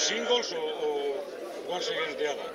singles or once against the other?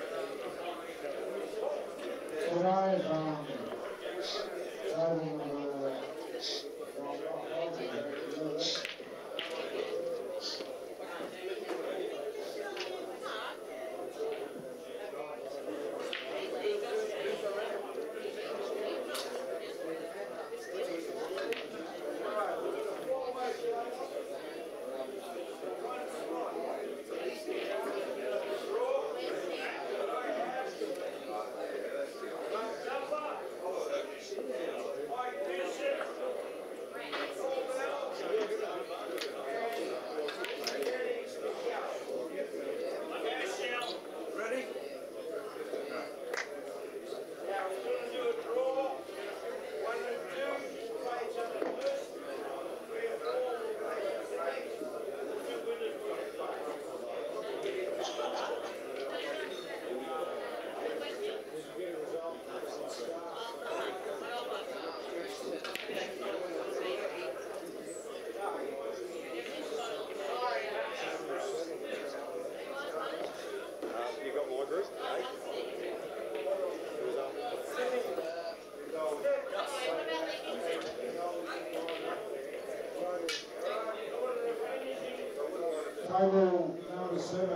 Table number 7,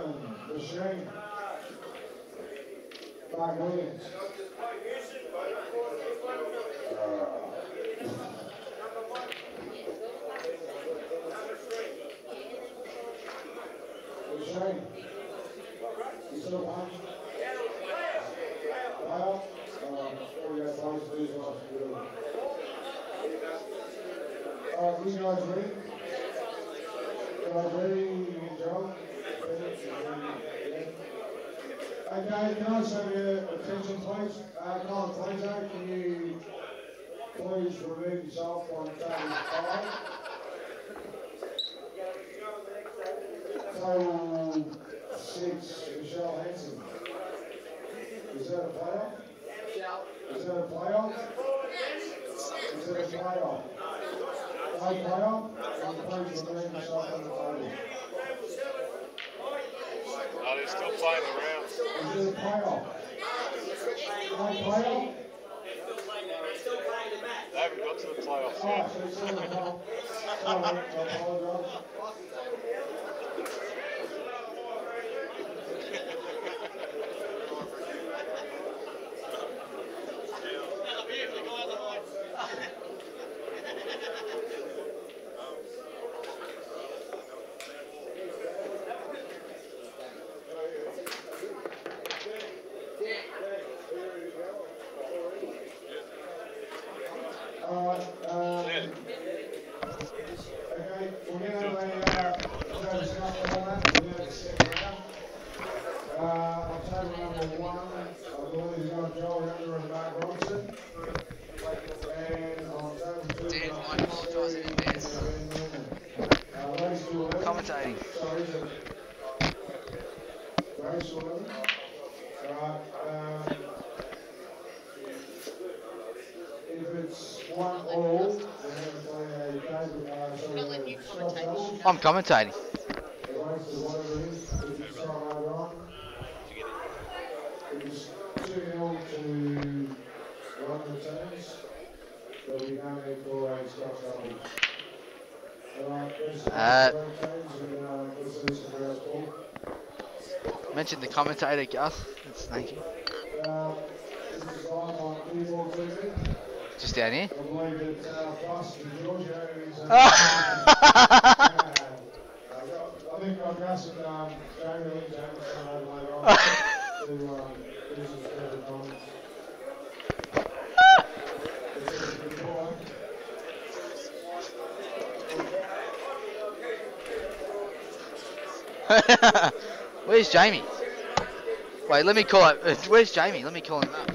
Machine. Marc Williams. Machine. You still playing? Playoff? We got players to lose off. Alright, you guys ready? Johl? Okay, can I just have your attention, please? Colin Clinching, can you please remove yourself from table 5? Table 6, Michelle Hanson. Is that a playoff? Is that a playoff? Is that a playoff? No playoff? Please remove yourself from the table. Oh, they're still playing the rounds. Is it a playoff? No playoff? They haven't got to the playoffs Oh, yet. so it's still a playoff. Sorry, I apologise. Johl and Marc Robertson. And on table 2, dude, I apologise in advance. Commentating. Sorry, is it race 11? Right. If it's 1 all, then we're going to play a game. I'm commentating. The race to whatever it is, if it's not over on. It's 2-0 to one of the teams, but we don't need for a Scotch double. Mentioned the commentator, Gus. Thank you. This is live on CueballTV. Just down here. I believe that Gus and Giorgio is. I think I've Gus and Jamie and James come over later on to do some further comments. Where's Jamie? Wait, let me call it. Where's Jamie? Let me call him up.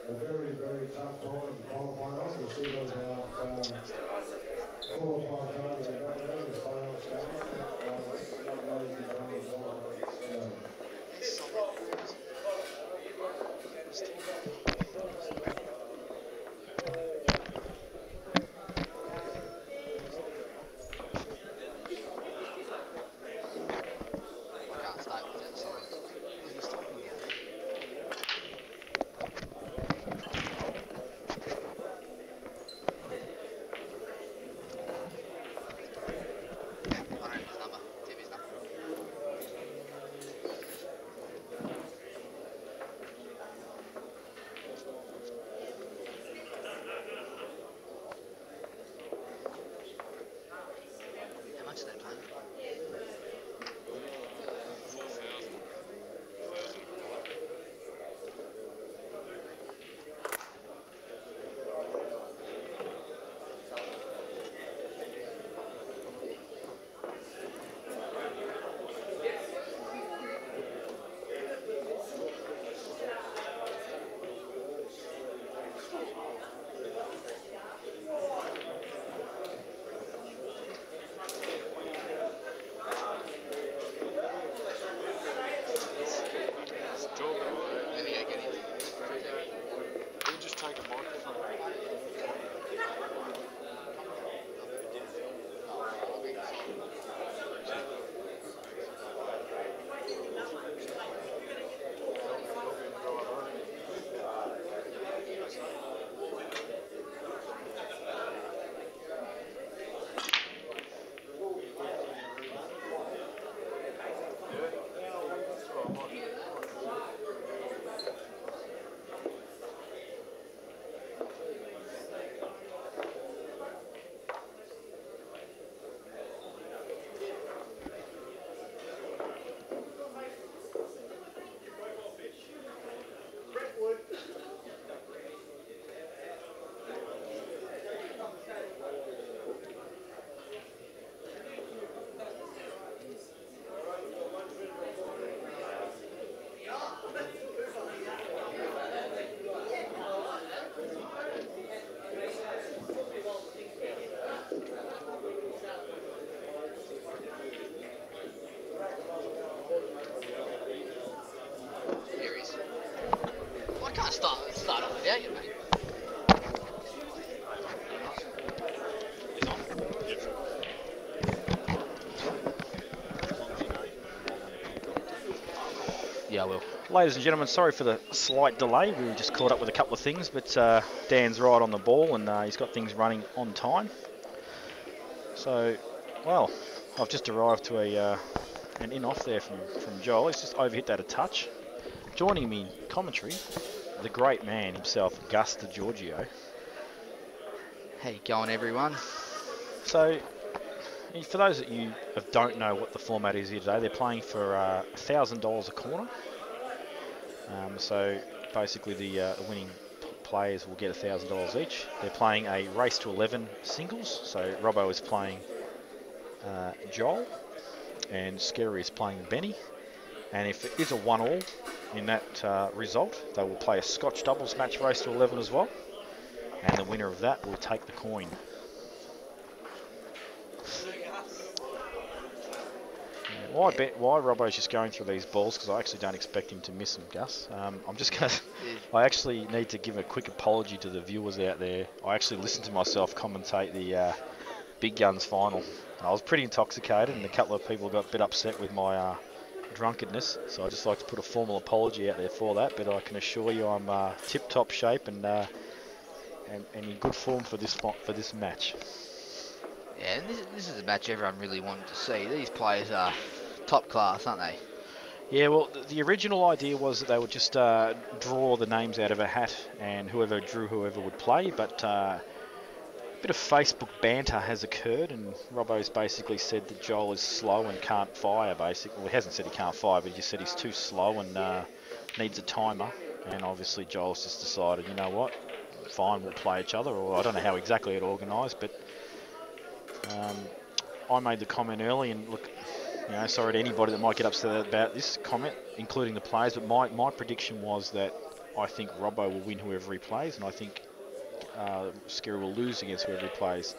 A very, very tough time. Steelers have 4 or 5 times they got there in the playoffs game. Not many times on I can't stay with that silence. What he's talking about? I don't know his number. TV's number. How much are they paying? 4,000. Johl, Let me go get him. you just take a microphone. Here he is. Well, I can't start off without you, mate. He's on? Yep. Yeah, I will. Ladies and gentlemen, sorry for the slight delay. We were just caught up with a couple of things, but Dan's right on the ball and he's got things running on time. So, well, I've just arrived to an in-off there from Johl. He's just overhit that a touch. Joining me in commentary, the great man himself, Gus DiGiorgio. How you going, everyone? So, for those of you who don't know what the format is here today, they're playing for $1,000 a corner. So basically the winning players will get $1,000 each. They're playing a race to 11 singles. So Robo is playing Johl and Scerri is playing Benny. And if it is a 1-all in that result, they will play a Scotch doubles match race to 11 as well. And the winner of that will take the coin. Why Robbo's just going through these balls, because I actually don't expect him to miss them, Gus. I'm just going to... I actually need to give a quick apology to the viewers out there. I actually listened to myself commentate the Big Guns final. I was pretty intoxicated and a couple of people got a bit upset with my drunkenness, so I'd just like to put a formal apology out there for that, but I can assure you I'm tip-top shape and in good form for this match. Yeah, and this is a match everyone really wanted to see. These players are top class, aren't they? Yeah, well, the original idea was that they would just draw the names out of a hat and whoever drew whoever would play, but a bit of Facebook banter has occurred and Robbo's basically said that Johl is slow and can't fire, basically. Well, he hasn't said he can't fire, but he just said he's too slow and needs a timer. And obviously Johl's just decided, you know what, fine, we'll play each other, or I don't know how exactly it organised, but I made the comment early, and look, you know, sorry to anybody that might get upset about this comment, including the players, but my prediction was that I think Robbo will win whoever he plays, and I think Scerri will lose against whoever he plays.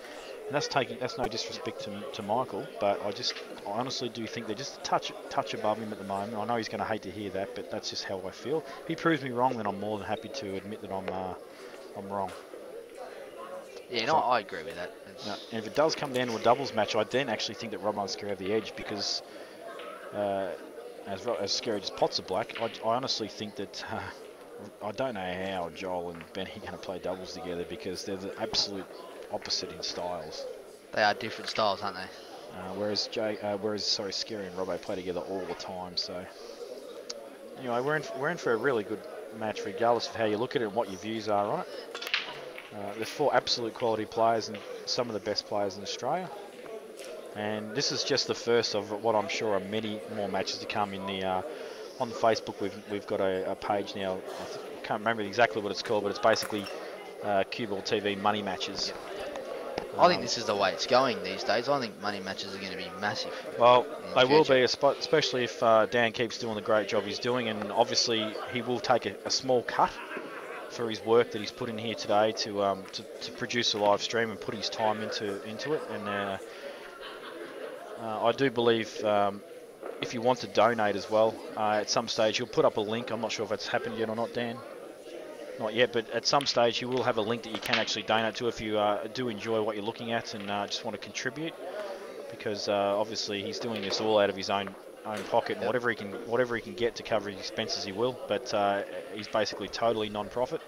And that's no disrespect to Michael, but I honestly do think they're just a touch above him at the moment. I know he's going to hate to hear that, but that's just how I feel. If he proves me wrong, then I'm more than happy to admit that I'm wrong. Yeah, So, no, I agree with that. and if it does come down to a doubles match, I then actually think that Robo and Scerri have the edge because as Scerri just pots a black, I honestly think that I don't know how Johl and Benny are going to play doubles together because they're the absolute opposite in styles. They are different styles, aren't they? Whereas Scerri and Robo play together all the time. So anyway, we're in for a really good match, regardless of how you look at it and what your views are on it. There's 4 absolute quality players and some of the best players in Australia. And this is just the first of what I'm sure are many more matches to come in the on the Facebook. We've got a page now. I can't remember exactly what it's called, but it's basically CueballTV money matches. I think this is the way it's going these days. I think money matches are going to be massive. Well, they will be, especially if Dan keeps doing the great job he's doing, and obviously he will take a small cut for his work that he's put in here today to produce a live stream and put his time into it. And I do believe if you want to donate as well, at some stage you'll put up a link. I'm not sure if that's happened yet or not, Dan. Not yet, but at some stage you will have a link that you can actually donate to if you do enjoy what you're looking at and just want to contribute. Because obviously he's doing this all out of his own pocket, and whatever he can get to cover his expenses, he will. But he's basically totally non-profit,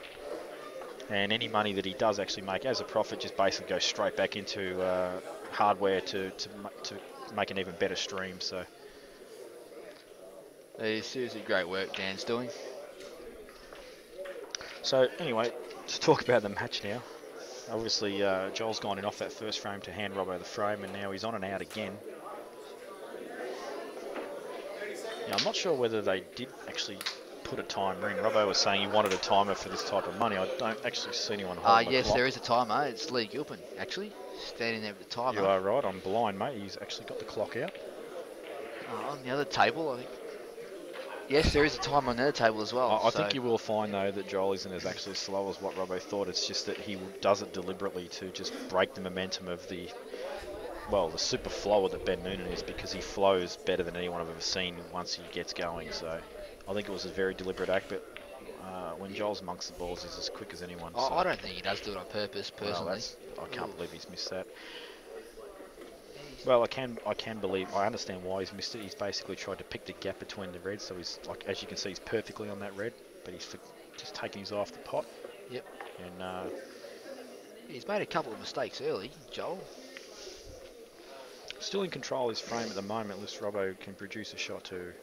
and any money that he does actually make as a profit just basically goes straight back into hardware to make an even better stream. So It is seriously great work Dan's doing. So anyway, to talk about the match now. Obviously, Joel's gone in off that first frame to hand Robo the frame, and now he's on and out again. Now, I'm not sure whether they did actually put a time ring. Robo was saying he wanted a timer for this type of money. I don't actually see anyone holding Yes, the clock. there is a timer. It's Lee Gilpin, actually, standing there with the timer. You are right. I'm blind, mate. He's actually got the clock out. On the other table, I think. Yes, there is a timer on the other table as well. I think you will find, though, that Joel isn't as actually slow as what Robo thought. It's just that he does it deliberately to just break the momentum of the super flower that Ben Nunan is, because he flows better than anyone I've ever seen once he gets going. So I think it was a very deliberate act, but when Joel's amongst the balls, he's as quick as anyone. So. I don't think he does do it on purpose, personally. I can't believe he's missed that. Well, I can believe. I understand why he's missed it. He's basically tried to pick the gap between the reds, so he's like, as you can see, he's perfectly on that red, but he's just taking his eye off the pot. Yep. And he's made a couple of mistakes early, Joel. Still in control of his frame at the moment, unless Robo can produce a shot to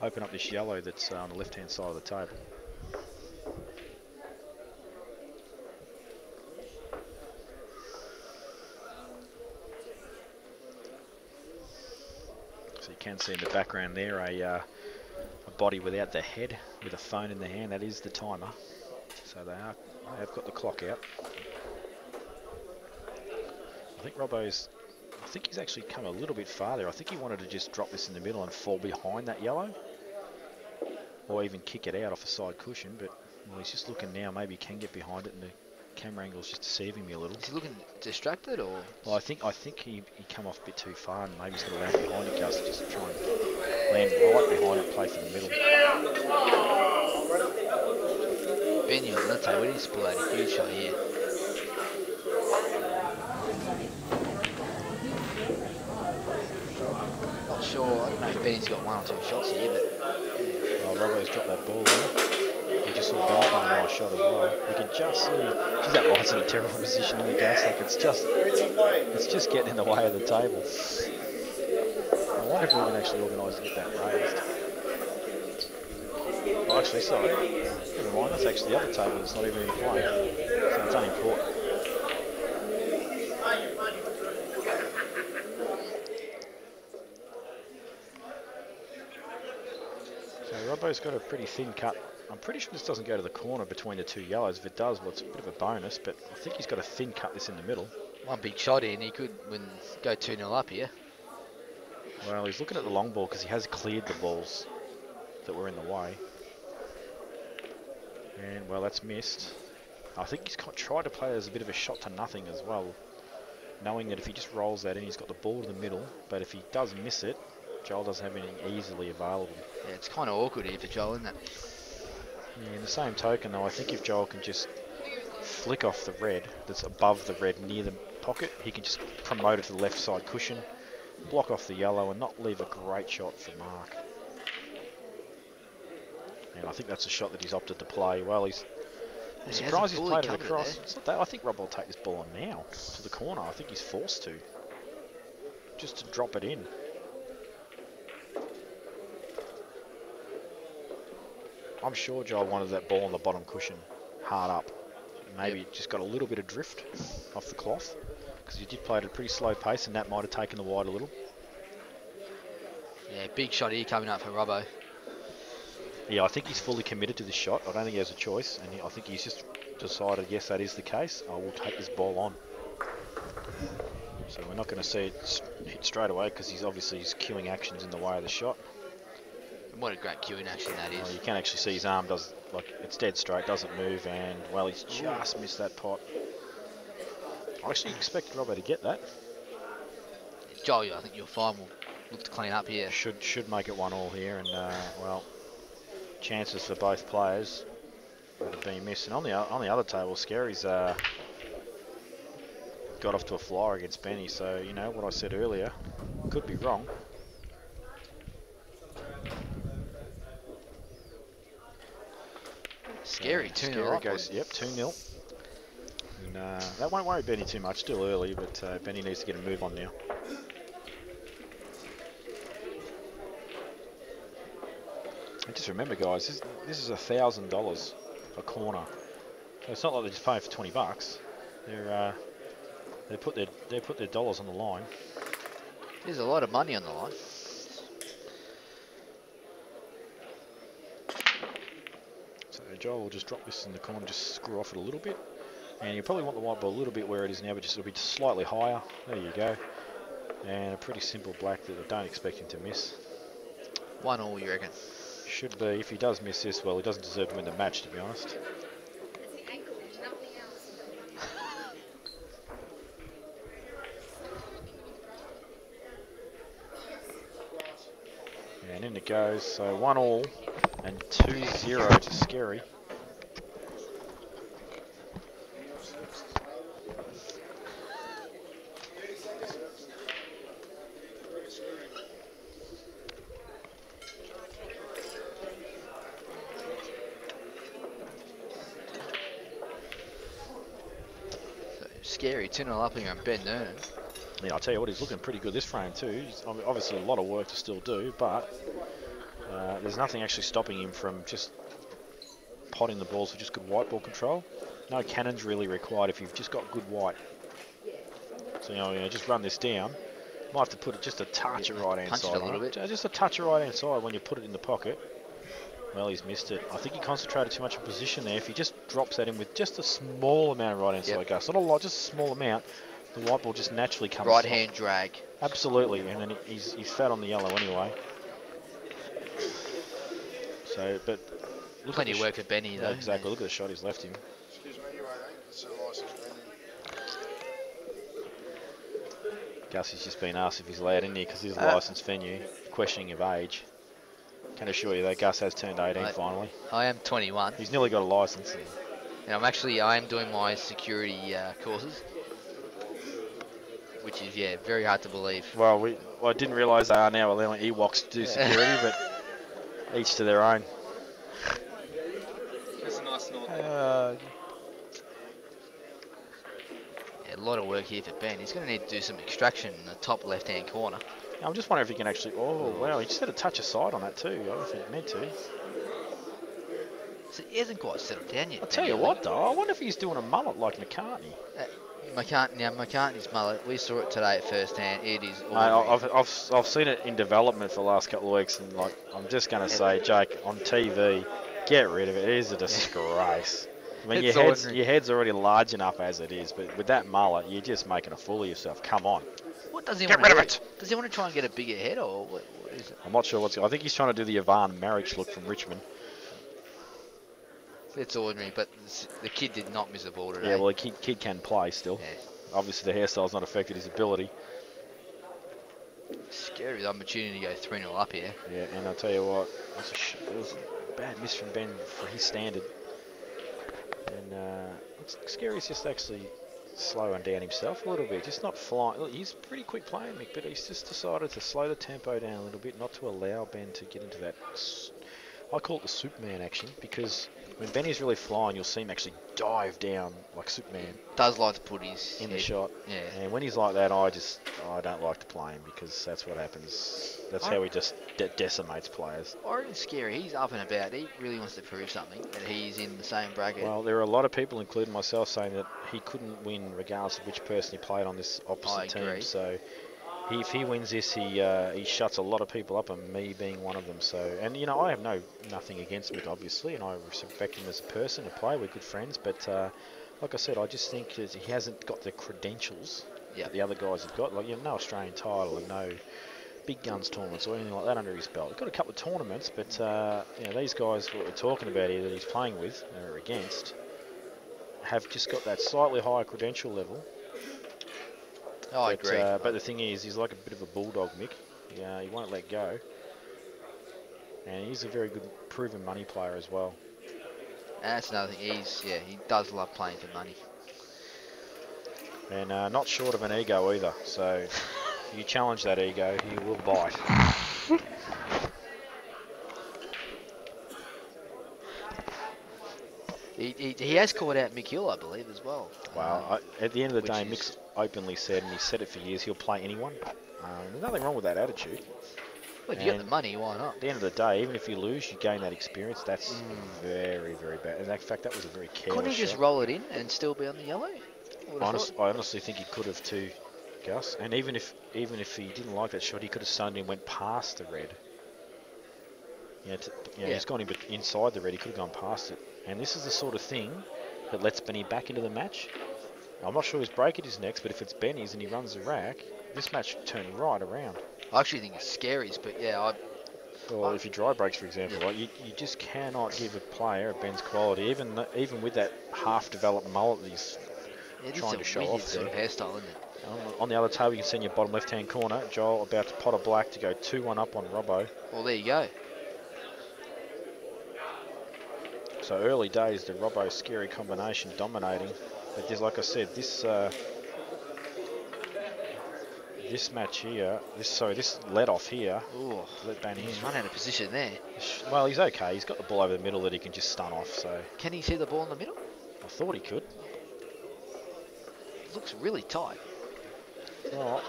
open up this yellow that's on the left-hand side of the table. So you can see in the background there a body without the head with a phone in the hand. That is the timer. So they have got the clock out. I think he's actually come a little bit farther. I think he wanted to just drop this in the middle and fall behind that yellow, or even kick it out off a side cushion, but he's just looking now. Maybe he can get behind it, and the camera angle's just deceiving me a little. Is he looking distracted, or? Well, I think he come off a bit too far, and maybe he's got to land behind it, Gus, just try and land right behind it, play for the middle. Benny on that table, we need to pull out a huge shot here. Not sure, I don't know if Benny's got 1 or 2 shots here, but... Robo's dropped that ball there. He just saw Benny on a nice shot as well. You can just see, geez, that light's in a terrible position in the gas, like it's just getting in the way of the table. I wonder if we can actually organise to get that raised. Oh, actually, sorry. Never mind, that's actually the other table that's not even in play. So it's unimportant. So Robo's got a pretty thin cut. I'm pretty sure this doesn't go to the corner between the 2 yellows. If it does, well, it's a bit of a bonus, but I think he's got a thin cut this in the middle. One big shot in, he could go 2-0 up here. Well, he's looking at the long ball because he has cleared the balls that were in the way. And, well, that's missed. I think he's tried to play it as a bit of a shot to nothing as well, knowing that if he just rolls that in, he's got the ball to the middle, but if he does miss it, Johl doesn't have anything easily available. Yeah, it's kind of awkward here for Johl, isn't it? Yeah, in the same token, though, I think if Johl can just flick off the red that's above the red near the pocket, he can just promote it to the left side cushion, block off the yellow, and not leave a great shot for Marc. And I think that's a shot that he's opted to play. Well, I'm surprised he's played it across. It's not that. I think Robo will take this ball on now to the corner. I think he's forced to, just to drop it in. I'm sure Johl wanted that ball on the bottom cushion, hard up. Maybe it just got a little bit of drift off the cloth, because he did play at a pretty slow pace, and that might have taken the wide a little. Yeah, big shot here coming up for Robo. Yeah, I think he's fully committed to this shot. I don't think he has a choice, and I think he's just decided, yes, that is the case. I will take this ball on. So we're not going to see it hit straight away, because he's obviously his cueing action's in the way of the shot. What a great cueing action that is. You can actually see his arm does, like, it's dead straight, doesn't move, and well, he's just missed that pot. I actually expect Robo to get that. Johl, I think you'll find will look to clean up here. Should make it 1-1 here, and well, chances for both players would have been missed. And on the other table, Scerri's got off to a flyer against Benny. So you know what I said earlier, could be wrong. Scerri, 2-0 Scerri up. goes, yep, 2-0. And that won't worry Benny too much. Still early, but Benny needs to get a move on now. And just remember, guys, this is $1,000 a corner. So it's not like they're just paying for $20. They put their dollars on the line. There's a lot of money on the line. So Johl will just drop this in the corner, just screw off it a little bit. And you probably want the white ball a little bit where it is now, but just it'll be slightly higher. There you go. And a pretty simple black that I don't expect him to miss. 1-1, you reckon? Should be. If he does miss this, well, he doesn't deserve to win the match, to be honest. And in it goes. So 1-1 and 2-0 to Scerri. Scerri, 2-0 up here on Ben Nunan. Yeah, I'll tell you what, he's looking pretty good this frame too. He's obviously a lot of work to still do, but there's nothing actually stopping him from just potting the balls with just good white ball control. No cannons really required if you've just got good white. So, you know, just run this down. Might have to put it just a touch of right hand Punch it side. a little bit. Just a touch of right hand side when you put it in the pocket. Well, he's missed it. I think he concentrated too much in position there. If he just drops that in with just a small amount of right hand side gas, not a lot, just a small amount, the white ball just naturally comes Right hand drag. Absolutely, and then he's fat on the yellow anyway. So, but look Plenty at of work for Benny though. Exactly. Look at the shot he's left him. Excuse me, you it's a license Gussie's just been asked if he's allowed in here because he's a licensed venue, questioning of age. Can assure you that Gus has turned 18 finally. I am 21. He's nearly got a license. And I am doing my security courses. Which is, yeah, very hard to believe. Well, I didn't realise they are now allowing Ewoks to do security, but each to their own. That's a nice note. Yeah, a lot of work here for Ben. He's going to need to do some extraction in the top left-hand corner. I'm just wondering if he can actually... Oh, wow, he just had a touch aside on that too. I don't think he meant to. So he hasn't quite settled down yet. I'll tell you what, though. I wonder if he's doing a mullet like McCartney. McCartney's mullet, we saw it today at first hand. It is I've seen it in development for the last couple of weeks, and like I'm just going to say, Jake, on TV, get rid of it. It is a disgrace. I mean, your head's already large enough as it is, but with that mullet, you're just making a fool of yourself. Come on. What does he get rid of it? Does he want to try and get a bigger head, or what is it? I'm not sure I think he's trying to do the Yvonne marriage look from Richmond. It's ordinary, but the kid did not miss a ball today. Yeah, well, the kid can play still. Yeah. Obviously, the hairstyle's not affected his ability. Scary the opportunity to go 3-0 up here. Yeah, and I'll tell you what, it was a bad miss from Ben for his standard. And Scerri's just actually slowing down himself a little bit, just not flying. Look, he's pretty quick playing, Mick, but he's just decided to slow the tempo down a little bit, not to allow Ben to get into that. I call it the Superman action, because when Benny's really flying, you'll see him actually dive down like Superman. Does like to put his in the shot. Yeah. And when he's like that, I don't like to play him, because that's what happens. That's how he just decimates players. I reckon Scerri, he's up and about. He really wants to prove something, that he's in the same bracket. Well, there are a lot of people, including myself, saying that he couldn't win regardless of which person he played on this opposite team. So if he wins this, he shuts a lot of people up, and me being one of them. So, and you know, I have nothing against Mick, obviously, and I respect him as a person, a player. We're good friends, but like I said, I just think that he hasn't got the credentials that the other guys have got. Like, no Australian title and no big guns tournaments or anything like that under his belt. He's got a couple of tournaments, but these guys what we're talking about here that he's playing with or against have just got that slightly higher credential level. I agree. But the thing is, he's like a bit of a bulldog, Mick. Yeah, he won't let go. And he's a very good proven money player as well. And that's another thing. He does love playing for money. And not short of an ego either. So you challenge that ego, he will bite. He has called out Mick Hill, I believe, as well. Well, at the end of the day, Mick's openly said, and he's said it for years, he'll play anyone. There's nothing wrong with that attitude. Well, if you got the money, why not? At the end of the day, even if you lose, you gain that experience. That's very, very bad. In fact, that was a very careless Couldn't he just shot. roll it in and still be on the yellow? I honestly think he could have too, Gus. And even if he didn't like that shot, he could have suddenly went past the red. He's gone inside the red. He could have gone past it. And this is the sort of thing that lets Benny back into the match. I'm not sure whose break it is next, but if it's Benny's and he runs the rack, this match turn right around. I actually think it's Scerri's, but yeah, Well, if you dry breaks, for example, like you just cannot give a player of Ben's quality, even with that half-developed mullet that he's trying to show off. Sort of hairstyle, isn't it? On the other table, you can see in your bottom left-hand corner, Johl about to pot a black to go 2-1 up on Robo. Well, there you go. So early days, the Robo-Scerri combination dominating. But there's, like I said, this match here, this let off here, let Benny in. He's run out of position there. Well, he's okay. He's got the ball over the middle that he can just stun off. So can he see the ball in the middle? I thought he could. It looks really tight. Well,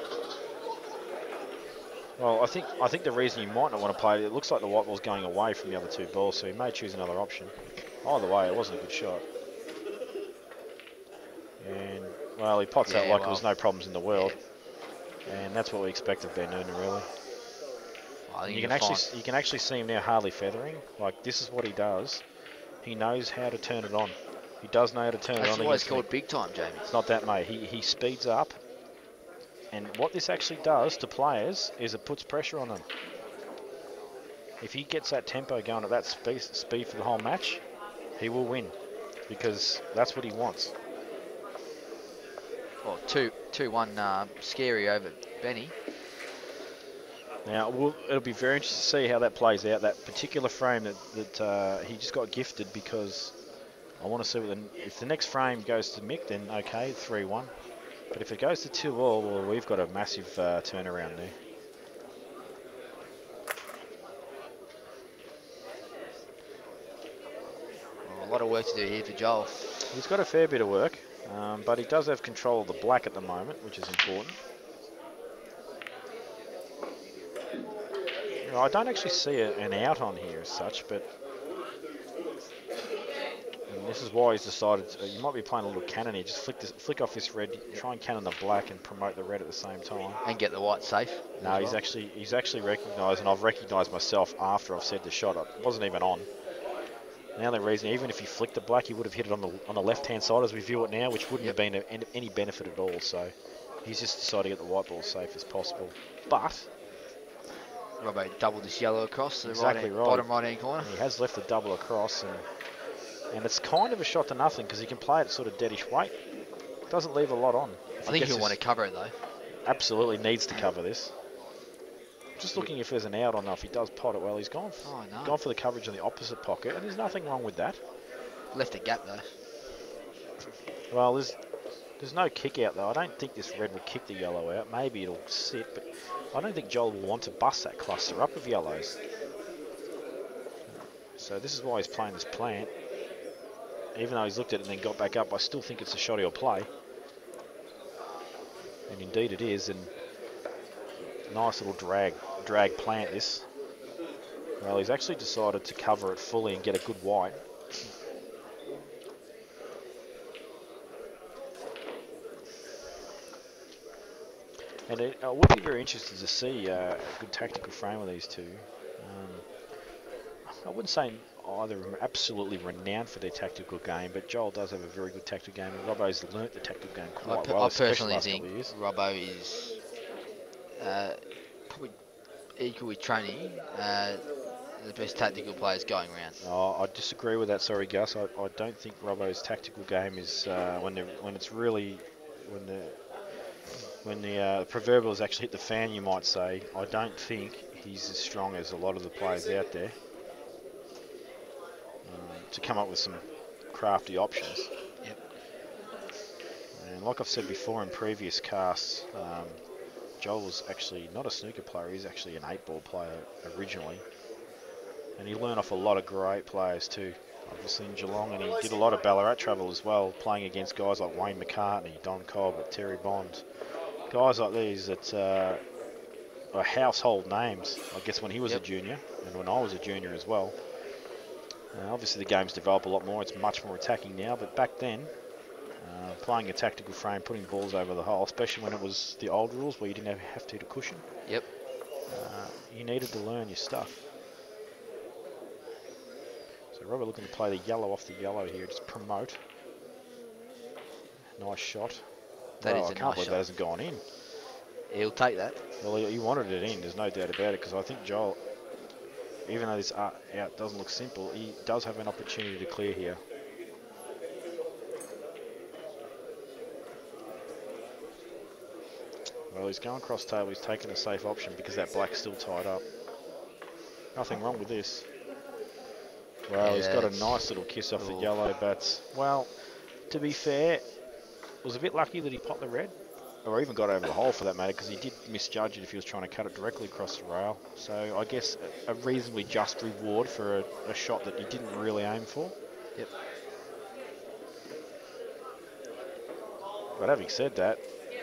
I think the reason you might not want to play it looks like the white ball's going away from the other two balls, so he may choose another option. Either way, it wasn't a good shot. And well, he pots out like there was no problems in the world. Yeah. And that's what we expect of Ben Nunan, really. You can actually see him now hardly feathering. Like, this is what he does. He knows how to turn it on. He does know how to turn it on. That's why it's called big time, Jamie. It's not that, mate. He speeds up. And what this actually does to players is it puts pressure on them. If he gets that tempo going at that speed for the whole match, he will win. Because that's what he wants. Well, 2-1 Scerri over Benny. Now, it'll be very interesting to see how that plays out. That particular frame that he just got gifted, because I want to see if the next frame goes to Mick, then okay, 3-1. But if it goes to 2-2, well, we've got a massive turnaround there. Well, a lot of work to do here for Johl. He's got a fair bit of work, but he does have control of the black at the moment, which is important. You know, I don't actually see an out on here as such, but this is why he's decided you might be playing a little cannon here. Just flick off this red, try and cannon the black and promote the red at the same time. And get the white safe. No, he's actually recognised, and I've recognised myself after I've said the shot. It wasn't even on. The only reason, even if he flicked the black, he would have hit it on the left-hand side as we view it now, which wouldn't have been any benefit at all. So he's just decided to get the white ball as safe as possible. But Robo doubled this yellow across the bottom right-hand corner. He has left the double across, and And it's kind of a shot to nothing because he can play it at sort of deadish weight. Doesn't leave a lot on. I think he'll want to cover it though. Absolutely needs to cover this. Just looking if there's an out or not. If he does pot it well, he's gone. Oh, no. Gone for the coverage in the opposite pocket, and there's nothing wrong with that. Left a gap though. Well, there's no kick out though. I don't think this red will kick the yellow out. Maybe it'll sit, but I don't think Johl will want to bust that cluster up of yellows. So this is why he's playing this plant. Even though he's looked at it and then got back up, I still think it's a shot he'll play. And indeed it is, and nice little drag plant this. Well, he's actually decided to cover it fully and get a good white. And I would be very interested to see a good tactical frame of these two. I wouldn't say either of them are absolutely renowned for their tactical game, but Johl does have a very good tactical game, and Robbo's learnt the tactical game quite well. I personally think Robo is probably equal with Tony, the best tactical players going around. Oh, I disagree with that. Sorry, Gus. I don't think Robbo's tactical game is when the proverbials actually hit the fan, you might say. I don't think he's as strong as a lot of the players out there to come up with some crafty options. Yep. And like I've said before in previous casts, Johl was actually not a snooker player. He's actually an 8-ball player originally. And he learned off a lot of great players too. Obviously in Geelong, and he did a lot of Ballarat travel as well, playing against guys like Wayne McCartney, Don Cobb, Terry Bond. Guys like these that are household names, I guess, when he was a junior and when I was a junior as well. Obviously the game's developed a lot more. It's much more attacking now, but back then, playing a tactical frame, putting balls over the hole, especially when it was the old rules where you didn't have to cushion. Yep. You needed to learn your stuff. So Robert looking to play the yellow off the yellow here, just promote. Nice shot. That is I a can't nice believe shot. that hasn't gone in. He'll take that. Well, he wanted it in, there's no doubt about it, because I think Johl, even though this out doesn't look simple, he does have an opportunity to clear here. Well, he's going cross table, he's taken a safe option because that black's still tied up. Nothing wrong with this. Well, he's got a nice little kiss off the yellow, but, well, to be fair, was a bit lucky that he popped the red, or even got over the hole for that matter, because he did misjudge it if he was trying to cut it directly across the rail. So I guess a reasonably just reward for a shot that he didn't really aim for. Yep. But having said that,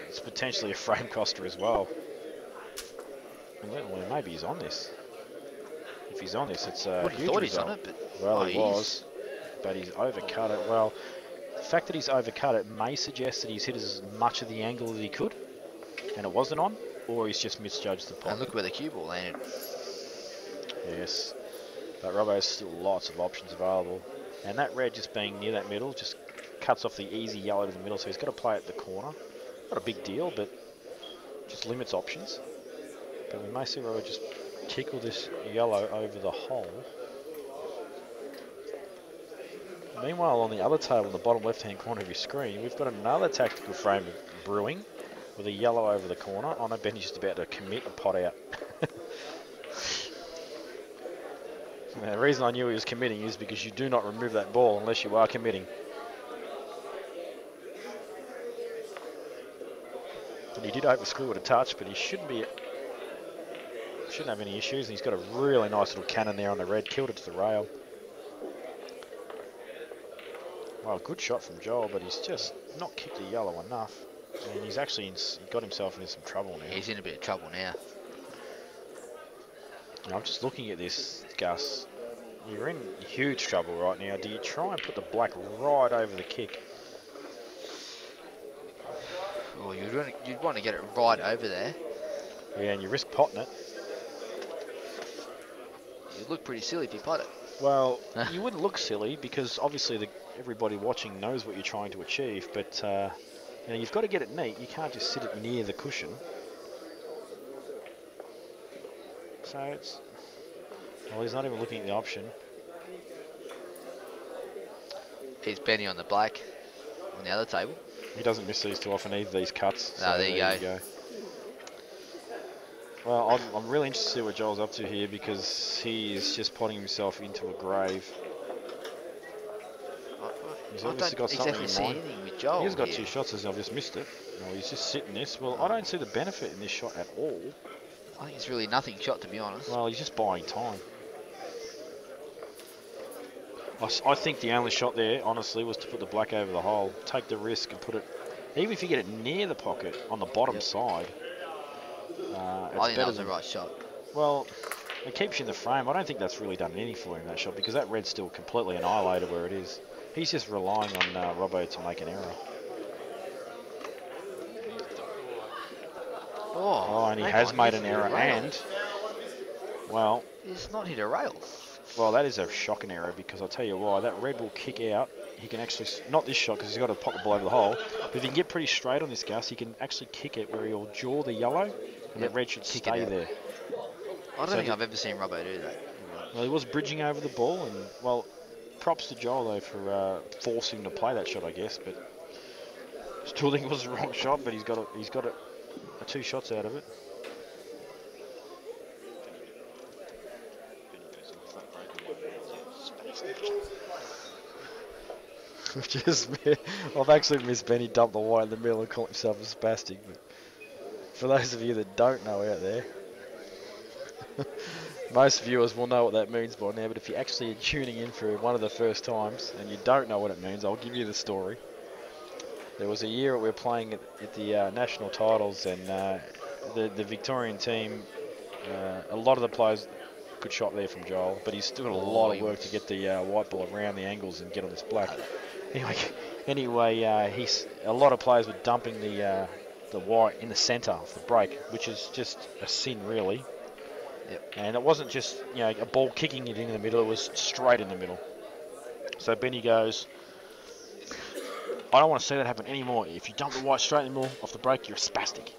it's potentially a frame coster as well. And well, maybe he's on this. If he's on this, it's a huge thought result. he's on it, but well, he was, but he's overcut it. Well, the fact that he's overcut it may suggest that he's hit as much of the angle as he could, and it wasn't on, or he's just misjudged the pot. And look where the cue ball landed. Yes, but Robo has still lots of options available, and that red just being near that middle just cuts off the easy yellow to the middle, so he's got to play at the corner. Not a big deal, but just limits options. But we may see Robo just tickle this yellow over the hole. Meanwhile, on the other table, in the bottom left-hand corner of your screen, we've got another tactical frame brewing with a yellow over the corner. I know Benny's just about to commit and pot out. Now, the reason I knew he was committing is because you do not remove that ball unless you are committing. And he did overscrew it a touch, but he shouldn't have any issues. And he's got a really nice little cannon there on the red, killed it to the rail. Well, good shot from Johl, but he's just not kicked the yellow enough. And he's actually got himself into some trouble now. He's in a bit of trouble now. I'm just looking at this, Gus. You're in huge trouble right now. Do you try and put the black right over the kick? Well, you'd want to get it right over there. Yeah, and you risk potting it. You'd look pretty silly if you pot it. Well, you wouldn't look silly because obviously everybody watching knows what you're trying to achieve, but you know, you've got to get it neat. You can't just sit it near the cushion. So it's... Well, he's not even looking at the option. He's Benny on the black on the other table. He doesn't miss these too often either, these cuts. No, So there you go. Well, I'm really interested to see what Joel's up to here because he is just potting himself into a grave. He's obviously got something in mind. With Joel He's got here. 2 shots as I've just missed it. Well, he's just sitting this. Well, I don't see the benefit in this shot at all. I think it's really nothing shot, to be honest. Well, he's just buying time. I think the only shot there, honestly, was to put the black over the hole. Take the risk and put it, even if you get it near the pocket on the bottom side. I think that was the right shot. Well, it keeps you in the frame. I don't think that's really done anything for him, that shot, because that red's still completely annihilated where it is. He's just relying on Robo to make an error. Oh, and he has made an error, and, well... He's not hit a rail. Well, that is a shocking error, because I'll tell you why. That red will kick out. He can actually... Not this shot, because he's got to pop the ball over the hole. But if he can get pretty straight on this Gus, he can actually kick it where he'll jaw the yellow, and the red should stay there. I don't think I've ever seen Robo do that. Well, he was bridging over the ball, and, well, props to Joel, though, for forcing him to play that shot, I guess. But still think it was the wrong shot, but he's got 2 shots out of it. I've actually missed Benny dump the white in the middle and call himself a spastic. But for those of you that don't know out there, most viewers will know what that means by now. But if you're actually tuning in for one of the first times and you don't know what it means, I'll give you the story. There was a year we were playing at the national titles, and the Victorian team, a lot of the players, good shot there from Joel, but he's still got a lot of work to get the white ball around the angles and get on this black. Anyway, a lot of players were dumping the white in the centre of the break, which is just a sin, really. Yep. And it wasn't just a ball kicking it in the middle; it was straight in the middle. So Benny goes, I don't want to see that happen anymore. If you dump the white straight in the middle off the break, you're a spastic.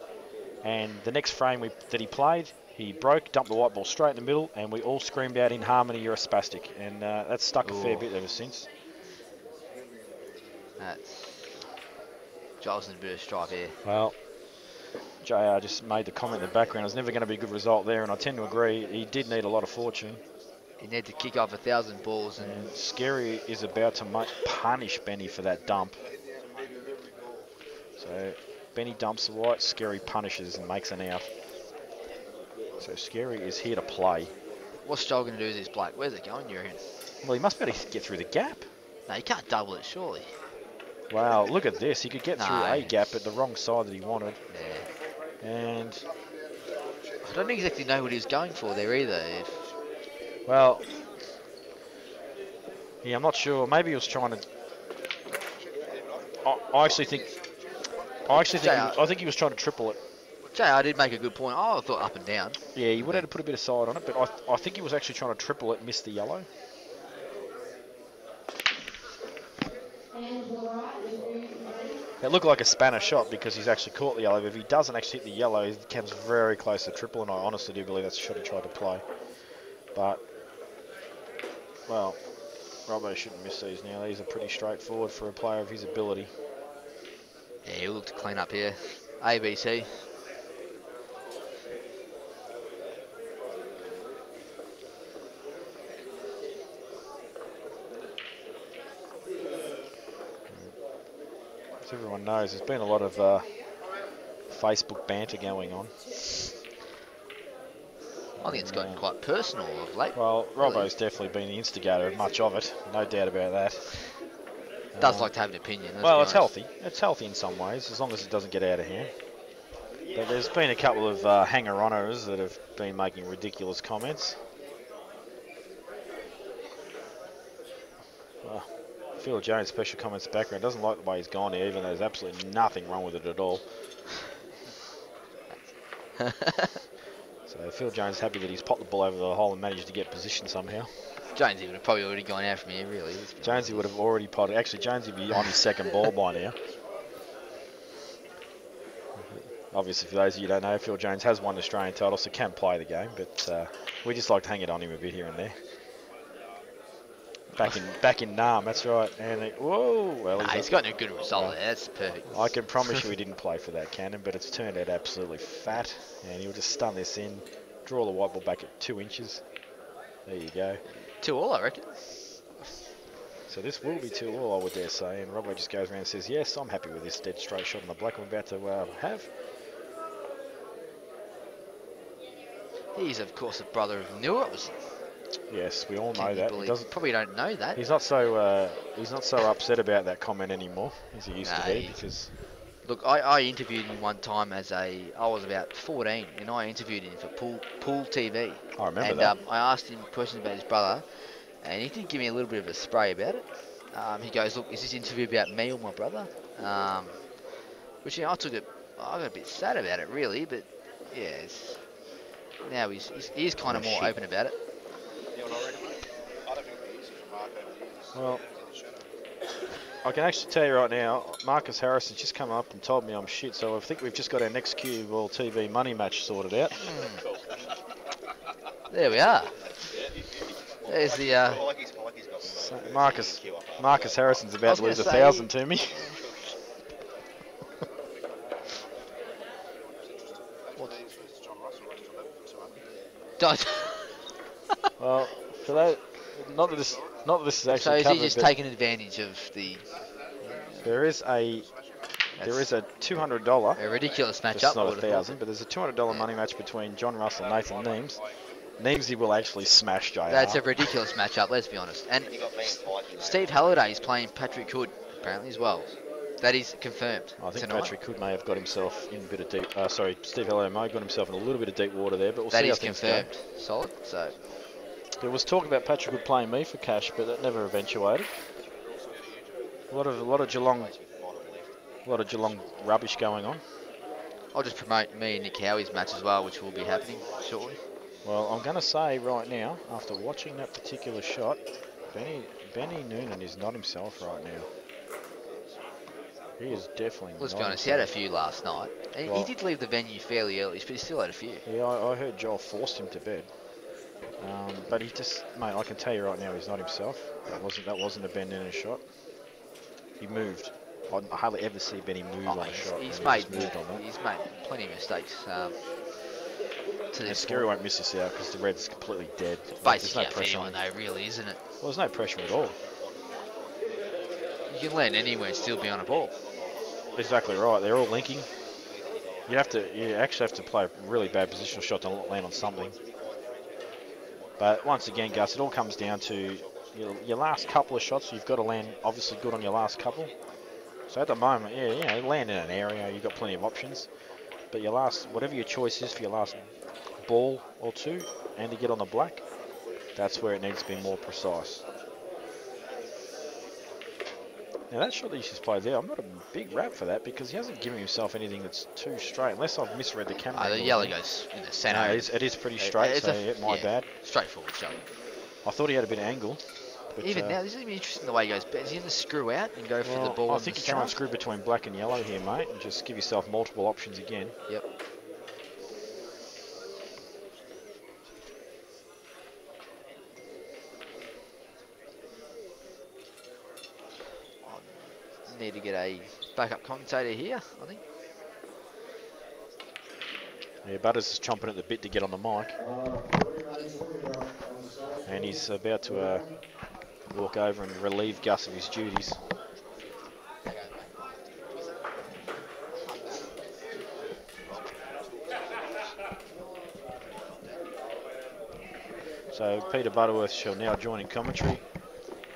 And the next frame that he played, he broke, dumped the white ball straight in the middle, and we all screamed out in harmony, you're a spastic. And that's stuck a fair bit ever since. Joel's in a bit of strife here. Well, JR just made the comment in the background. It was never going to be a good result there, and I tend to agree. He did need a lot of fortune. He needed to kick off 1,000 balls. And Scerri is about to punish Benny for that dump. So Benny dumps the white, Scerri punishes and makes an out. So Scerri is here to play. What's Joel going to do with his black? Where's it going, you reckon? Well, he must be able to get through the gap. No, you can't double it, surely. Wow, look at this. He could get through a gap at the wrong side that he wanted. Yeah. And I don't exactly know what he was going for there either. Well, yeah, I'm not sure. Maybe he was trying to... I think he was trying to triple it. JR did make a good point. Oh, I thought up and down. Yeah, he would have to put a bit of side on it, but I think he was actually trying to triple it, miss the yellow. It looked like a spanner shot because he's actually caught the yellow. But if he doesn't actually hit the yellow, he comes very close to triple, and I honestly do believe that's the shot he tried to play. But, well, Robo shouldn't miss these now. These are pretty straightforward for a player of his ability. Yeah, he'll look to clean up here. ABC. As everyone knows, there's been a lot of Facebook banter going on. I think it's gotten quite personal of late. Well, Robo's definitely been the instigator of much of it, no doubt about that. Does like to have an opinion. Well, it's healthy. It's healthy in some ways, as long as it doesn't get out of hand. But there's been a couple of hanger-oners that have been making ridiculous comments. Phil Jones' special comments background doesn't like the way he's gone here, even though there's absolutely nothing wrong with it at all. So Phil Jones is happy that he's popped the ball over the hole and managed to get position somehow. Jonesy would have probably already gone out from here, really. Jonesy would have already potted. Actually, Jonesy would be on his second ball by now. Obviously, for those of you who don't know, Phil Jones has won the Australian title, so can play the game, but we just like to hang it on him a bit here and there. Back in Nam, that's right. And whoa, well, He's got a good result there. That's perfect. I can promise you he didn't play for that cannon, but it's turned out absolutely fat, and he'll just stun this in, draw the white ball back at 2 inches. There you go. 2-all, I reckon. So this will be 2-all, I would dare say, and Robo just goes around and says, yes, I'm happy with this dead straight shot on the black I'm about to have. He's, of course, the brother of Nunan. Yes, we all know that. He probably don't know that. He's not so upset about that comment anymore as he used to be. Because look, I interviewed him one time I was about 14, and I interviewed him for Pool TV. I remember that. I asked him questions about his brother, and he did give me a little bit of a spray about it. He goes, look, is this interview about me or my brother? Which, I got a bit sad about it, really, but yeah, now he's kind of more open about it. Well, I can actually tell you right now, Marcus Harrison's just come up and told me I'm shit, so I think we've just got our next CueballTV money match sorted out. There we are. There's the... So Marcus Harrison's about to lose 1,000 to me. Well, for that, not that this is actually. So is covered, he just taking advantage of the? There is a $200. A ridiculous matchup. It's not 1,000, but there's a $200 money match between John Russell and Nathan Neems. Neemsy will actually smash JR. That's a ridiculous matchup. Let's be honest. And Steve Halliday is playing Patrick Hood apparently as well. That is confirmed. I think tonight. Patrick Hood may have got himself in a bit of deep. Steve Halliday may have got himself in a little bit of deep water there, but we'll see how things go. That is confirmed. Solid. So. There was talk about Patrick Hood playing me for cash, but that never eventuated. A lot of Geelong rubbish going on. I'll just promote me and Nick Howie's match as well, which will be happening shortly. Well, I'm going to say right now, after watching that particular shot, Benny Nunan is not himself right now. He is definitely Let's not be honest, himself. he had a few last night. And Well, he did leave the venue fairly early, but he still had a few. Yeah, I heard Johl forced him to bed. But he just, mate, I can tell you right now, he's not himself. That wasn't a Ben Nunan shot. He moved. I hardly ever see Benny move on a shot. He's and he made just moved on that. plenty of mistakes. And Scerri won't miss this out because the red's completely dead. Basically, there's no pressure on him. though, really, isn't it? Well, there's no pressure at all. You can land anywhere and still be on a ball. Exactly right. They're all linking. You actually have to play a really bad positional shot to land on something. But once again, Gus, it all comes down to your last couple of shots. You've got to land obviously good on your last couple. So at the moment, land in an area. You've got plenty of options. But your last, whatever your choice is for your last ball or two, and to get on the black, that's where it needs to be more precise. Now that shot that he's just played there, I'm not a big rap for that because he hasn't given himself anything that's too straight, unless I've misread the camera. The yellow goes in the centre. No, it is pretty straight, my bad. Straightforward shot. I thought he had a bit of angle. But even now, this is interesting the way he goes. Is he going to screw out and go for the ball? I think you try and screw between black and yellow here, mate, and just give yourself multiple options again. Yep. Need to get a backup commentator here, I think. Yeah, Butters is chomping at the bit to get on the mic. And he's about to walk over and relieve Gus of his duties. So Peter Butterworth shall now join in commentary.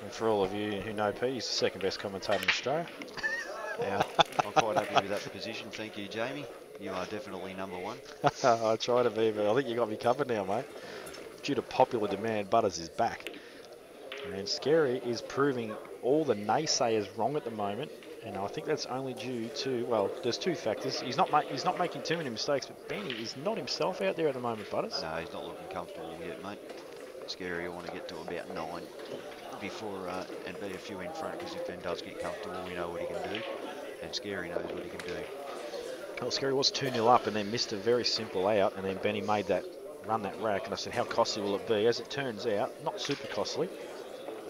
And for all of you who know Pete, he's the second best commentator in Australia. Yeah, I'm quite happy with that position. Thank you, Jamie. You are definitely number one. I try to be, but I think you got me covered now, mate. Due to popular demand, Butters is back. And Scerri is proving all the naysayers wrong at the moment. And I think that's only due to, well, there's two factors. He's not making too many mistakes, but Benny is not himself out there at the moment, Butters. No, he's not looking comfortable yet, mate. Scerri, I want to get to about 9 before and be a few in front, because if Ben does get comfortable, we know what he can do. And Scerri knows what he can do. Well, Scerri was 2-0 up and then missed a very simple out, and then Benny made that run that rack, and I said, how costly will it be? As it turns out, not super costly.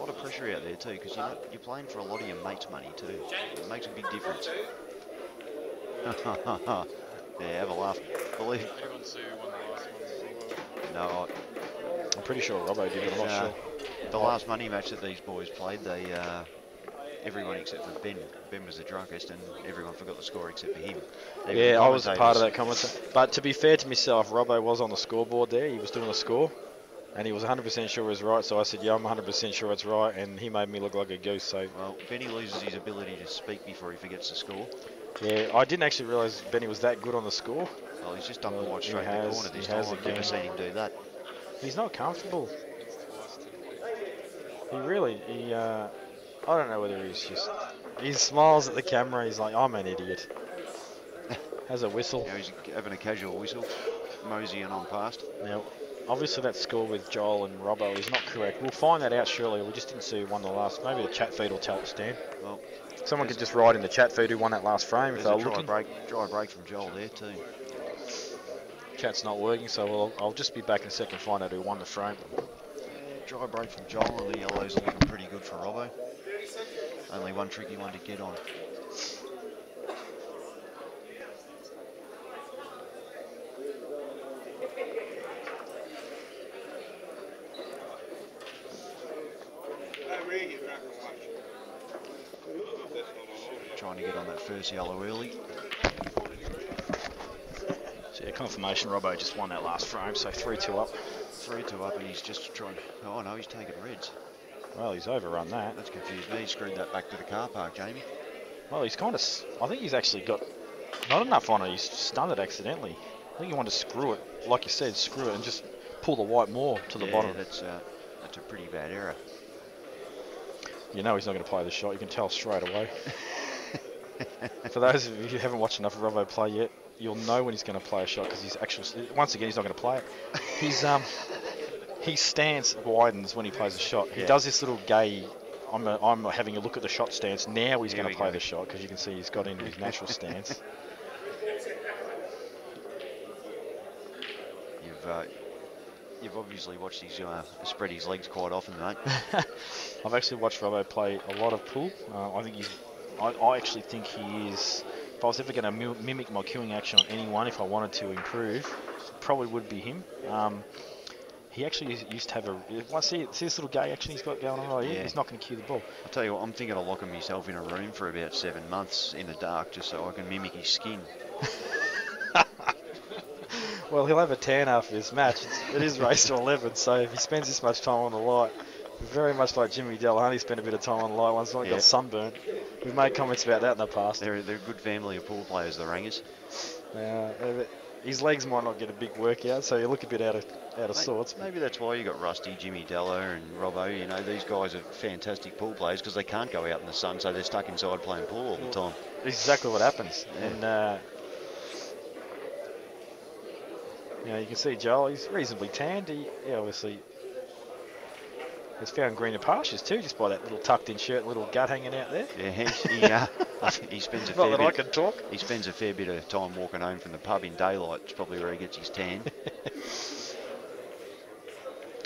lot of pressure out there too, because you're playing for a lot of your mates' money too. It makes a big difference. Yeah, have a laugh. Believe. No, I'm pretty sure Robo did, but I'm not sure. the last money match that these boys played, they everyone except for Ben. Ben was the drunkest, and everyone forgot the score except for him. Yeah, I was a part of that comment. But to be fair to myself, Robo was on the scoreboard there. He was doing a score, and he was 100% sure it was right. So I said, yeah, I'm 100% sure it's right, and he made me look like a goose. So well, Benny loses his ability to speak before he forgets the score. Yeah, I didn't actually realise Benny was that good on the score. Well, he's just dumped the white straight in the corner this time. I've never seen him do that. He's not comfortable. I don't know whether he smiles at the camera, he's like, I'm an idiot. Has a whistle. Yeah, he's having a casual whistle, moseying on past. Now, obviously that score with Johl and Robo is not correct. We'll find that out surely. We just didn't see who won the last. Maybe the chat feed will tell us, Stan. Well, someone could just write in the chat feed who won that last frame if they're looking. Dry break from Johl there too. Chat's not working, so I'll just be back in a second and find out who won the frame. Dry break from Johl, and the yellows are looking pretty good for Robo. Only one tricky one to get on. Trying to get on that first yellow early. So yeah, confirmation, Robo just won that last frame, so 3-2 up. 3-2 up, and he's just trying. Oh no, he's taking reds. Well, he's overrun that. That's confused me. He screwed that back to the car park, Jamie. Well, he's kind of. I think he's actually got not enough on it. He's stunned it accidentally. I think he wanted to screw it, like you said, screw it and just pull the white more to the bottom. That's a pretty bad error. You know he's not going to play the shot. You can tell straight away. For those of you who haven't watched enough of Robo play yet, you'll know when he's going to play a shot because he's actually. Once again, he's not going to play it. His stance widens when he plays a shot. He does this little gay. I'm having a look at the shot stance. Now he's going to play the shot because you can see he's got into his natural stance. You've obviously watched his spread his legs quite often, mate. I've actually watched Robo play a lot of pool. I actually think he is. If I was ever going to mimic my queuing action on anyone, if I wanted to improve, it probably would be him. He actually used to have a. See this little gay action he's got going on right here? He's not going to cue the ball. I'll tell you what, I'm thinking of locking myself in a room for about 7 months in the dark just so I can mimic his skin. Well, he'll have a tan after this match. It is race to 11, so if he spends this much time on the light, very much like Jimmy Delahunty spent a bit of time on the light once, not got sunburned. We've made comments about that in the past. They're a good family of pool players, the Rangers. His legs might not get a big workout, so you look a bit out of sorts. Maybe that's why you got Rusty, Jimmy Della and Robo. You know, these guys are fantastic pool players because they can't go out in the sun, so they're stuck inside playing pool all the time. Exactly what happens. Yeah. And you can see Johl, he's reasonably tanned. He obviously has found greener pastures too, just by that little tucked-in shirt and little gut hanging out there. Yeah, he spends a fair Not that I can talk. He spends a fair bit of time walking home from the pub in daylight. It's probably where he gets his tan.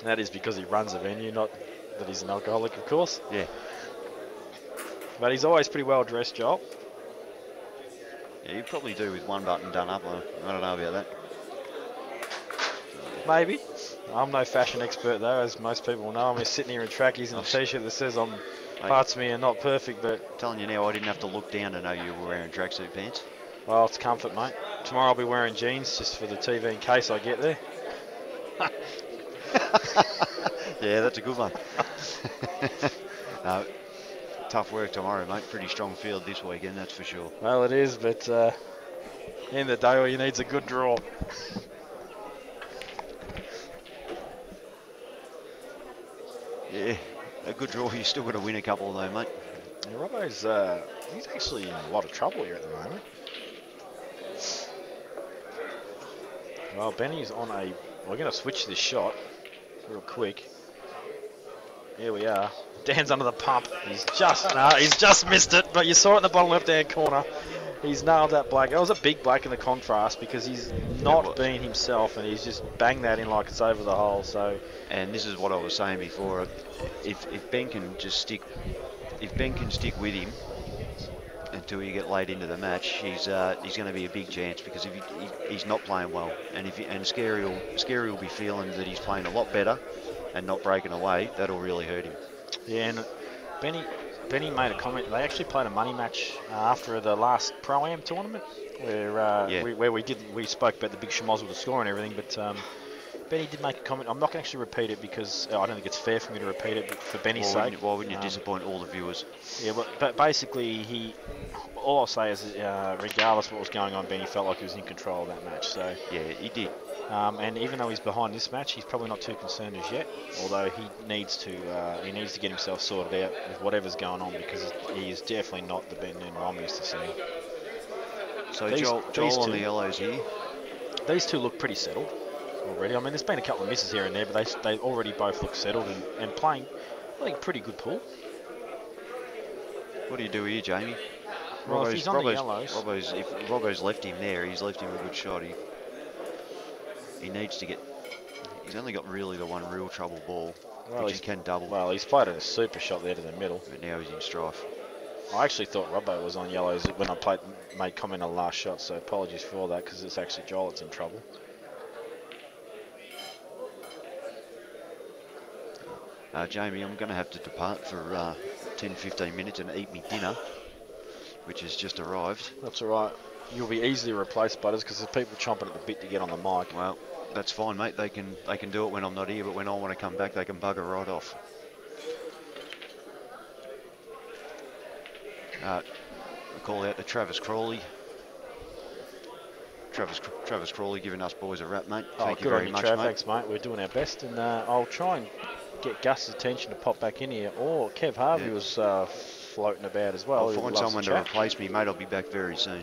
That is because he runs a venue, not that he's an alcoholic, of course. Yeah. But he's always pretty well dressed, Johl. Yeah, you probably do with one button done up. I don't know about that. Maybe. I'm no fashion expert though, as most people know. I'm just sitting here in trackies and a t-shirt that says parts of me are not perfect, but... I'm telling you now, I didn't have to look down to know you were wearing tracksuit pants. Well, it's comfort, mate. Tomorrow I'll be wearing jeans just for the TV in case I get there. Yeah, that's a good one. No, tough work tomorrow, mate. Pretty strong field this weekend, that's for sure. Well, it is, but in the day all you need is a good draw. Yeah, a good draw. You're still got to win a couple though, mate. Yeah, Robo's he's actually in a lot of trouble here at the moment. Well, Benny's on a... We're going to switch this shot real quick. Here we are. Dan's under the pump. He's just missed it, but you saw it in the bottom left-hand corner. He's nailed that black. It was a big black in the contrast because he's not being himself and he's just banged that in like it's over the hole. So, and this is what I was saying before. If Ben can just stick, if Ben can stick with him until you get late into the match, he's going to be a big chance because if he's not playing well, and Scerri will be feeling that he's playing a lot better and not breaking away. That'll really hurt him. Yeah, and Benny made a comment. They actually played a money match after the last Pro-Am tournament, where we spoke about the big schmoz with the score and everything. But Benny did make a comment. I'm not going to actually repeat it because I don't think it's fair for me to repeat it. But for Benny's sake, why wouldn't you disappoint all the viewers? Yeah, but basically all I'll say is, regardless of what was going on, Benny felt like he was in control of that match. So yeah, he did. And even though he's behind this match, he's probably not too concerned as yet. Although he needs to get himself sorted out with whatever's going on because he is definitely not the Ben Nunan I'm used to seeing. So Johl on the yellows here. These two look pretty settled already. I mean, there's been a couple of misses here and there, but they already both look settled and playing, I think, pretty good pool. What do you do here, Jamie? Well, if he's on the yellows. If Robo's left him there, he's left him a good shot. He needs to get... He's only got really the one real trouble ball, which he can double. Well, he's played a super shot there to the middle. But now he's in strife. I actually thought Robo was on yellows when I made comment on the last shot, so apologies for that because it's actually Johl that's in trouble. Jamie, I'm going to have to depart for 10-15 minutes and eat me dinner, which has just arrived. That's all right. You'll be easily replaced, Butters, because there's people chomping at the bit to get on the mic. Well, that's fine, mate. They can do it when I'm not here, but when I want to come back, they can bugger right off. We call out to Travis Crawley. Travis Crawley giving us boys a rap, mate. Thank you very much, mate. Thanks, mate. We're doing our best, and I'll try and get Gus's attention to pop back in here. Or Kev Harvey was floating about as well. I'll find someone to replace me, mate. I'll be back very soon.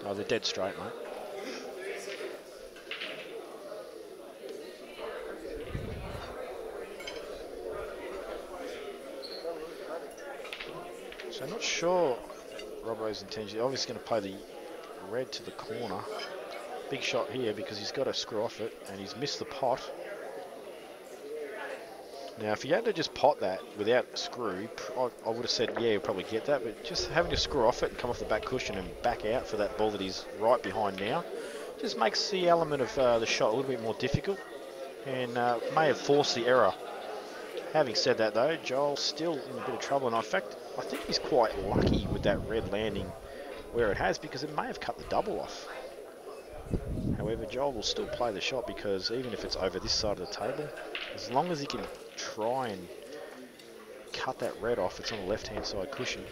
Oh, they're dead straight, mate. So I'm not sure Robo's intention. Obviously going to play the red to the corner. Big shot here because he's got to screw off it and he's missed the pot. Now, if he had to just pot that without screw, I would have said, yeah, he'll probably get that. But just having to screw off it and come off the back cushion and back out for that ball that he's right behind now, just makes the element of the shot a little bit more difficult and may have forced the error. Having said that, though, Johl's still in a bit of trouble. And in fact, I think he's quite lucky with that red landing where it has because it may have cut the double off. However, Johl will still play the shot because even if it's over this side of the table, as long as he can try and cut that red off, it's on the left-hand side cushion.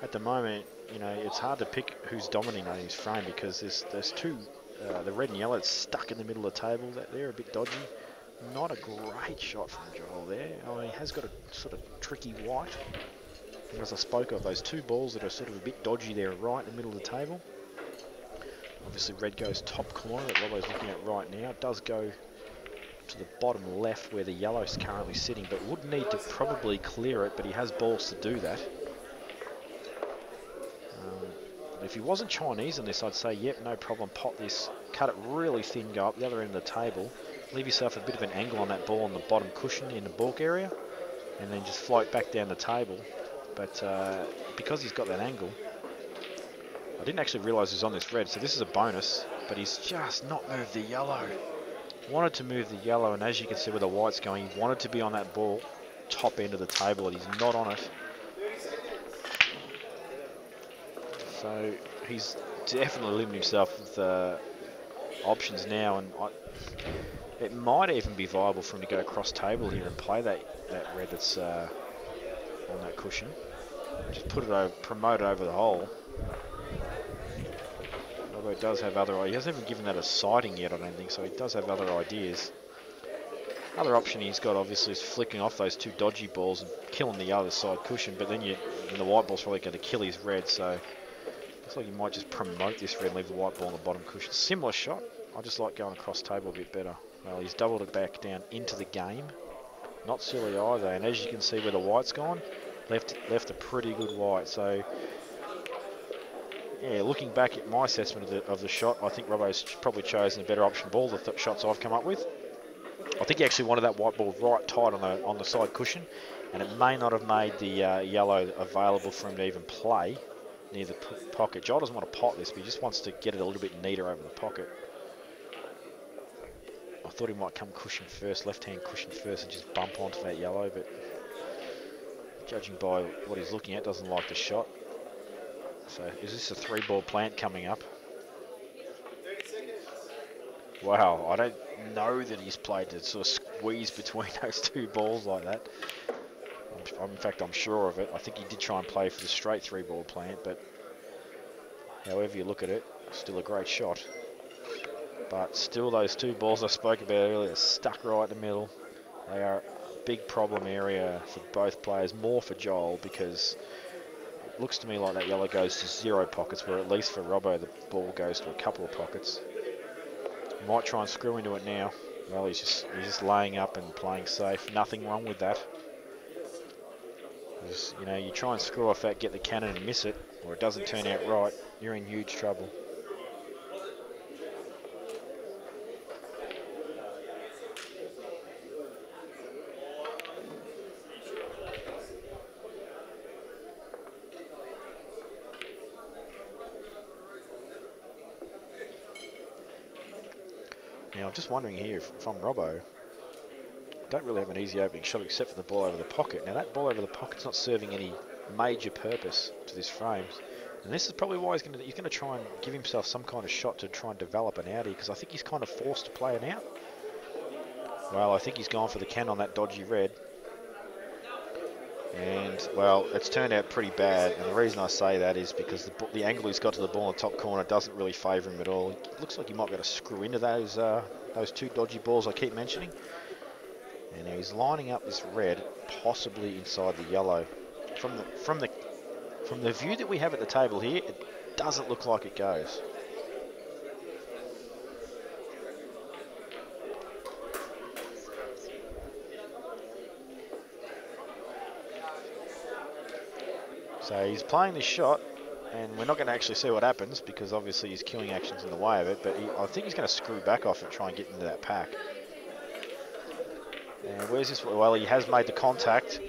At the moment, you know, it's hard to pick who's dominating his frame because there's two, the red and yellow, it's stuck in the middle of the table. They're a bit dodgy. Not a great shot from Johl there. Oh, he has got a sort of tricky white. And as I spoke of, those two balls that are sort of a bit dodgy there right in the middle of the table. Obviously red goes top corner that Robo's looking at right now. It does go to the bottom left where the yellow's currently sitting, but would need to probably clear it, but he has balls to do that. If he wasn't Chinese on this, I'd say, yep, no problem, pot this, cut it really thin, go up the other end of the table, leave yourself a bit of an angle on that ball on the bottom cushion in the balk area, and then just float back down the table. But because he's got that angle, I didn't actually realise he was on this red, so this is a bonus, but he's just not moved the yellow. Wanted to move the yellow, and as you can see where the white's going, he wanted to be on that ball, top end of the table, and he's not on it. So he's definitely limited himself with options now, and it might even be viable for him to go across table here and play that red that's on that cushion. Just put it over, promote it over the hole. Although he does have other ideas. He hasn't even given that a sighting yet, I don't think, so he does have other ideas. Other option he's got obviously is flicking off those two dodgy balls and killing the other side cushion, but then the white ball's probably going to kill his red, so Looks like he might just promote this red and leave the white ball on the bottom cushion. Similar shot. I just like going across table a bit better. Well, he's doubled it back down into the game. Not silly either. And as you can see where the white's gone, left a pretty good white. So, yeah, looking back at my assessment of the shot, I think Robo's probably chosen a better option ball, the shots I've come up with. I think he actually wanted that white ball right tight on the side cushion, and it may not have made the yellow available for him to even play near the pocket. Johl doesn't want to pot this, but he just wants to get it a little bit neater over the pocket. I thought he might come cushion first, left-hand cushion first, and just bump onto that yellow, but judging by what he's looking at, doesn't like the shot. So is this a 3-ball plant coming up? Wow, I don't know that he's played to sort of squeeze between those 2 balls like that. In fact, I'm sure of it. I think he did try and play for the straight 3-ball plant, but however you look at it, still a great shot. But still, those 2 balls I spoke about earlier stuck right in the middle. They are a big problem area for both players, more for Johl, because it looks to me like that yellow goes to 0 pockets, where at least for Robbo the ball goes to a couple of pockets. Might try and screw into it now. Well, he's just laying up and playing safe. Nothing wrong with that. Just, you know, you try and screw off that, get the cannon and miss it, or it doesn't turn out right, you're in huge trouble. Now, I'm just wondering here, if I'm Robbo, don't really have an easy opening shot except for the ball over the pocket. Now, that ball over the pocket's not serving any major purpose to this frames. And this is probably why he's going to try and give himself some kind of shot to try and develop an outie, because I think he's kind of forced to play an out. Well, I think he's gone for the can on that dodgy red. And, well, it's turned out pretty bad. And the reason I say that is because the angle he's got to the ball in the top corner doesn't really favour him at all. It looks like he might be able to screw into those 2 dodgy balls I keep mentioning. And now he's lining up this red, possibly inside the yellow. From the view that we have at the table here, it doesn't look like it goes. So he's playing this shot, and we're not going to actually see what happens because obviously his queuing action's in the way of it, but I think he's going to screw back off and try and get into that pack. And where's this? Well, he has made the contact.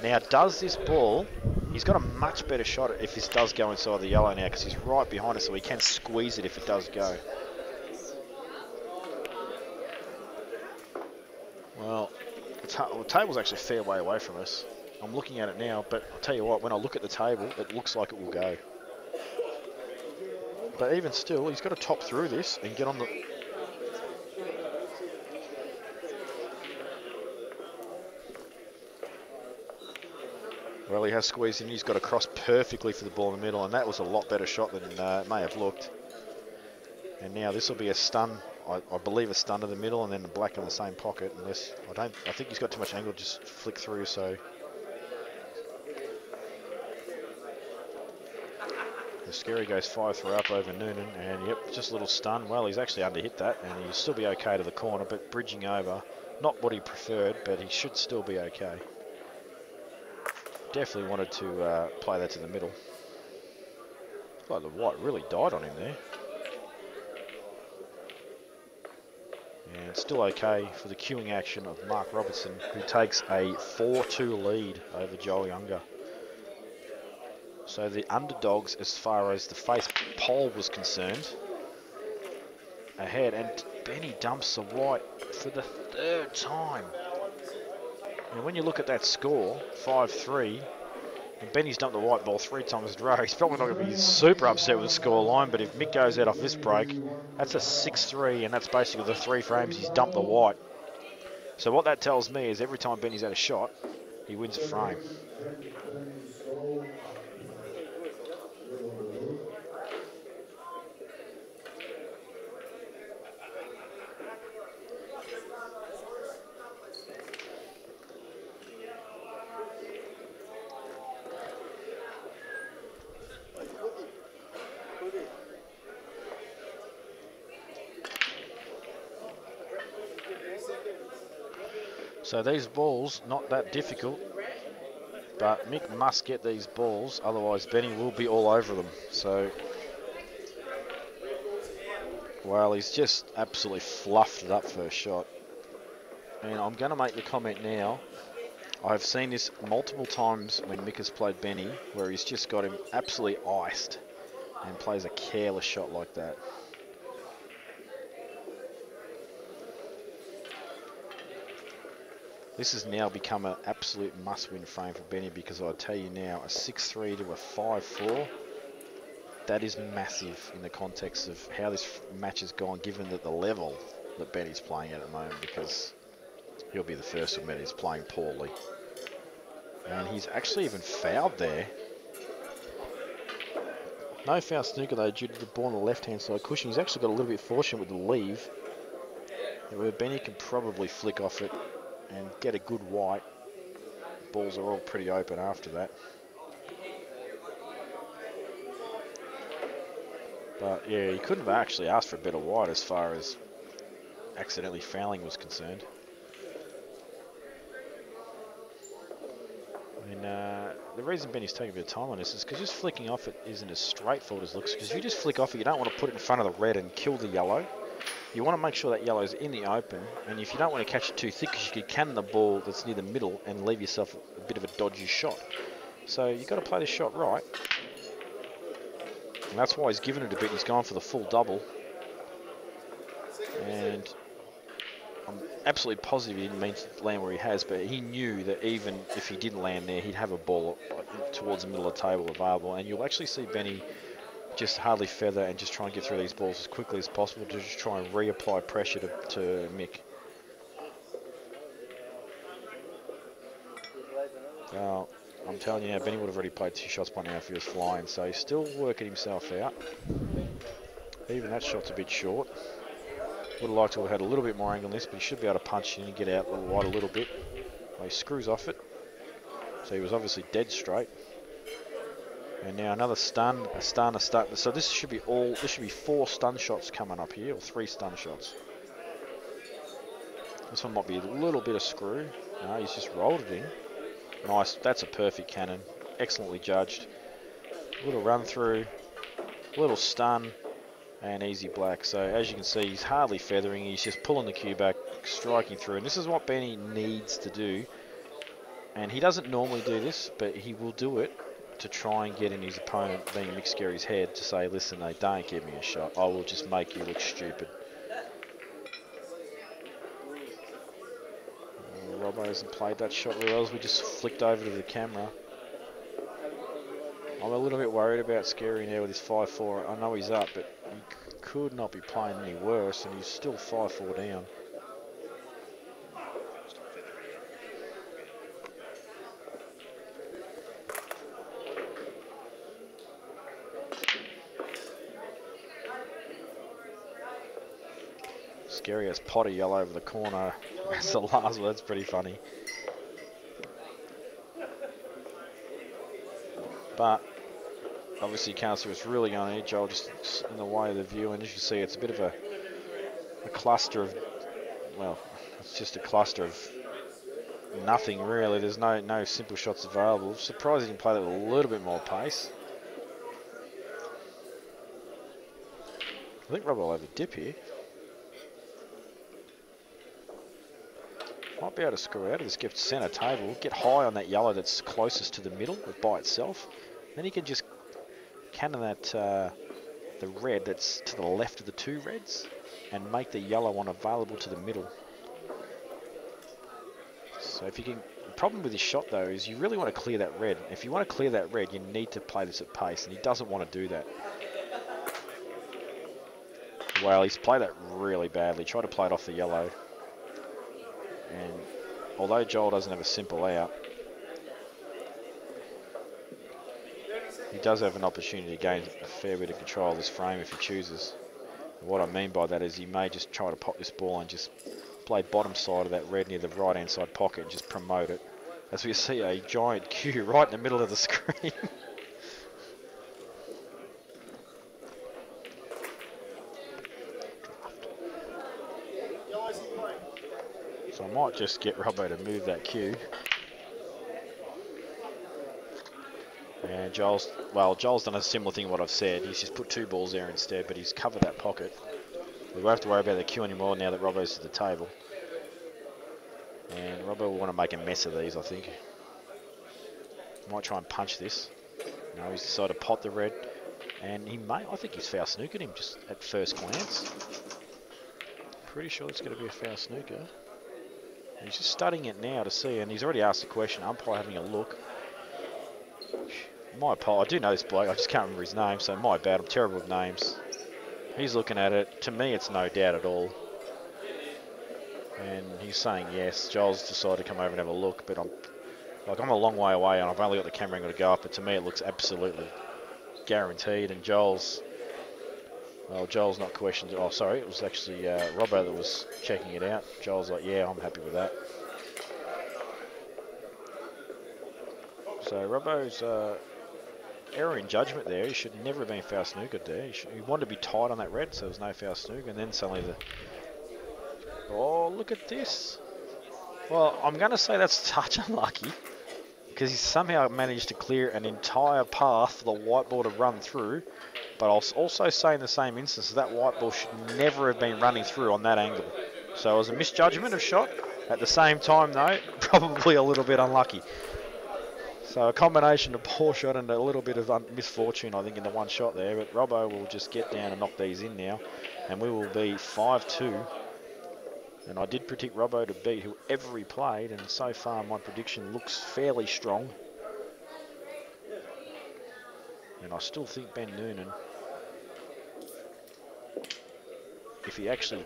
Now, does this ball... He's got a much better shot if this does go inside the yellow now, because he's right behind us, so he can squeeze it if it does go. Well, the table's actually a fair way away from us. I'm looking at it now, but I'll tell you what, when I look at the table, it looks like it will go. But even still, he's got to top through this and get on the... Well, he has squeezed in. He's got to cross perfectly for the ball in the middle, and that was a lot better shot than it may have looked. And now this will be a stun. I believe a stun to the middle, and then the black in the same pocket. Unless I think he's got too much angle to just flick through. So the Scerri goes 5-3 up over Nunan, and yep, just a little stun. Well, he's actually underhit that, and he'll still be okay to the corner, but bridging over, not what he preferred, but he should still be okay. Definitely wanted to play that to the middle. Like the white really died on him there. And it's still okay for the queuing action of Marc Robertson, who takes a 4-2 lead over Johl Younger. So the underdogs, as far as the face poll was concerned, ahead. And Benny dumps the white for the 3rd time. And when you look at that score, 5-3, and Benny's dumped the white ball 3 times in a row, he's probably not going to be super upset with the score line, but if Mick goes out off this break, that's a 6-3, and that's basically the 3 frames he's dumped the white. So what that tells me is every time Benny's had a shot, he wins a frame. So these balls, not that difficult, but Mick must get these balls, otherwise Benny will be all over them. So, well, he's just absolutely fluffed it up first shot. And I'm going to make the comment now. I've seen this multiple times when Mick has played Benny, where he's just got him absolutely iced and plays a careless shot like that. This has now become an absolute must-win frame for Benny, because I tell you now, a 6-3 to a 5-4, that is massive in the context of how this match has gone, given that the level that Benny's playing at the moment, because he'll be the first to admit he's playing poorly. And he's actually even fouled there. No foul snooker though, due to the ball on the left-hand side cushion. He's actually got a little bit fortunate with the leave, where Benny can probably flick off it and get a good white. Balls are all pretty open after that. But yeah, he couldn't have actually asked for a better white as far as accidentally fouling was concerned. And the reason Benny's taking a bit of time on this is because just flicking off it isn't as straightforward as it looks. Because if you just flick off it, you don't want to put it in front of the red and kill the yellow. You want to make sure that yellow is in the open, and if you don't want to catch it too thick, because you could cannon the ball that's near the middle and leave yourself a bit of a dodgy shot. So you've got to play this shot right. And that's why he's given it a bit. He's gone for the full double. And I'm absolutely positive he didn't mean to land where he has, but he knew that even if he didn't land there, he'd have a ball towards the middle of the table available. And you'll actually see Benny just hardly feather and just try and get through these balls as quickly as possible to just try and reapply pressure to Mick. Now, I'm telling you now, Benny would have already played 2 shots by now if he was flying, so he's still working himself out. Even that shot's a bit short. Would have liked to have had a little bit more angle on this, but he should be able to punch in and get out wide a little bit. Well, he screws off it, so he was obviously dead straight. And now another stun, a stun, a stun. So this should be 4 stun shots coming up here, or 3 stun shots. This one might be a little bit of screw. No, he's just rolled it in. Nice, that's a perfect cannon. Excellently judged. Little run through, little stun, and easy black. So as you can see, he's hardly feathering. He's just pulling the cue back, striking through. And this is what Benny needs to do. And he doesn't normally do this, but he will do it to try and get in his opponent, being Mick Scerri's head, to say, listen, they don't give me a shot. I will just make you look stupid. Robo hasn't played that shot very well as we just flicked over to the camera. I'm a little bit worried about Scerri now with his 5-4. I know he's up, but he could not be playing any worse, and he's still 5-4 down. Scerri has pot of yellow over the corner. That's the last one. That's pretty funny. But obviously you can't see what's really going on here. Johl just in the way of the view, and as you see, it's a bit of a cluster of, well, it's just a cluster of nothing really. There's no simple shots available. Surprised he didn't play that with a little bit more pace. I think Robo will have a dip here. Might be able to screw out of this, get centre table, get high on that yellow that's closest to the middle by itself. Then he can just cannon that the red that's to the left of the 2 reds and make the yellow one available to the middle. So if you can, the problem with his shot though is you really want to clear that red. If you want to clear that red, you need to play this at pace, and he doesn't want to do that. Well, he's played that really badly. Tried to play it off the yellow. And although Johl doesn't have a simple out, he does have an opportunity to gain a fair bit of control of this frame if he chooses. And what I mean by that is he may just try to pop this ball and just play bottom side of that red near the right hand side pocket and just promote it. As we see a giant cue right in the middle of the screen. So I'm might just get Robo to move that cue. And Johl's done a similar thing to what I've said. He's just put 2 balls there instead, but he's covered that pocket. We won't have to worry about the cue anymore now that Robo's at the table. And Robo will want to make a mess of these, I think. Might try and punch this. No, he's decided to pot the red. And I think he's foul snookered him just at first glance. Pretty sure it's going to be a foul snooker. He's just studying it now to see, and he's already asked the question. Umpire having a look. My apologies. I do know this bloke. I just can't remember his name, so my bad. I'm terrible with names. He's looking at it. To me, it's no doubt at all. And he's saying yes. Johl's decided to come over and have a look, but I'm a long way away, and I've only got the camera angle to go up. But to me, it looks absolutely guaranteed. And Johl's not questioned. Oh, sorry, it was actually Robo that was checking it out. Johl's like, yeah, I'm happy with that. So Robo's error in judgment there. He should never have been foul snookered there. He wanted to be tight on that red, so there was no foul snooker. And then suddenly oh, look at this. Well, I'm going to say that's touch unlucky, because he somehow managed to clear an entire path for the white ball to run through. But I'll also say in the same instance that white ball should never have been running through on that angle. So it was a misjudgment of shot. At the same time, though, probably a little bit unlucky. So a combination of poor shot and a little bit of misfortune, I think, in the one shot there. But Robo will just get down and knock these in now. And we will be 5-2. And I did predict Robo to beat whoever he played. And so far, my prediction looks fairly strong. And I still think Ben Nunan, if he actually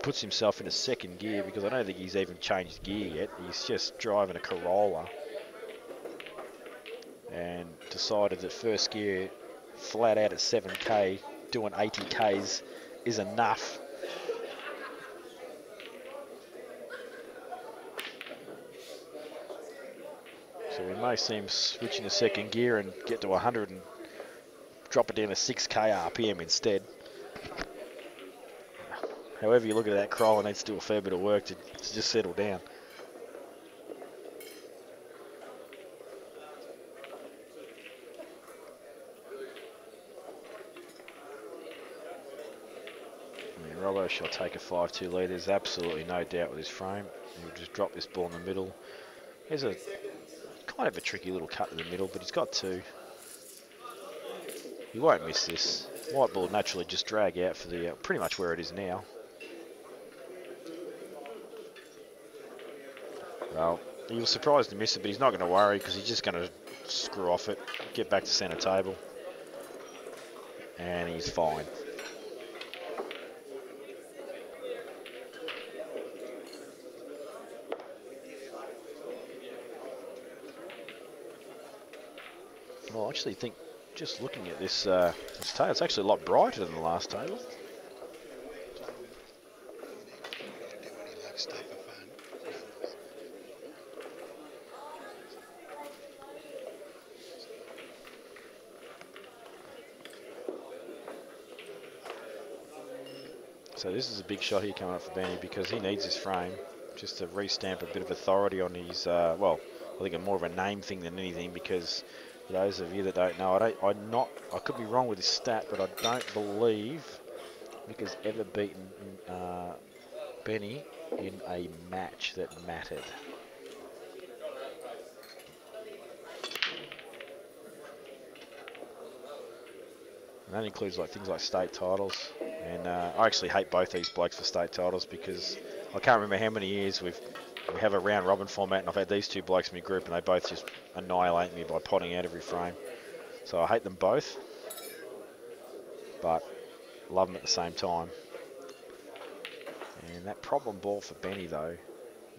puts himself in a second gear, because I don't think he's even changed gear yet. He's just driving a Corolla. And decided that first gear, flat out at 7k, doing 80k's is enough. So we may see him switching to second gear and get to 100 and drop it down to 6k RPM instead. However you look at that, Corolla needs to do a fair bit of work to just settle down. Robo shall take a 5-2 lead. There's absolutely no doubt with his frame. He'll just drop this ball in the middle. There's a kind of a tricky little cut in the middle, but he's got 2. He won't miss this. White ball naturally just drag out for the pretty much where it is now. Well, he was surprised to miss it, but he's not going to worry because he's just going to screw off it, get back to centre table, and he's fine. Well, I actually think, just looking at this table, it's actually a lot brighter than the last table. So this is a big shot here coming up for Benny because he needs his frame just to re-stamp a bit of authority on his, well, I think more of a name thing than anything, because for those of you that don't know, I could be wrong with this stat, but I don't believe Mick has ever beaten Benny in a match that mattered. And that includes things like state titles. And I actually hate both these blokes for state titles because I can't remember how many years we have a round robin format, and I've had these 2 blokes in my group and they both just annihilate me by potting out every frame. So I hate them both, but love them at the same time. And that problem ball for Benny though,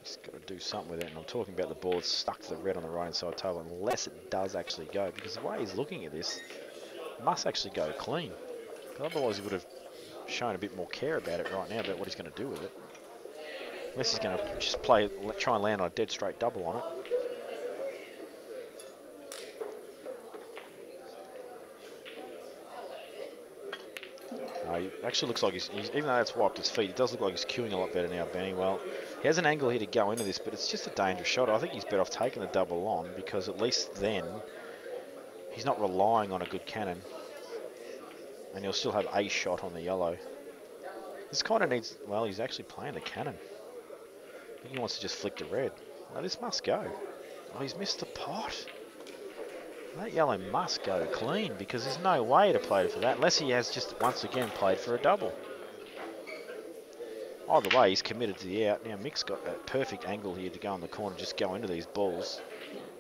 he's got to do something with it. And I'm talking about the ball that's stuck to the red on the right hand side table, unless it does actually go, because the way he's looking at this, it must actually go clean. Otherwise he would have shown a bit more care about it right now, about what he's going to do with it. Unless he's going to just try and land on a dead straight double on it. He actually looks like he's, even though that's wiped his feet, it does look like he's queuing a lot better now, Benny. Well, He has an angle here to go into this, but it's just a dangerous shot. I think he's better off taking the double on, because at least then he's not relying on a good cannon. And he'll still have a shot on the yellow. This kind of needs... Well, he's actually playing the cannon. I think he wants to just flick to red. No, this must go. Oh, he's missed the pot. That yellow must go clean, because there's no way to play for that, unless he has just once again played for a double. Either way, he's committed to the out. Now, Mick's got a perfect angle here to go in the corner, just go into these balls.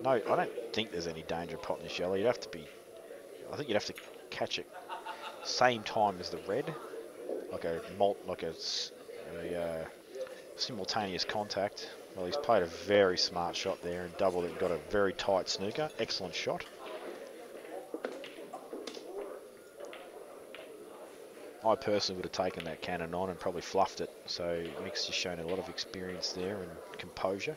No, I don't think there's any danger of potting this yellow. You'd have to be... I think you'd have to catch it same time as the red. Like a simultaneous contact. Well, he's played a very smart shot there and doubled it and got a very tight snooker. Excellent shot. I personally would have taken that cannon on and probably fluffed it. So Mick's just shown a lot of experience there and composure.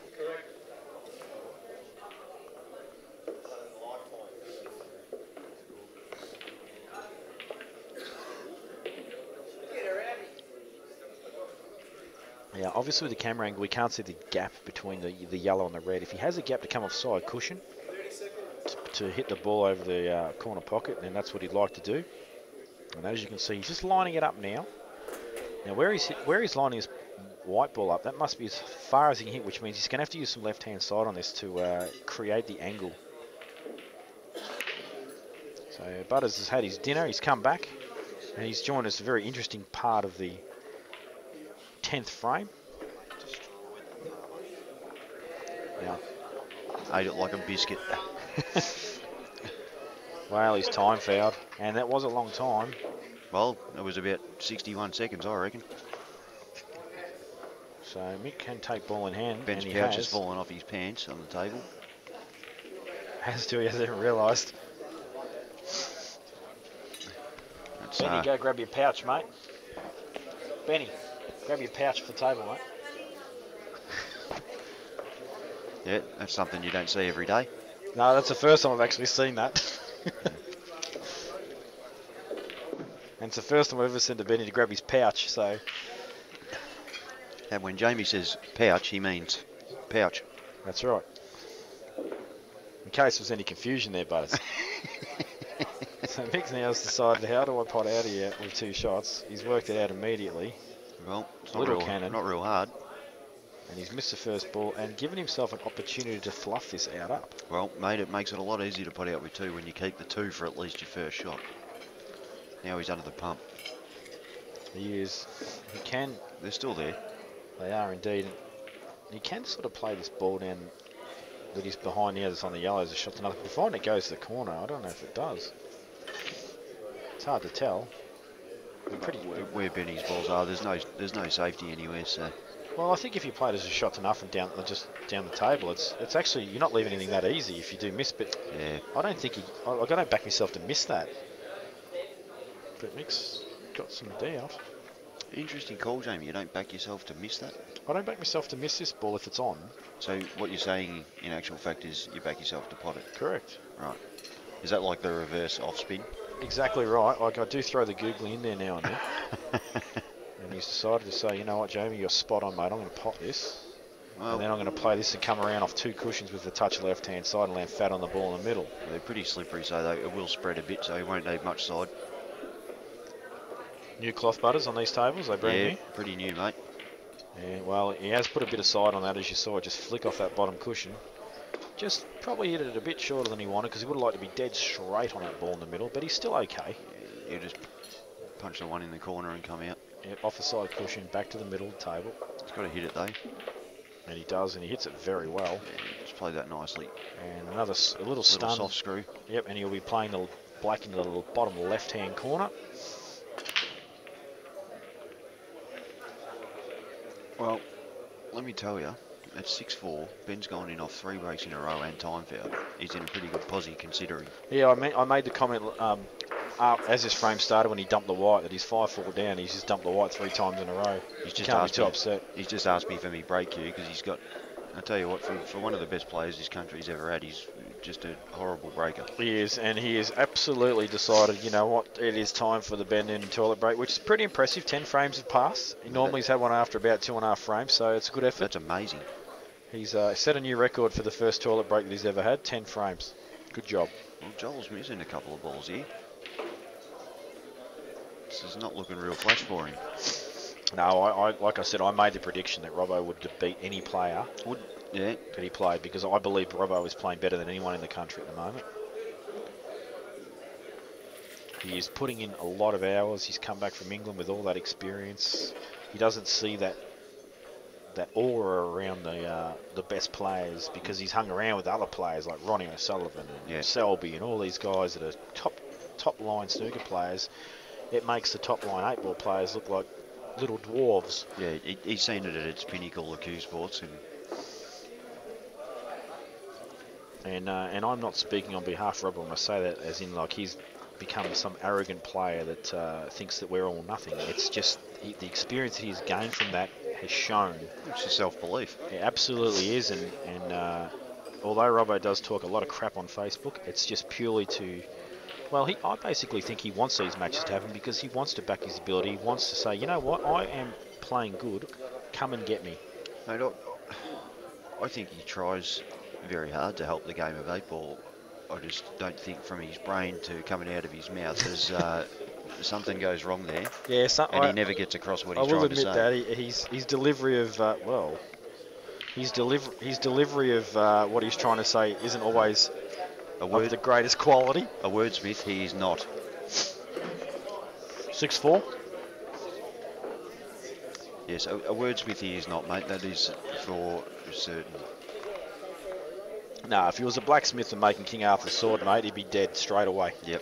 Yeah, obviously with the camera angle, we can't see the gap between the yellow and the red. If he has a gap to come off side cushion to hit the ball over the corner pocket, then that's what he'd like to do. And as you can see, he's just lining it up now. Now where he's lining his white ball up, that must be as far as he can hit, which means he's going to have to use some left-hand side on this to create the angle. So Butters has had his dinner, he's come back, and he's joined us a very interesting part of the 10th frame. Yeah. Ate it like a biscuit. Well, he's time fouled, and that was a long time. Well, it was about 61 seconds, I reckon. So Mick can take ball in hand. Ben's pouch has fallen off his pants on the table. Has to, he hasn't realised. Benny, go grab your pouch, mate. Benny, grab your pouch for the table, mate. Yeah, that's something you don't see every day. No, that's the first time I've actually seen that. And it's the first time I've ever seen Benny to grab his pouch, so... And when Jamie says pouch, he means pouch. That's right. In case there's any confusion there, Butters. So Mick now has decided, how do I pot out here with 2 shots? He's worked it out immediately. Well, it's not real hard. And he's missed the first ball and given himself an opportunity to fluff this out up. Well, mate, it makes it a lot easier to put out with 2 when you keep the 2 for at least your first shot. Now he's under the pump. He is. He can... They're still there. They are indeed. He can sort of play this ball down that he's behind here that's on the yellow as a shot to nothing. Provided it goes to the corner, I don't know if it does. It's hard to tell. Where Benny's balls are, there's no safety anywhere, so... Well, I think if you play it as a shot to nothing just down the table, it's actually, you're not leaving anything that easy if you do miss, but yeah. I don't think I don't back myself to miss that. But Mick's got some doubt. Interesting call, Jamie. You don't back yourself to miss that? I don't back myself to miss this ball if it's on. So what you're saying in actual fact is you back yourself to pot it? Correct. Right. Is that like the reverse off spin? Exactly right. Like I do throw the googly in there now and then. And he's decided to say, you know what, Jamie, you're spot on, mate. I'm going to pot this. Well, and then I'm going to play this and come around off 2 cushions with the touch left-hand side and land fat on the ball in the middle. They're pretty slippery, so it will spread a bit, so he won't need much side. New cloth butters on these tables, they brand new? Yeah, pretty new, mate. Yeah, well, he has put a bit of side on that, as you saw, just flick off that bottom cushion. Just probably hit it a bit shorter than he wanted, because he would have liked to be dead straight on that ball in the middle, but he's still okay. You just punch the one in the corner and come out. Yep, off the side cushion, back to the middle of the table. He's got to hit it though. And he does, and he hits it very well. Yeah, just played that nicely. And a little stun. Soft screw. Yep, and he'll be playing the black into the little bottom left-hand corner. Well, let me tell you, at 6-4, Ben's gone in off 3 breaks in a row and time foul. He's in a pretty good posse considering. Yeah, I made the comment as this frame started when he dumped the white that he's 5-4 down. He's just dumped the white 3 times in a row. He's just Can't be too upset. He's just asked me for me break cue because he's got. I tell you what, for one of the best players this country's ever had, he's just a horrible breaker. He is, and he has absolutely decided, you know what, it is time for the bend in toilet break, which is pretty impressive. 10 frames have passed. He normally has had one after about 2.5 frames, so it's a good effort. That's amazing. He's set a new record for the first toilet break that he's ever had, 10 frames. Good job. Well, Joel's missing a couple of balls here. This is not looking real flash for him. No, I like I said, I made the prediction that Robo would beat any player Yeah. that he played, because I believe Robo is playing better than anyone in the country at the moment. He is putting in a lot of hours. He's come back from England with all that experience. He doesn't see that aura around the best players, because he's hung around with other players like Ronnie O'Sullivan and Selby and all these guys that are top line snooker players. It makes the top line 8-ball players look like little dwarves. Yeah, he's seen it at its pinnacle, the Q Sports, and I'm not speaking on behalf of Robo when I say that, as in like he's become some arrogant player that thinks that we're all nothing. It's just the experience that he's gained from that has shown. It's a self-belief. It absolutely is, and although Robo does talk a lot of crap on Facebook, it's just purely to, well, I basically think he wants these matches to happen because he wants to back his ability. He wants to say, you know what, I am playing good, come and get me. Mate, I think he tries very hard to help the game of 8-ball. I just don't think from his brain to coming out of his mouth there's something goes wrong there. Yeah, and he never gets across what he's trying to say. I will admit that his delivery of his delivery of what he's trying to say isn't always of the greatest quality. A wordsmith, he is not. 6'4". Yes, a wordsmith he is not, mate. That is for certain. No, if he was a blacksmith and making King Arthur's sword, mate, he'd be dead straight away. Yep.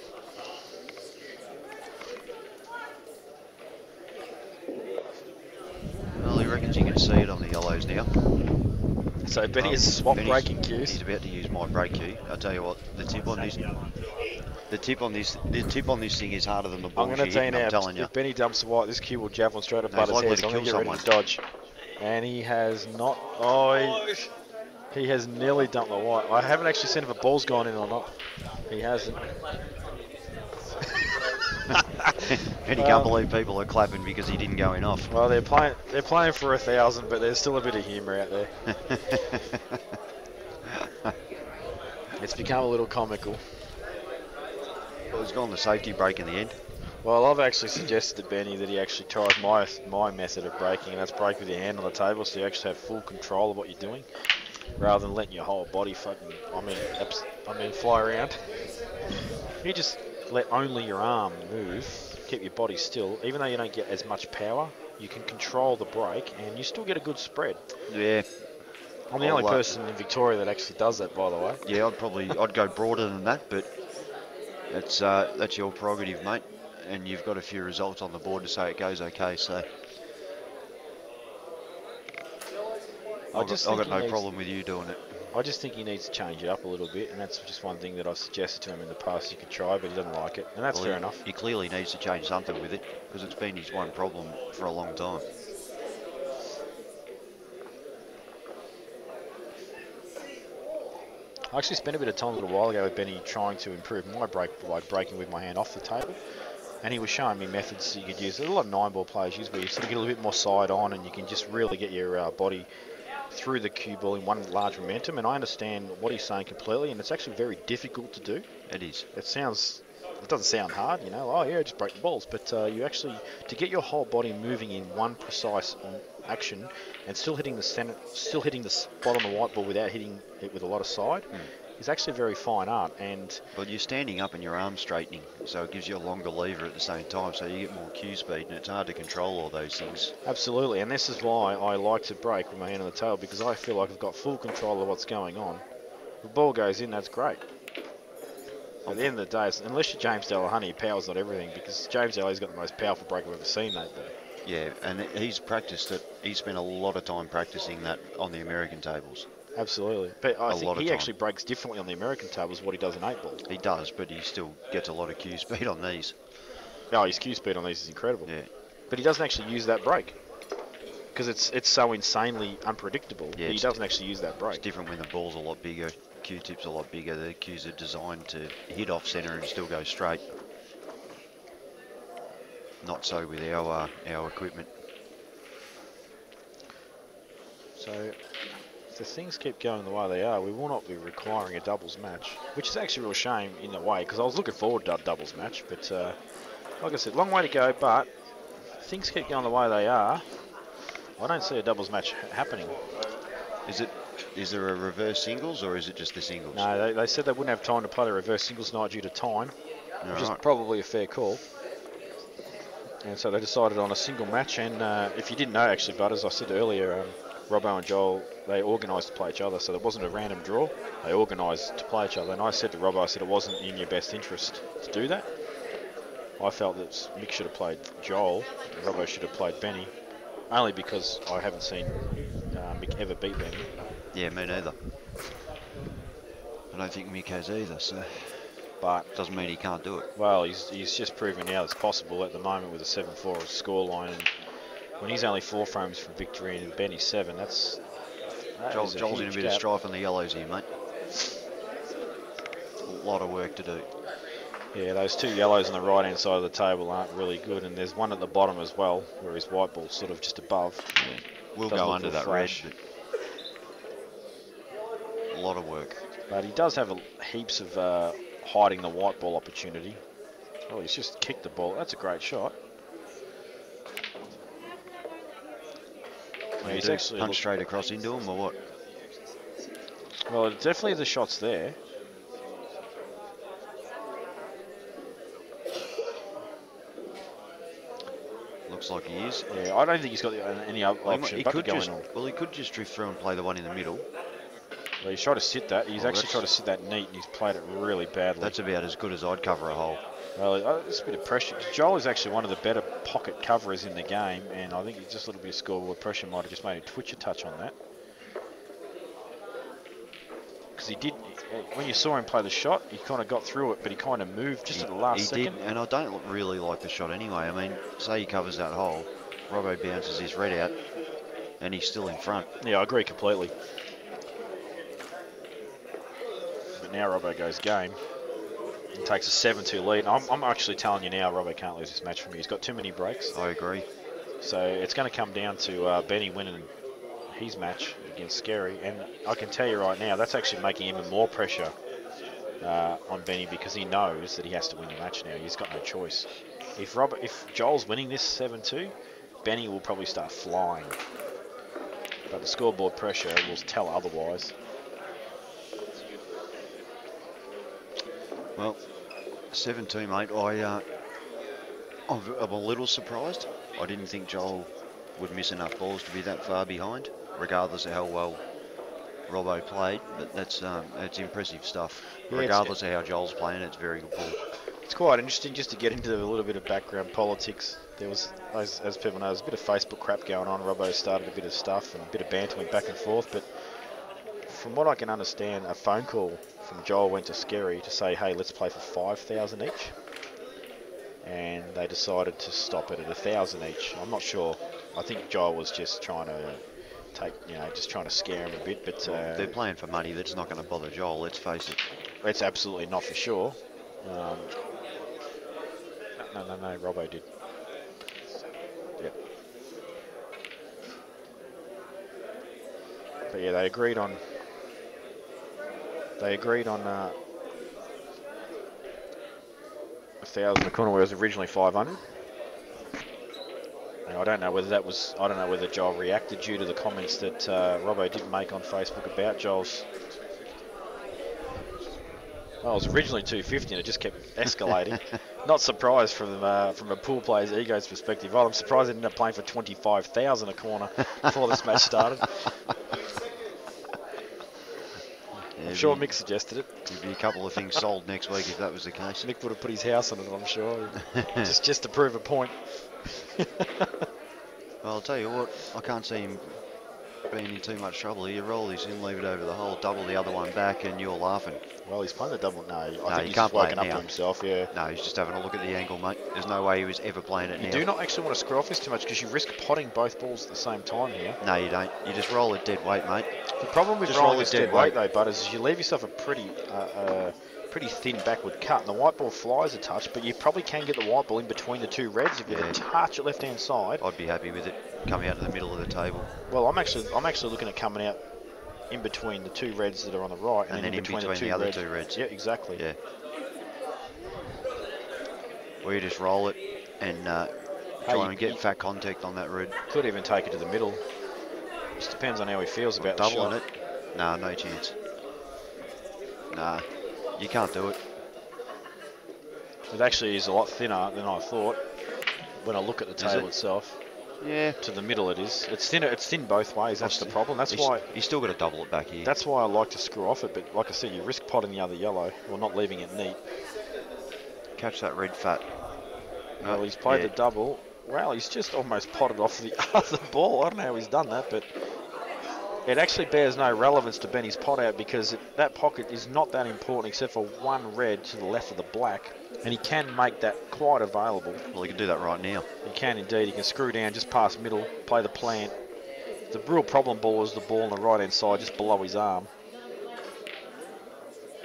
Well, he reckons he can see it on the yellows now. So Benny has swapped breaking cues. He's about to use my break cue. I'll tell you what, the tip on this thing is harder than the ball. I'm going to tell you now, if Benny dumps the white, this cue will javelin straight up Butter's head, so I'm going to get ready to dodge. And he has not. Oh, he has nearly dumped the white. I haven't actually seen if a ball's gone in or not. He hasn't. And he can't believe people are clapping because he didn't go in off. Well, they're playing for 1,000, but there's still a bit of humour out there. It's become a little comical. Well, he's gone the safety break in the end. Well, I've actually suggested to Benny that he actually tries my method of breaking, and that's break with your hand on the table, so you actually have full control of what you're doing, rather than letting your whole body fly around. You just let only your arm move, keep your body still. Even though you don't get as much power, you can control the break, and you still get a good spread. Yeah. I'm the only person in Victoria that actually does that, by the way. Yeah, I'd go broader than that, but that's your prerogative, mate. And you've got a few results on the board to say it goes okay, so I've got no problem with you doing it. I just think he needs to change it up a little bit, and that's just one thing that I've suggested to him in the past he could try, but he doesn't like it, and that's fair enough. He clearly needs to change something with it, because it's been his one problem for a long time. I actually spent a bit of time a little while ago with Benny trying to improve my break by breaking with my hand off the table. And he was showing me methods you could use. There's a lot of 9-ball players use where you sort of get a little bit more side on and you can just really get your body through the cue ball in one large momentum. And I understand what he's saying completely, and it's actually very difficult to do. It is. It doesn't sound hard, you know, oh yeah, just break the balls. But you actually, to get your whole body moving in one precise action and still hitting the center, still hitting the spot on the white ball without hitting it with a lot of side, is actually a very fine art. And well, you're standing up and your arm's straightening, so it gives you a longer lever at the same time, so you get more cue speed, and it's hard to control all those things. Absolutely, and this is why I like to break with my hand on the tail, because I feel like I've got full control of what's going on. If the ball goes in, that's great. At the end of the day, unless you're James Delahunty, power's not everything, because James Delahunty's got the most powerful break I've ever seen, mate. Yeah, and he's practiced it. He's spent a lot of time practicing that on the American tables. Absolutely. But I think he actually breaks differently on the American tables what he does in 8-ball. He does, but he still gets a lot of cue speed on these. Oh, his cue speed on these is incredible. Yeah. But he doesn't actually use that break, because it's so insanely unpredictable. Yeah, he doesn't actually use that break. It's different when the ball's a lot bigger. Q-tip's a lot bigger. The Qs are designed to hit off centre and still go straight. Not so with our equipment. So, if the things keep going the way they are, we will not be requiring a doubles match, which is actually a real shame in a way, because I was looking forward to a doubles match, but like I said, long way to go, but if things keep going the way they are, I don't see a doubles match happening. Is there a reverse singles, or is it just the singles? No, they said they wouldn't have time to play the reverse singles night due to time, which is probably a fair call. And so they decided on a single match, and if you didn't know actually, Bud, as I said earlier, Robo and Johl, they organised to play each other, so it wasn't a random draw. They organised to play each other, and I said to Robo, I said it wasn't in your best interest to do that. I felt that Mick should have played Johl, and Robo should have played Benny, only because I haven't seen Mick ever beat Benny. Yeah, me neither. I don't think Mick has either, so... But doesn't mean he can't do it. Well, he's just proving now it's possible at the moment with a 7-4 scoreline, and when he's only 4 frames from victory and Benny's 7, that's Johl's in a bit of strife on the yellows here, mate. A lot of work to do. Yeah, those 2 yellows on the right hand side of the table aren't really good, and there's one at the bottom as well where his white ball's sort of just above. Yeah. We'll go under that red. A lot of work. But he does have heaps of hiding the white ball opportunity. Oh, he's just kicked the ball. That's a great shot. Yeah, he's actually punch straight across into him, or what? Well, definitely the shot's there. Looks like he is. Yeah, I don't think he's got any other option but to go in on. Well, he could just drift through and play the one in the middle. Well, he's tried to sit that. He's actually tried to sit that neat, and he's played it really badly. That's about as good as I'd cover a hole. Well, it's a bit of pressure. Johl is actually one of the better pocket coverers in the game, and I think just a little bit of scoreboard pressure might have just made him twitch a touch on that. Because he did, when you saw him play the shot, he kind of got through it, but he kind of moved just at the last second. He did, and I don't really like the shot anyway. I mean, say he covers that hole, Robo bounces his red out, and he's still in front. Yeah, I agree completely. But now Robo goes game. He takes a 7-2 lead. I'm actually telling you now, Robo can't lose this match for me. He's got too many breaks. I agree. So it's going to come down to Benny winning his match against Scerri, and I can tell you right now, that's actually making even more pressure on Benny, because he knows that he has to win the match now. He's got no choice. If Johl's winning this 7-2, Benny will probably start flying. But the scoreboard pressure will tell otherwise. Well, 7-2, mate. I'm a little surprised. I didn't think Johl would miss enough balls to be that far behind, regardless of how well Robo played. But that's impressive stuff. Yeah, regardless of how Johl's playing, it's very good ball. It's quite interesting just to get into a little bit of background politics. There was, as people know, there's a bit of Facebook crap going on. Robo started a bit of stuff, and a bit of banter went back and forth. But from what I can understand, a phone call from Johl went to Scerri to say, hey, let's play for 5,000 each. And they decided to stop it at 1,000 each. I'm not sure. I think Johl was just trying to just trying to scare him a bit. But they're playing for money. That's not going to bother Johl, let's face it. It's absolutely not for sure. No, Robo did. Yep. But yeah, they agreed on 1,000 in the corner, where it was originally 500. And I don't know whether Johl reacted due to the comments that Robo did make on Facebook about Johl's. Well, it was originally 250 and it just kept escalating. Not surprised from a pool player's ego's perspective. Well, I'm surprised they ended up playing for 25,000 a corner before this match started. Yeah, I'm sure Mick suggested it. There'd be a couple of things sold next week if that was the case. Mick would have put his house on it, I'm sure. just to prove a point. Well, I'll tell you what, I can't see him been in too much trouble here. You roll this in, leave it over the hole, double the other one back, and you're laughing. Well, he's playing the double. No, I No, think you he's can't play woken it up now. to himself, yeah. No, he's just having a look at the angle, mate. There's no way he was ever playing it You now. do not actually want to screw off this too much because you risk potting both balls at the same time here. No, you don't. You just roll it dead weight, mate. The problem with Just rolling roll this it dead dead weight, weight. though, Bud, is you leave yourself a pretty thin backward cut, and the white ball flies a touch, but you probably can get the white ball in between the two reds if you have a touch at left-hand side. I'd be happy with it coming out to the middle of the table. Well, I'm actually looking at coming out in between the two reds that are on the right, And then in between the other two reds. Yeah, exactly. Yeah. Or you just roll it and try and get fat contact on that red. Could even take it to the middle. Just depends on how he feels about the shot. Doubling it? Nah, no chance. Nah, you can't do it. It actually is a lot thinner than I thought when I look at the table itself. Yeah. To the middle it is. It's thinner. It's thin both ways. That's the problem. That's why he's still got to double it back here. That's why I like to screw off it. But like I said, you risk potting the other yellow or not leaving it neat. Catch that red fat. Well, he's played the double. Well, he's just almost potted off the other ball. I don't know how he's done that, but it actually bears no relevance to Benny's pot out because that pocket is not that important except for one red to the left of the black, and he can make that quite available. Well, he can do that right now. He can indeed. He can screw down just past middle, play the plant. The real problem ball is the ball on the right-hand side, just below his arm.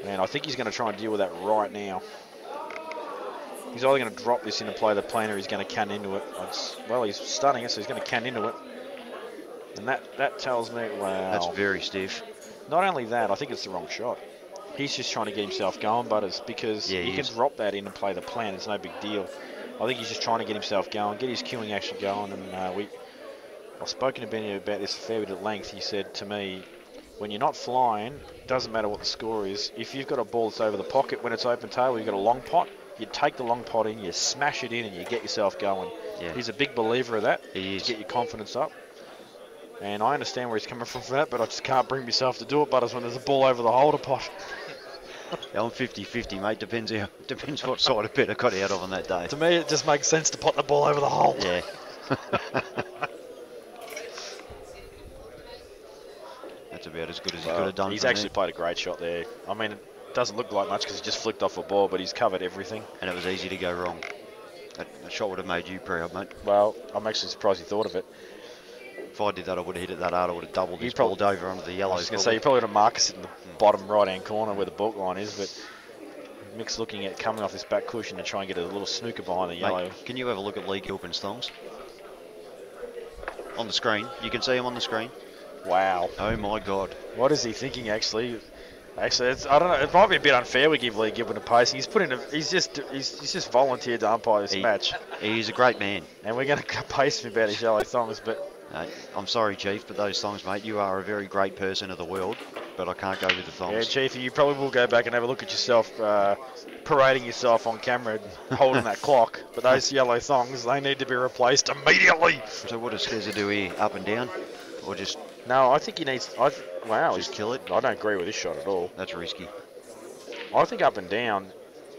And I think he's going to try and deal with that right now. He's either going to drop this in and play the plant, or he's going to can into it. Well, he's stunning it, so he's going to can into it. And that tells me, wow. That's very stiff. Not only that, I think it's the wrong shot. He's just trying to get himself going, Butters, because he can drop that in and play the plant. It's no big deal. I think he's just trying to get himself going, get his queuing action going. And I've spoken to Benny about this a fair bit at length. He said to me, when you're not flying, doesn't matter what the score is. If you've got a ball that's over the pocket when it's open table, you've got a long pot, you take the long pot in, you smash it in, and you get yourself going. Yeah. He's a big believer of that. He is. To get your confidence up. And I understand where he's coming from for that, but I just can't bring myself to do it, Butters, when there's a ball over the holder pot. Yeah, I'm 50-50, mate. Depends what side of bet I got out of on that day. To me, it just makes sense to pot the ball over the hole. Yeah. That's about as good as he could have done. He's actually played a great shot there. I mean, it doesn't look like much because he just flicked off a ball, but he's covered everything. And it was easy to go wrong. That shot would have made you proud, mate. Well, I'm actually surprised he thought of it. If I did that, I would have hit it that hard. I would have doubled this ball over onto the yellow. I was going to say, you probably got a Marcus in the bottom right-hand corner where the balk line is, but Mick's looking at coming off this back cushion to try and get a little snooker behind the yellow. Mate, can you have a look at Lee Gilpin's thongs? On the screen. You can see him on the screen. Wow. Oh, my God. What is he thinking, actually? Actually, I don't know. It might be a bit unfair we give Lee Gilpin a pacing. He's just volunteered to umpire this match. He's a great man. And we're going to pace him about his yellow thongs, but... I'm sorry, Chief, but those thongs, mate, you are a very great person of the world, but I can't go with the thongs. Yeah, Chief, you probably will go back and have a look at yourself, parading yourself on camera and holding that clock. But those yellow thongs, they need to be replaced immediately. So what does Scerri do here? Up and down? Or just... No, I think he needs... Wow. Just kill it? I don't agree with this shot at all. That's risky. I think up and down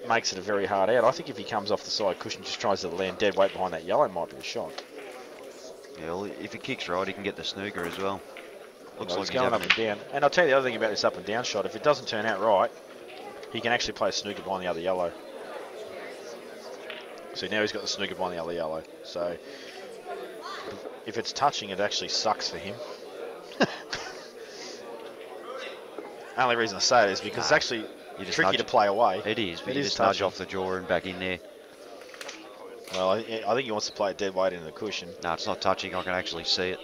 makes it a very hard out. I think if he comes off the side cushion, just tries to land dead weight behind that yellow, might be a shot. Yeah, well, if he kicks right, he can get the snooker as well. Looks like he's going up and down. And I'll tell you the other thing about this up and down shot. If it doesn't turn out right, he can actually play a snooker behind the other yellow. So now he's got the snooker behind the other yellow. So if it's touching, it actually sucks for him. Only reason I say it is because it's actually tricky to play away. It is, but you just nudge off the jaw and back in there. Well, I think he wants to play a dead weight into the cushion. No, it's not touching. I can actually see it.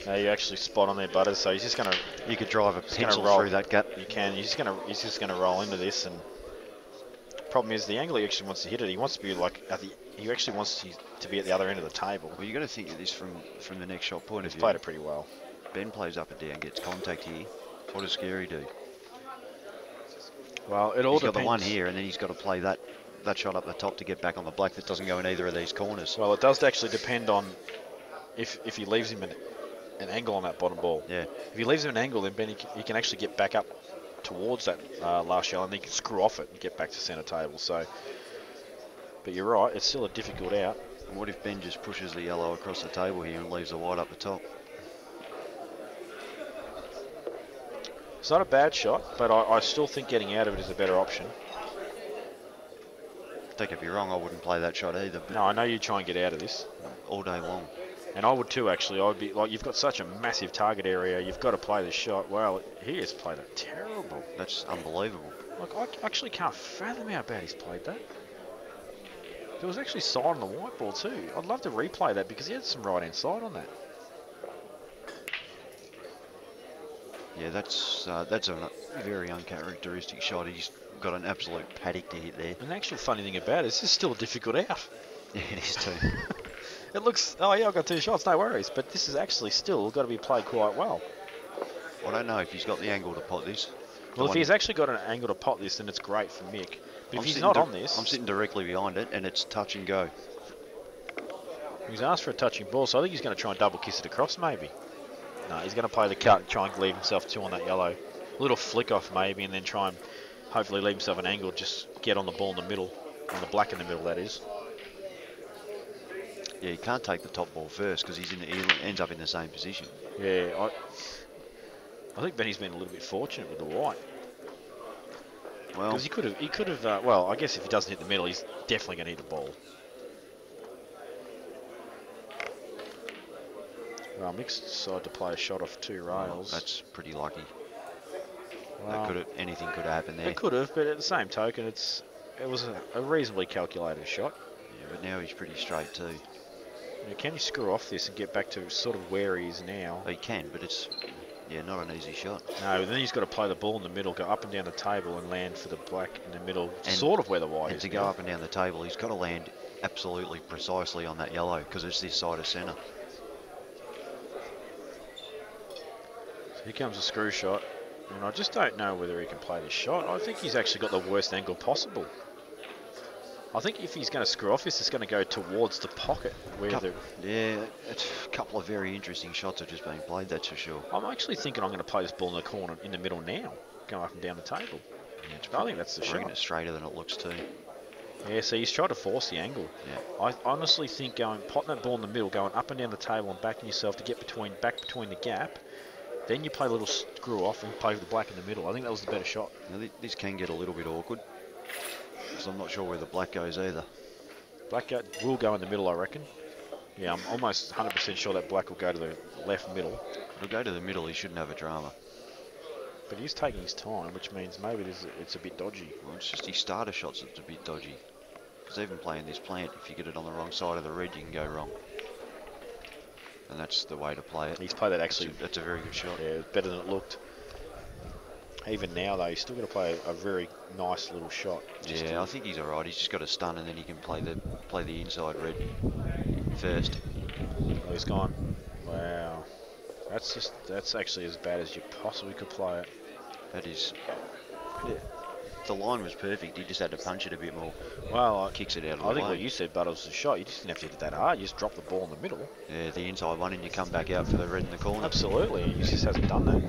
No, you actually spot on there, Butters. So he's just going to... You could drive a pencil through that gap. You can. He's just going to roll into this. And problem is, the angle he actually wants to hit it, he wants to be like he actually wants to be at the other end of the table. Well, you got to think of this from the next shot point of view. He's played it pretty well. Ben plays up and down, gets contact here. What does Scerri do? Well, it all he's depends. got the one here, and then he's got to play that shot up the top to get back on the black that doesn't go in either of these corners. Well, it does actually depend on if he leaves him an angle on that bottom ball. Yeah. If he leaves him an angle, then Ben he can actually get back up towards that last yellow, and then he can screw off it and get back to centre table. So, but you're right, it's still a difficult out. And what if Ben just pushes the yellow across the table here and leaves the white up the top? It's not a bad shot, but I still think getting out of it is a better option. Don't get me wrong, I wouldn't play that shot either. But No, I know you try and get out of this. all day long. And I would too, actually. I would be like, you've got such a massive target area. You've got to play this shot. Well, he has played it terrible. That's unbelievable. Like, I actually can't fathom how bad he's played that. There was actually side on the white ball too. I'd love to replay that because he had some right hand side on that. Yeah, that's a very uncharacteristic shot. He's got an absolute paddock to hit there. And the actual funny thing about it is this is still a difficult out. Yeah, it is too. It looks, oh yeah, I've got 2 shots, no worries. But this is actually still got to be played quite well. I don't know if he's got the angle to pot this. Well, if he's actually got an angle to pot this, then it's great for Mick. But if he's not on this... I'm sitting directly behind it, and it's touch and go. He's asked for a touching ball, so I think he's going to try and double kiss it across, maybe. No, he's going to play the cut, try and leave himself 2 on that yellow. A little flick off, maybe, and then try and hopefully leave himself an angle, just get on the ball in the middle. On the black in the middle, that is. Yeah, he can't take the top ball first because he ends up in the same position. Yeah, I think Benny's been a little bit fortunate with the white. Well, because he could have. Well, I guess if he doesn't hit the middle, he's definitely going to hit the ball. Well, Mick's decided to play a shot off 2 rails. That's pretty lucky. Well, Anything could have happened there. It could have, but at the same token, it was a reasonably calculated shot. Yeah, but now he's pretty straight too. Yeah, can he screw off this and get back to sort of where he is now? He can, but it's not an easy shot. No, then he's got to play the ball in the middle, go up and down the table and land for the black in the middle, sort of where the white is. And to go up and down the table, he's got to land absolutely precisely on that yellow because it's this side of centre. So here comes a screw shot, and I just don't know whether he can play this shot. I think he's actually got the worst angle possible. I think if he's going to screw off this, it's going to go towards the pocket. Yeah, it's a couple of very interesting shots have just been played, that's for sure. I'm actually thinking I'm going to play this ball in the corner, in the middle now, go up and down the table. Yeah, I think that's the shot. It's straighter than it looks too. Yeah, so he's trying to force the angle. Yeah. I honestly think potting that ball in the middle, going up and down the table and backing yourself to get back between the gap, then you play a little screw off and play with the black in the middle. I think that was the better shot. Now, this can get a little bit awkward. Because I'm not sure where the black goes either. Black will go in the middle, I reckon. Yeah, I'm almost 100% sure that black will go to the left middle. It'll go to the middle, he shouldn't have a drama. But he's taking his time, which means maybe it's a bit dodgy. Well, it's just his starter shots that's a bit dodgy. Because even playing this plant, if you get it on the wrong side of the red, you can go wrong. And that's the way to play it. He's played that actually. That's a very good shot. Yeah, better than it looked. Even now, though, he's still got to play a very nice little shot. Yeah, I think he's alright. He's just got to stun and then he can play the inside red first. Oh, he's gone. Wow. That's actually as bad as you possibly could play it. That is. Yeah, the line was perfect. He just had to punch it a bit more. Well, kicks it out of the I think way. what you said, but it was a shot. You just didn't have to hit it that hard. You just drop the ball in the middle. Yeah, the inside one, and you come back out for the red in the corner. Absolutely. He just hasn't done that.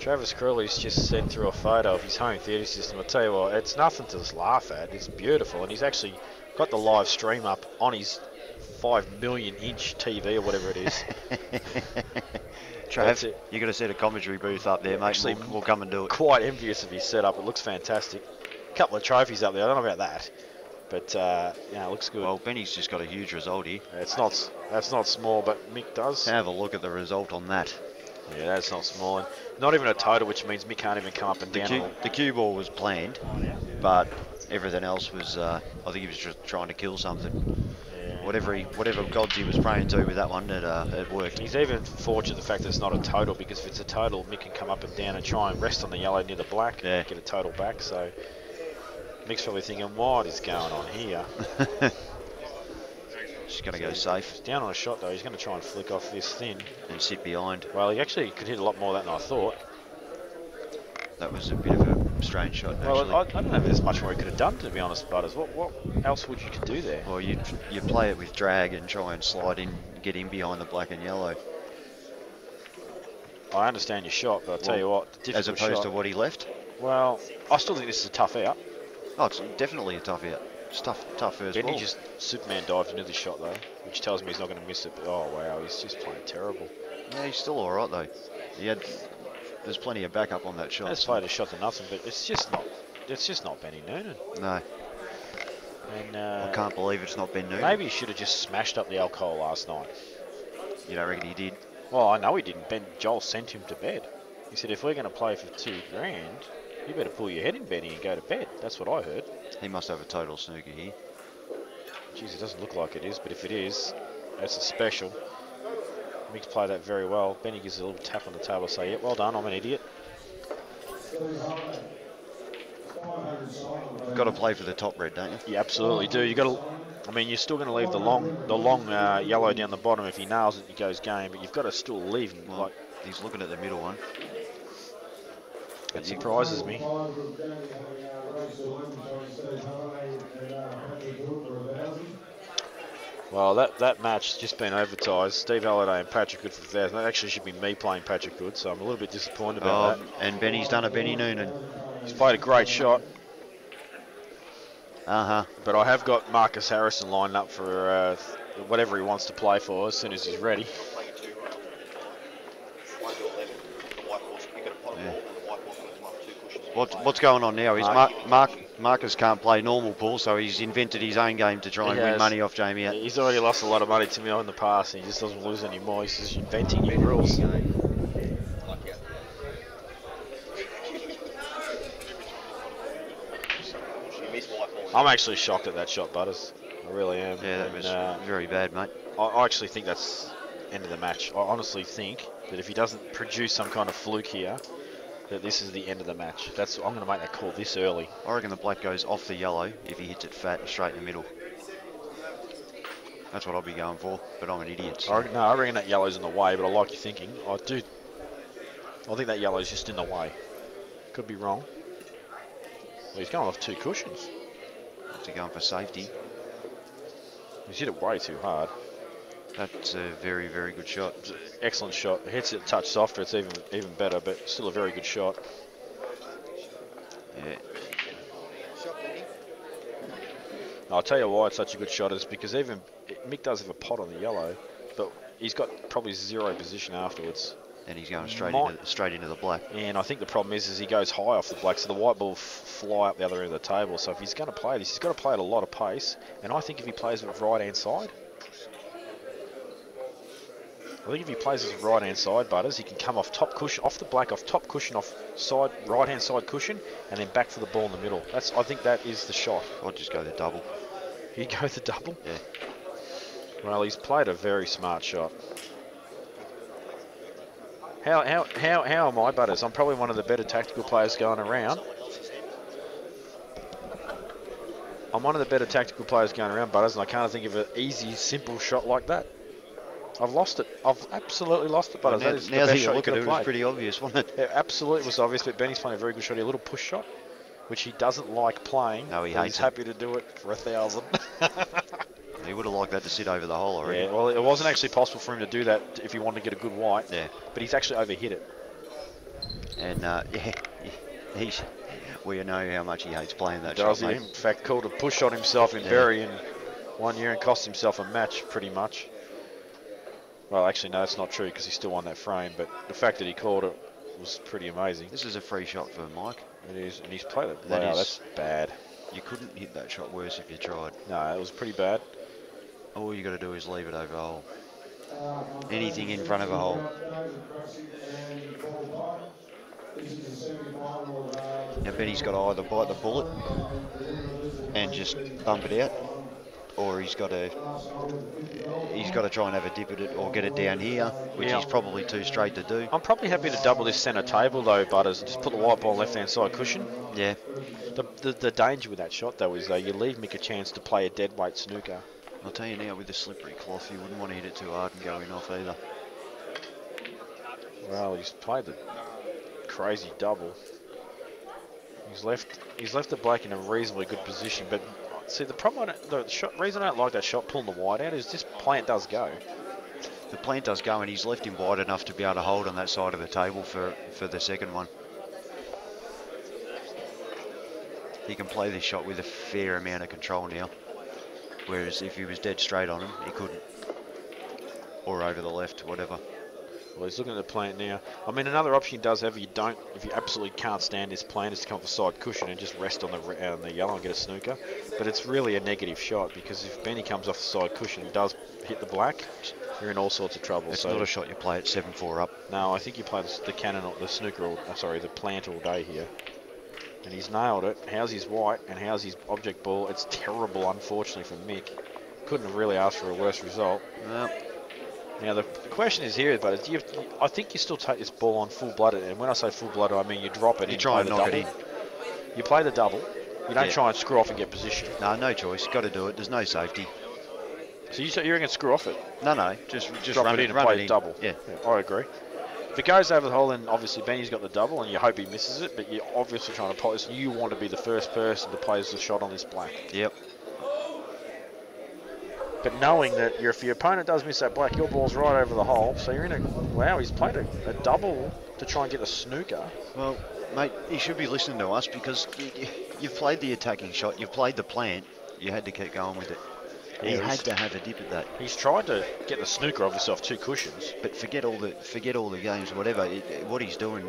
Travis Curley's just sent through a photo of his home theatre system. I tell you what, it's nothing to laugh at. It's beautiful, and he's actually got the live stream up on his 5 million inch TV or whatever it is. Trav, you got to set a commentary booth up there, mate. Actually, we'll come and do it. Quite envious of his setup. It looks fantastic. A couple of trophies up there. I don't know about that, but yeah, it looks good. Well, Benny's just got a huge result here. That's not small, but Mick does. Have a look at the result on that. Yeah, that's not small. And not even a total, which means Mick can't even come up and down. The cue ball was planned, but everything else was, I think he was just trying to kill something. Yeah. Whatever gods he was praying to with that one, it worked. He's even fortunate the fact that it's not a total, because if it's a total, Mick can come up and down and try and rest on the yellow near the black, get a total back. So Mick's probably thinking, what is going on here? Just going to go safe. He's down on a shot, though. He's going to try and flick off this thin. And sit behind. Well, he actually could hit a lot more of that than I thought. That was a bit of a strange shot, actually. Well, I don't know if there's much more he could have done, to be honest, Butters. What else would you could do there? Well, you play it with drag and try and slide in, get in behind the black and yellow. I understand your shot, but I'll tell you what, as opposed to what he left? Well, I still think this is a tough out. Oh, it's definitely a tough out. It's tough first Benny ball. just Superman dived into the shot though, which tells me he's not going to miss it. But oh wow, he's just playing terrible. Yeah, he's still all right though. There's plenty of backup on that shot. That's played a shot to nothing, but it's just not. It's just not Benny Nunan. No. And I can't believe it's not Ben Nunan. maybe he should have just smashed up the alcohol last night. You don't reckon he did? Well, I know he didn't. Johl sent him to bed. He said, if we're going to play for $2 grand, you better pull your head in, Benny, and go to bed. That's what I heard. He must have a total snooker here. Jeez, it doesn't look like it is, but if it is, that's a special. Mick's played that very well. Benny gives a little tap on the table, say, "Yeah, well done. I'm an idiot." You've got to play for the top red, don't you? You absolutely do. You got to. I mean, you're still going to leave the long yellow down the bottom. If he nails it, he goes game. But you've got to still leave him. Well, Like, he's looking at the middle one. it surprises me. Well, that match has just been advertised. Steve Halliday and Patrick Good for 1,000. That actually should be me playing Patrick Good, so I'm a little bit disappointed about that. And Benny's done a Benny Nunan. He's played a great shot. Uh-huh. But I have got Marcus Harrison lined up for whatever he wants to play for as soon as he's ready. Yeah. What's going on now is Marcus can't play normal pool, so he's invented his own game to try and win money off Jamie. He's already lost a lot of money to me in the past, and he just doesn't lose anymore. He's just inventing new rules. I'm actually shocked at that shot, Butters. I really am. Yeah, that was very bad, mate. I actually think that's end of the match. I honestly think that if he doesn't produce some kind of fluke here, that this is the end of the match. I'm going to make that call this early. I reckon the black goes off the yellow if he hits it fat and straight in the middle. That's what I'll be going for, but I'm an idiot. So. I reckon that yellow's in the way, but I like your thinking. I think that yellow's just in the way. Could be wrong. Well, he's going off 2 cushions. What's he going for safety? He's hit it way too hard. That's a very, very good shot. It's an excellent shot. It hits it a touch softer, it's even better, but still a very good shot. Yeah. I'll tell you why it's such a good shot is because Mick does have a pot on the yellow, but he's got probably 0 position afterwards. And he's going straight into the black. And I think the problem is he goes high off the black, so the white ball fly up the other end of the table. So if he's going to play this, he's got to play at a lot of pace. And I think if he plays with right-hand side, Butters, he can come off top cushion, off the black, off top cushion, off side, right-hand side cushion, and then back for the ball in the middle. I think that is the shot. I'd just go the double. You go the double? Yeah. Well, he's played a very smart shot. How am I, Butters? I'm probably one of the better tactical players going around. I'm one of the better tactical players going around, Butters, and I can't think of an easy, simple shot like that. I've lost it. I've absolutely lost it, Butters. Well, that is now the that best you shot look at it, it played. was pretty obvious, wasn't it? It absolutely was obvious, but Benny's playing a very good shot here. A little push shot, which he doesn't like playing. No, he but hates he's happy to do it for 1,000. He would have liked that to sit over the hole already. Yeah, well, it wasn't actually possible for him to do that if he wanted to get a good white. Yeah. But he's actually overhit it. And, we know how much he hates playing that Does shot, he? mate. In fact, called a push shot himself in Bury in 1 year and cost himself a match, pretty much. Well, actually, no, that's not true because he still won that frame. But the fact that he called it was pretty amazing. This is a free shot for Mike. It is, and he's played it. That Wow, is- that's bad. You couldn't hit that shot worse if you tried. No, it was pretty bad. All you got to do is leave it over a hole. Anything in front of a hole. Now Benny's got to either bite the bullet and just bump it out, or he's got to try and have a dip at it or get it down here, which Yeah. he's probably too straight to do. I'm probably happy to double this centre table though, Butters, and just put the white ball on left-hand side cushion. Yeah. The danger with that shot though is you leave Mick a chance to play a dead weight snooker. I'll tell you now, with the slippery cloth, you wouldn't want to hit it too hard and go in off either. Well, he's played the crazy double. He's left the black in a reasonably good position, but see the problem, reason I don't like that shot pulling the white out is this plant does go. The plant does go, and he's left him wide enough to be able to hold on that side of the table for the second one. he can play this shot with a fair amount of control now. Whereas if he was dead straight on him, he couldn't. Or over the left, whatever. Well, he's looking at the plant now. I mean, another option he does have, if you absolutely can't stand this plant, is to come off the side cushion and just rest on the yellow and get a snooker. But it's really a negative shot, because if Benny comes off the side cushion and does hit the black, you're in all sorts of trouble. It's not a shot you play at 7-4 up. No, I think you play the cannon, or the snooker, the plant all day here. And he's nailed it. How's his white and how's his object ball? It's terrible, unfortunately, for Mick. Couldn't have really asked for a worse result. No. Now, the question is here, but I think you still take this ball on full-blooded. And when I say full-blooded, I mean you drop it. You try and knock it in. You play the double. You don't try and screw off and get position. No, no choice. Got to do it. There's no safety. So you're going to screw off it? No. Just drop run it in and play the double. Yeah. I agree. If it goes over the hole, then obviously Benny's got the double, and you hope he misses it. But you're obviously trying to play this. You want to be the first person to place the shot on this black. Yep. But knowing that if your opponent does miss that black, your ball's right over the hole. So you're in a... Wow, he's played a double to try and get a snooker. Well, mate, he should be listening to us, because you've played the attacking shot. You've played the plant. You had to keep going with it. He had to have a dip at that. He's tried to get the snooker obviously off 2 cushions. But forget all the games, whatever. What he's doing,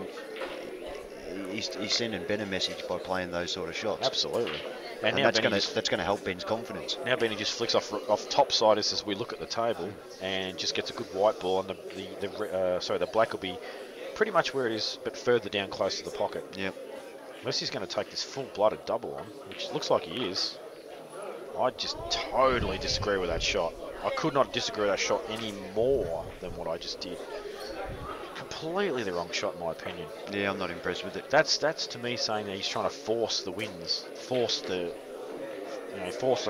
he's sending Ben a message by playing those sort of shots. Absolutely. And that's going to help Ben's confidence. Now Benny just flicks off top side as we look at the table, and just gets a good white ball, and the black will be pretty much where it is, but further down close to the pocket. Yep. Unless he's going to take this full-blooded double on, which looks like he is. I just totally disagree with that shot. I could not disagree with that shot any more than what I just did. Completely the wrong shot, in my opinion. Yeah, I'm not impressed with it. That's to me saying that he's trying to force the wins, force the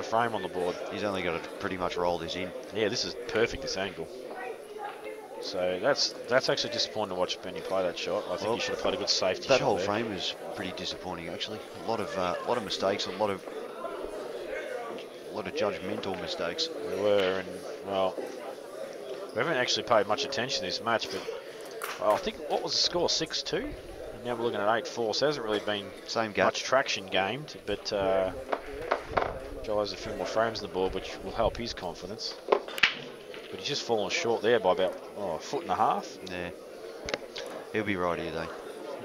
frame on the board. He's only got to pretty much roll this in. Yeah, this is perfect, this angle. So that's actually disappointing to watch Benny play that shot. I think he should have played a good safety shot. That whole there. frame was pretty disappointing, actually. A lot of mistakes, a lot of judgmental mistakes. There were, and well, we haven't actually paid much attention to this match, but I think, what was the score, 6-2? And now we're looking at 8-4, so there hasn't really been much traction gained, but Johl has a few more frames on the board, which will help his confidence. But he's just fallen short there by about a foot and a half. Yeah, he'll be right here though.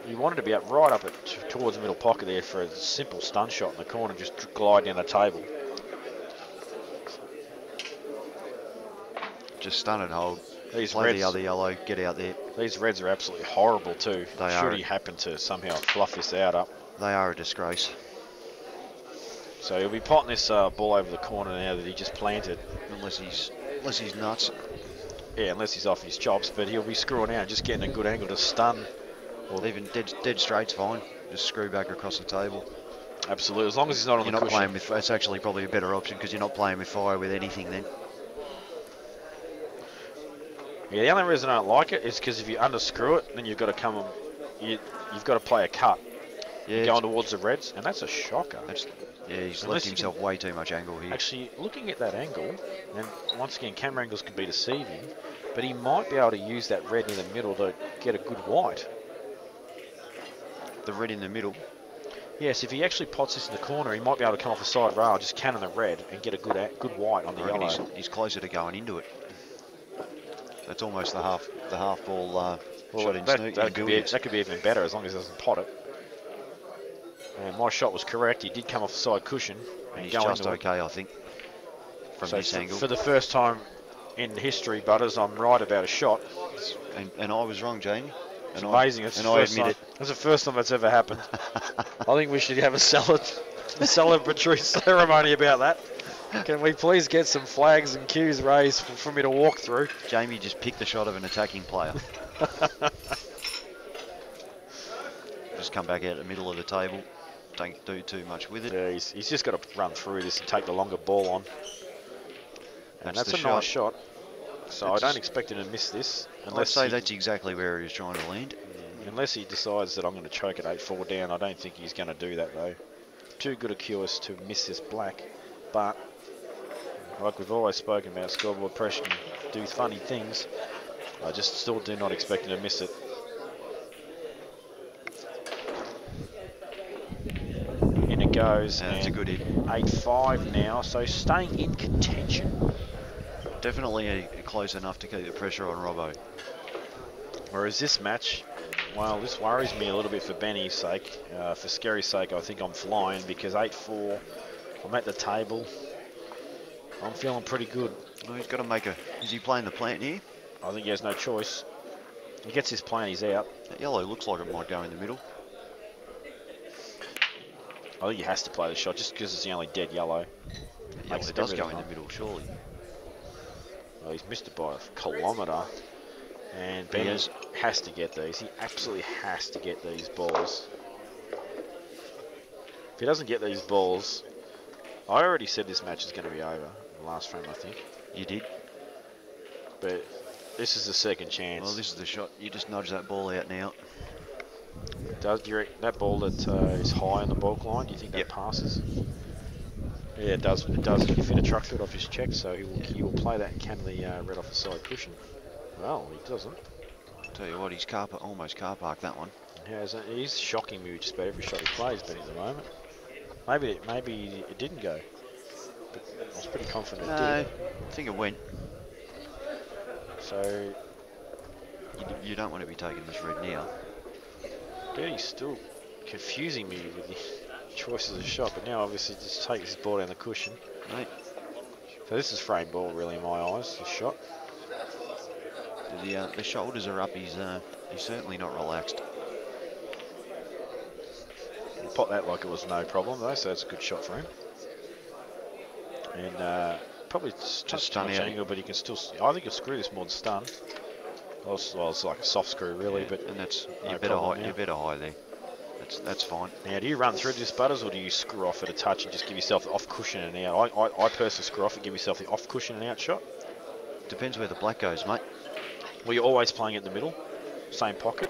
He wanted to be right up towards the middle pocket there for a simple stun shot in the corner, just glide down the table. Just stun and hold. These Play reds, the other yellow, get out there. These reds are absolutely horrible too. Should he happen to somehow fluff this out up. They are a disgrace. So he'll be potting this ball over the corner now that he just planted. Unless he's nuts. Yeah, unless he's off his chops, but he'll be screwing out, just getting a good angle to stun. Or even dead straight's fine. Just screw back across the table. Absolutely, as long as he's not on the cushion. Playing with. It's actually probably a better option, because you're not playing with fire with anything then. Yeah, the only reason I don't like it is because if you underscrew it, then you've got to come. You've got to play a cut. Yeah, going towards the reds, and that's a shocker. He's left himself way too much angle here. Actually, looking at that angle, and once again, camera angles can be deceiving, but he might be able to use that red in the middle to get a good white. The red in the middle? Yes, if he actually pots this in the corner, he might be able to come off the side rail, just cannon the red, and get a good white on the yellow. He's closer to going into it. That's almost the half ball shot in snook. That could be even better as long as he doesn't pot it. And my shot was correct. He did come off the side cushion. And he's just okay, I think, from this angle. For the first time in history, Butters, I'm right about a shot. And I was wrong, Jamie. It's amazing. I admit it. That's the first time that's ever happened. I think we should have a celebratory ceremony about that. Can we please get some flags and cues raised for me to walk through? Jamie just picked the shot of an attacking player. Just come back out the middle of the table. Don't do too much with it. Yeah, he's just got to run through this and take the longer ball on. And that's a nice shot. So I don't expect him to miss this. I'd say that's exactly where he was trying to land. Unless he decides that I'm going to choke at 8-4 down, I don't think he's going to do that though. Too good a curious to miss this black. But like we've always spoken about, scoreboard pressure can do funny things. I just still do not expect him to miss it. In a it goes. Yeah, that's a good hit. 8-5 now, so staying in contention. Definitely close enough to keep the pressure on Robo. Whereas this match, well, this worries me a little bit for Benny's sake. For Scerri's sake, I think I'm flying because 8-4, I'm at the table. I'm feeling pretty good. Well, he's got to make a... Is he playing the plant here? I think he has no choice. He gets his plant, he's out. That yellow looks like it might go in the middle. I think he has to play the shot just because it's the only dead yellow. Yeah, it does go in the middle, surely. Well, he's missed it by a kilometre. And Benny has to get these. He absolutely has to get these balls. If he doesn't get these balls, I already said this match is going to be over. The last frame, I think. You did? But this is the second chance. Well, this is the shot. You just nudge that ball out now. Do you reckon that ball that is high on the balk line, do you think that passes? Yeah, it does. It does. If hit a truck foot off his check, so he will play that and can the red off the side cushion. Well, he doesn't. Tell you what, he's almost car parked that one. Yeah, he's shocking me with just about every shot he plays, but at the moment, maybe it didn't go. But I was pretty confident it did. I think it went. So you don't want to be taking this red now. Benny's still confusing me with the choices of shot, but now obviously just takes his ball down the cushion. Right. So this is frame ball really in my eyes, the shot. The shoulders are up, he's certainly not relaxed. He popped that like it was no problem though, so that's a good shot for him. And probably just stun out angle, but he can still, I think he'll screw this more than stun. Well, it's like a soft screw really, but and that's no you're better high there. That's fine. Now, do you run through this, Butters, or do you screw off at a touch and just give yourself the off cushion and out? I personally screw off and give myself the off cushion and out shot. Depends where the black goes, mate. Well, you're always playing it in the middle, same pocket,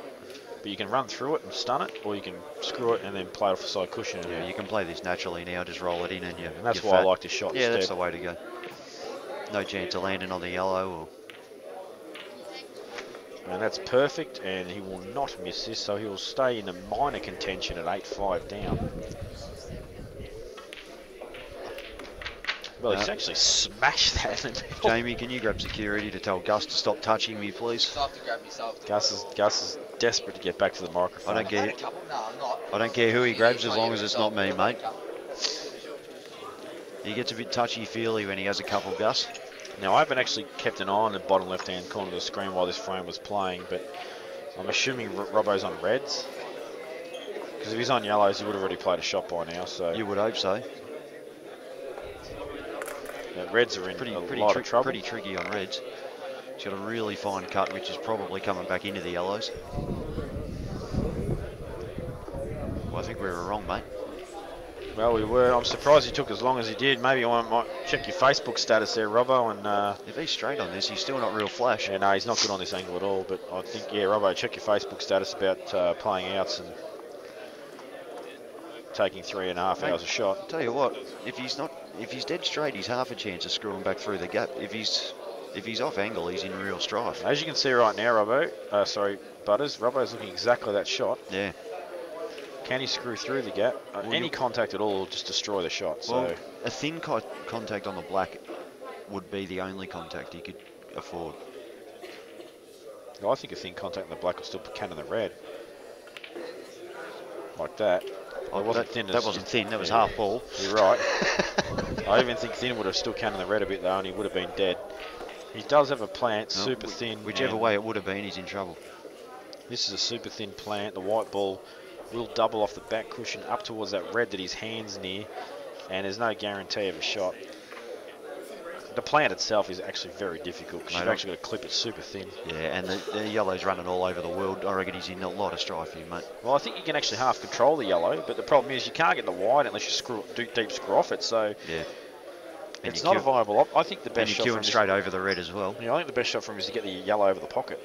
but you can run through it and stun it, or you can screw it and then play it off the side cushion. Yeah, you can play this naturally now, just roll it in and and that's why I like this shot. Yeah, instead. that's the way to go. No chance of landing on the yellow or... And that's perfect, and he will not miss this, so he will stay in a minor contention at 8-5 down. Well, he's actually smashed that in the middle. Jamie, can you grab security to tell Gus to stop touching me, please? Gus is desperate to get back to the microphone. I don't care who he grabs as long as it's not me, mate. He gets a bit touchy-feely when he has a couple, Gus. Now, I haven't actually kept an eye on the bottom left-hand corner of the screen while this frame was playing, but I'm assuming Robo's on reds. Because if he's on yellows, he would have already played a shot by now. So you would hope so. The reds are in a lot of trouble. Pretty tricky on reds. He's got a really fine cut, which is probably coming back into the yellows. Well, I think we were wrong, mate. Well, we were. I'm surprised he took as long as he did. Maybe I might check your Facebook status there, Robbo. And if he's straight on this, he's still not real flash. Yeah, no, he's not good on this angle at all. But I think, yeah, Robbo, check your Facebook status about playing outs and taking 3.5 hours a shot. Tell you what, if he's dead straight, he's half a chance of screwing back through the gap. If he's off angle, he's in real strife. As you can see right now, Butters, Robbo's looking exactly that shot. Yeah. Can he screw through the gap? Any contact at all will just destroy the shot. Well, so a thin contact on the black would be the only contact he could afford. I think a thin contact on the black will still can in the red. Like that. Oh, wasn't thin. That wasn't thin, that was half ball. You're right. I even think thin would have still can in the red a bit though, and he would have been dead. He does have a plant, super thin. Whichever way it would have been, he's in trouble. This is a super thin plant. The white ball will double off the back cushion up towards that red that his hand's near, and there's no guarantee of a shot. The plant itself is actually very difficult because you've actually got to clip it super thin. Yeah, and the yellow's running all over the world. I reckon he's in a lot of strife here, mate. Well, I think you can actually half control the yellow, but the problem is you can't get the white unless you do deep screw off it. So yeah, it's not a viable. I think the best shot from straight over the red as well. Yeah, I think the best shot for him is to get the yellow over the pocket.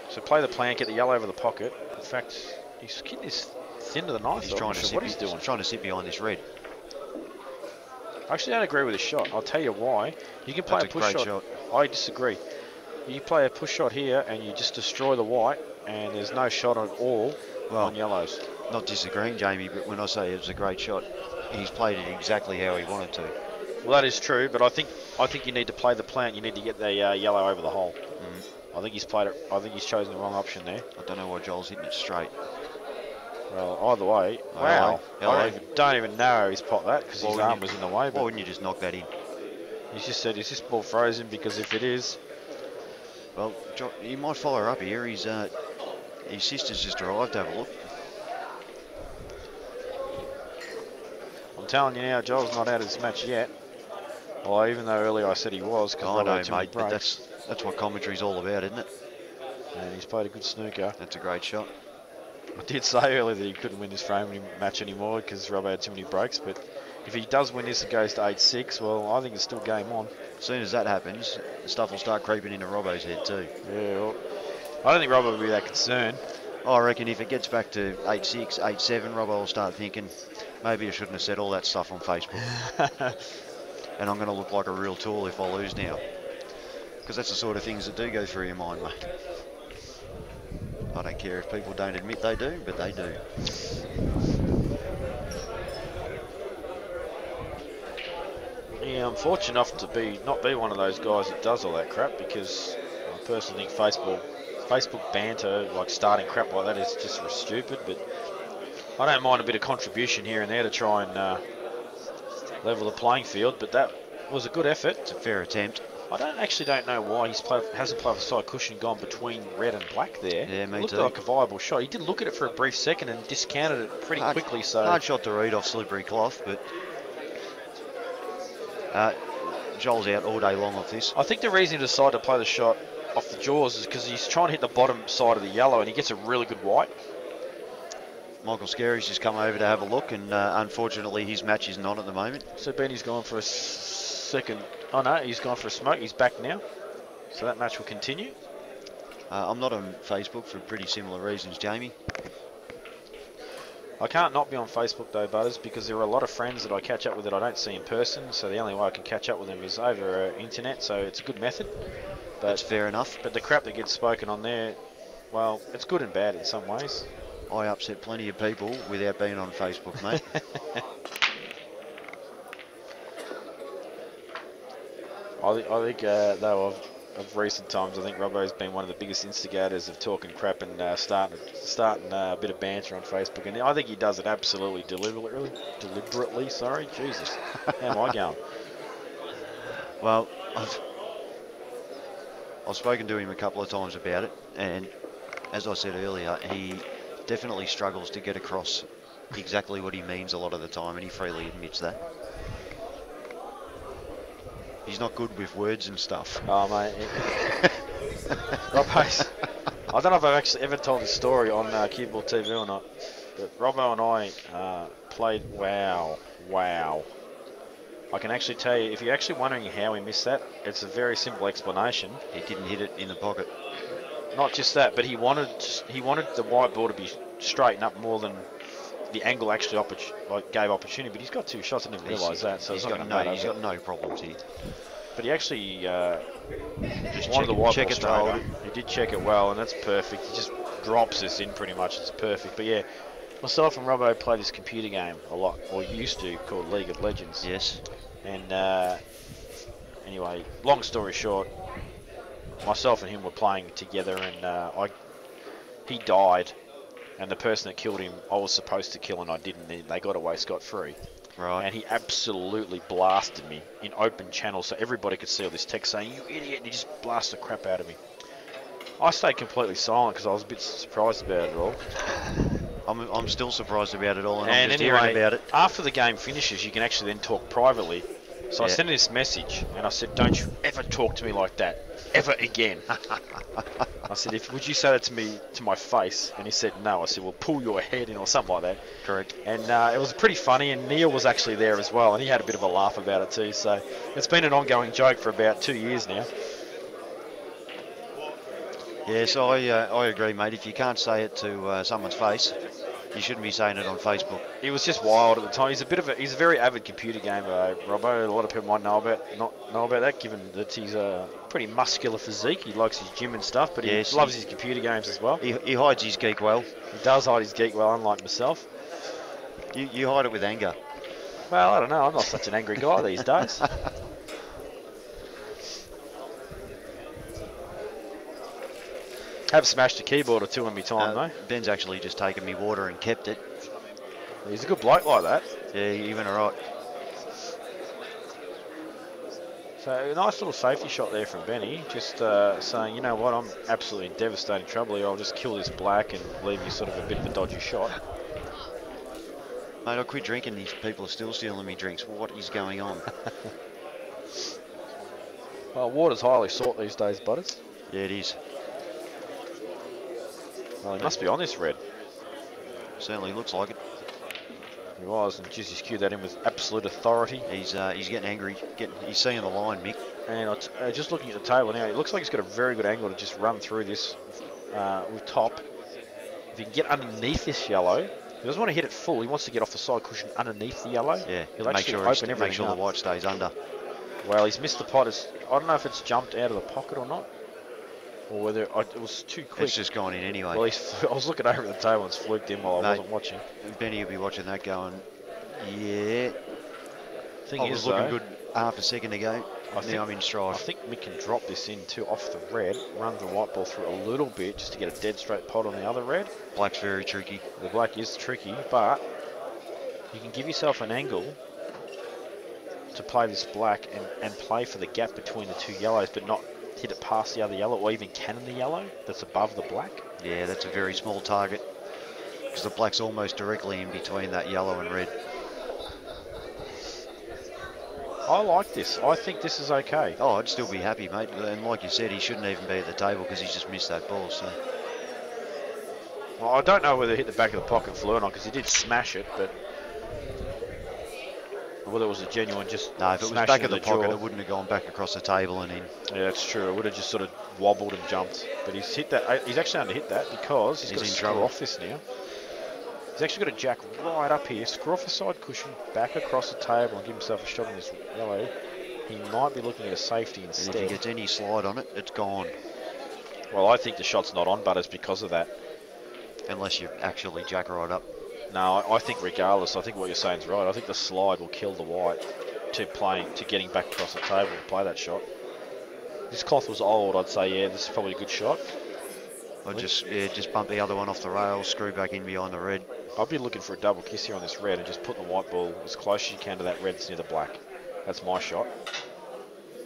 So play the plant, get the yellow over the pocket. In fact, he's getting this thin to the knife. He's trying to what he's doing. He's trying to sit behind this red. I actually don't agree with his shot. I'll tell you why. You can play a push shot. I disagree. You play a push shot here and you just destroy the white and there's no shot at all. Well, on yellows. Not disagreeing, Jamie, but when I say it was a great shot, he's played it exactly how he wanted to. Well, that is true, but I think you need to play the plan. You need to get the yellow over the hole. I think he's played it. I think he's chosen the wrong option there. I don't know why Joel's hitting it straight. Well, either way, wow. I don't even know how he's popped that because his arm was in the way. Why wouldn't you just knock that in? He's just said, is this ball frozen? Because if it is... Well, he might follow her up here. His sister's just arrived to have a look. I'm telling you now, Joel's not out of this match yet. Well, even though earlier I said he was. I know, mate, but that's what commentary's all about, isn't it? And he's played a good snooker. That's a great shot. I did say earlier that he couldn't win this frame match anymore because Robo had too many breaks, but if he does win this and goes to 8-6, well, I think it's still game on. As soon as that happens, stuff will start creeping into Robbo's head too. Yeah, well, I don't think Robo will be that concerned. I reckon if it gets back to 8-6, 8-7, Robbo will start thinking, maybe I shouldn't have said all that stuff on Facebook. And I'm going to look like a real tool if I lose now. Because that's the sort of things that do go through your mind, mate. I don't care if people don't admit they do, but they do. Yeah, I'm fortunate enough to not be one of those guys that does all that crap because I personally think Facebook banter, like starting crap like that, is just stupid. But I don't mind a bit of contribution here and there to try and level the playing field. But that was a good effort. It's a fair attempt. I don't know why hasn't played with side cushion, gone between red and black there. Yeah, me it looked too. like a viable shot. He did look at it for a brief second and discounted it pretty quickly. So hard shot to read off slippery cloth, but Joel's out all day long off this. I think the reason he decided to play the shot off the jaws is because he's trying to hit the bottom side of the yellow and he gets a really good white. Michael Scerri's just come over to have a look, and unfortunately his match isn't on at the moment. So Benny's gone for a second. Oh no, he's gone for a smoke. He's back now. So that match will continue. I'm not on Facebook for pretty similar reasons, Jamie. I can't not be on Facebook though, Butters, because there are a lot of friends that I catch up with that I don't see in person. So the only way I can catch up with them is over internet. So it's a good method. But, that's fair enough. But the crap that gets spoken on there, well, it's good and bad in some ways. I upset plenty of people without being on Facebook, mate. I think, though, of recent times, I think Robbo's been one of the biggest instigators of talking crap and starting a bit of banter on Facebook. And I think he does it absolutely deliberately. Sorry, Jesus, how am I going? Well, I've spoken to him a couple of times about it, and as I said earlier, he definitely struggles to get across exactly what he means a lot of the time, and he freely admits that. He's not good with words and stuff. Oh, mate. Robbo's... I don't know if I've actually ever told this story on CueballTV or not, but Robo and I played... Wow. I can actually tell you, if you're actually wondering how he missed that, it's a very simple explanation. He didn't hit it in the pocket. Not just that, but he wanted the white ball to be straightened up more than the angle actually gave opportunity. But he's got two shots. I didn't realise that. So he's got no problems here. But he actually just wanted the white check ball it straight to up. He did check it well, and that's perfect. He just drops this in pretty much. It's perfect. But yeah, myself and Robo play this computer game a lot, or used to, called League of Legends. Yes. And anyway, long story short, myself and him were playing together, and he died, and the person that killed him, I was supposed to kill, and I didn't. They got away scot-free. Right. And he absolutely blasted me in open channel, so everybody could see all this text saying, "You idiot!" And he just blasted the crap out of me. I stayed completely silent because I was a bit surprised about it all. I'm still surprised about it all, and I'm just anyway, hearing about it. After the game finishes, you can actually then talk privately. So I sent him this message, and I said, "Don't you ever talk to me like that, ever again." I said, "Would you say that to me, to my face?" And he said, "No." I said, "Well, pull your head in," or something like that. Correct. And it was pretty funny, and Neil was actually there as well, and he had a bit of a laugh about it too. So it's been an ongoing joke for about 2 years now. Yes, I agree, mate. If you can't say it to someone's face, You shouldn't be saying it on Facebook. He was just wild at the time. He's a very avid computer gamer, Robo. A lot of people might not know about that, given that he's a pretty muscular physique. He likes his gym and stuff, but he loves his computer games as well. He hides his geek well. He does hide his geek well, unlike myself. You hide it with anger. Well, I don't know. I'm not such an angry guy these days. Have smashed a keyboard or two in my time, though. Ben's actually just taken me water and kept it. He's a good bloke like that. Yeah, you went all right. So a nice little safety shot there from Benny, just saying, you know what, I'm absolutely in devastating trouble here. I'll just kill this black and leave you sort of a bit of a dodgy shot. Mate, I quit drinking. These people are still stealing me drinks. What is going on? Well, water's highly sought these days, Butters. Yeah, it is. Well, he must be on this red. Certainly looks like it. He was, and just cued that in with absolute authority. He's getting angry. He's seeing the line, Mick. And just looking at the table now, it looks like he's got a very good angle to just run through this with top. If he can get underneath this yellow, he doesn't want to hit it full. He wants to get off the side cushion underneath the yellow. Yeah, he'll make actually sure open everything make sure up. the white stays under. Well, he's missed the pot. I don't know if it's jumped out of the pocket or not, or whether it was too quick. It's just gone in anyway. Well, I was looking over at the table and it's fluked in while I wasn't watching. Benny will be watching that going, yeah. Thing I is, was looking though, good half a second ago. Now I'm in stride. I think Mick can drop this in too off the red, run the white ball through a little bit just to get a dead straight pot on the other red. Black's very tricky. The black is tricky, but you can give yourself an angle to play this black and play for the gap between the two yellows, but not hit it past the other yellow or even cannon the yellow that's above the black. Yeah, that's a very small target because the black's almost directly in between that yellow and red. I like this. I think this is okay. Oh, I'd still be happy, mate. And like you said, he shouldn't even be at the table because he's just missed that ball. So, Well, I don't know whether it hit the back of the pocket flew or not because he did smash it, but whether it was a genuine just no, if it was back of the pocket, it wouldn't have gone back across the table and in. Yeah, that's true. It would have just sort of wobbled and jumped. But he's hit that. He's actually under hit that because he's got to screw off this now. He's actually got to jack right up here, screw off the side cushion, back across the table and give himself a shot on this yellow. He might be looking at a safety instead. And if he gets any slide on it, it's gone. Well, I think the shot's not on, Butters, because of that. Unless you actually jack right up. No, I think regardless, I think what you're saying is right. I think the slide will kill the white to getting back across the table to play that shot. This cloth was old, I'd say, yeah, this is probably a good shot. I'd just bump the other one off the rails, screw back in behind the red. I'd be looking for a double kiss here on this red and just put the white ball as close as you can to that red that's near the black. That's my shot.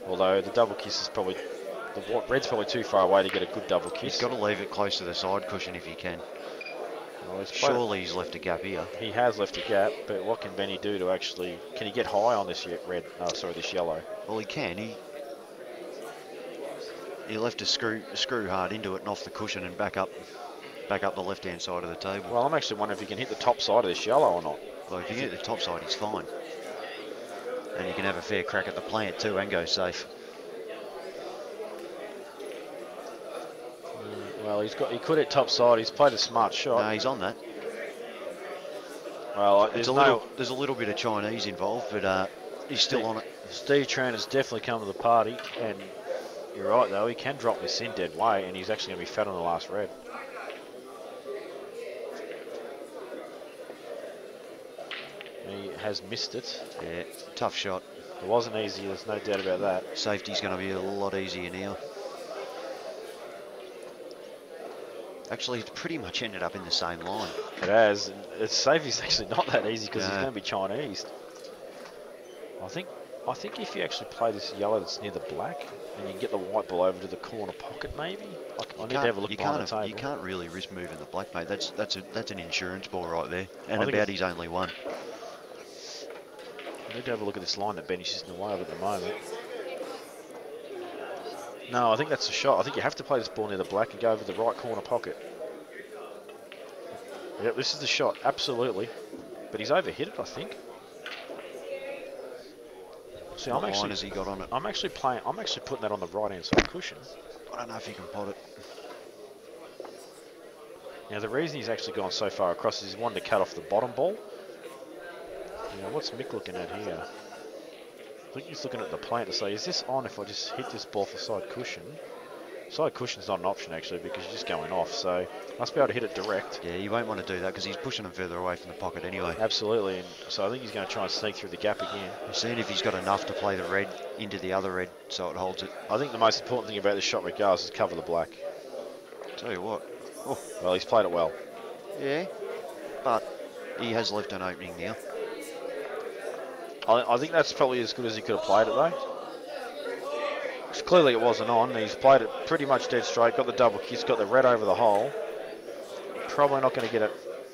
Although the double kiss is probably, the red's probably too far away to get a good double kiss. He's got to leave it close to the side cushion if he can. Well, surely he's left a gap here. He has left a gap, but what can Benny do to actually, can he get high on this red, this yellow? Well, he can. He left a screw hard into it and off the cushion and back up the left-hand side of the table. Well, I'm actually wondering if he can hit the top side of this yellow or not. Well, if you get the top side, he's fine. And you can have a fair crack at the plant too and go safe. Well, he could hit top side. He's played a smart shot. No, he's on that. Well, there's a little bit of Chinese involved, but he's still on it. Steve Tran has definitely come to the party, and you're right though. He can drop this in dead weight, and he's actually going to be fat on the last red. He has missed it. Yeah, tough shot. It wasn't easy. There's no doubt about that. Safety's going to be a lot easier now. Actually, it's pretty much ended up in the same line. It has. It's safety's actually not that easy because he's going to be Chinese. I think if you actually play this yellow that's near the black and you can get the white ball over to the corner pocket, maybe. I need to have a look behind the table. You can't really risk moving the black, mate. That's an insurance ball right there, and about his only one. I need to have a look at this line that Benny's just in the way of at the moment. No, I think that's a shot. I think you have to play this ball near the black and go over the right corner pocket. Yep, this is the shot, absolutely. But he's overhit it, I think. See, what line has he got on it? I'm actually putting that on the right-hand side cushion. I don't know if you can pot it. Now, the reason he's actually gone so far across is he's wanted to cut off the bottom ball. Now, what's Mick looking at here? I think he's looking at the plant to say, is this on if I just hit this ball for side cushion? Side cushion's not an option, actually, because you're just going off, so must be able to hit it direct. Yeah, you won't want to do that because he's pushing him further away from the pocket anyway. Absolutely, and so I think he's going to try and sneak through the gap again. We're seeing if he's got enough to play the red into the other red so it holds it. I think the most important thing about this shot regardless is cover the black. Tell you what. Oh, well, he's played it well. Yeah, but he has left an opening now. I think that's probably as good as he could have played it, though. Clearly it wasn't on. He's played it pretty much dead straight, got the double kiss, got the red over the hole. Probably not going to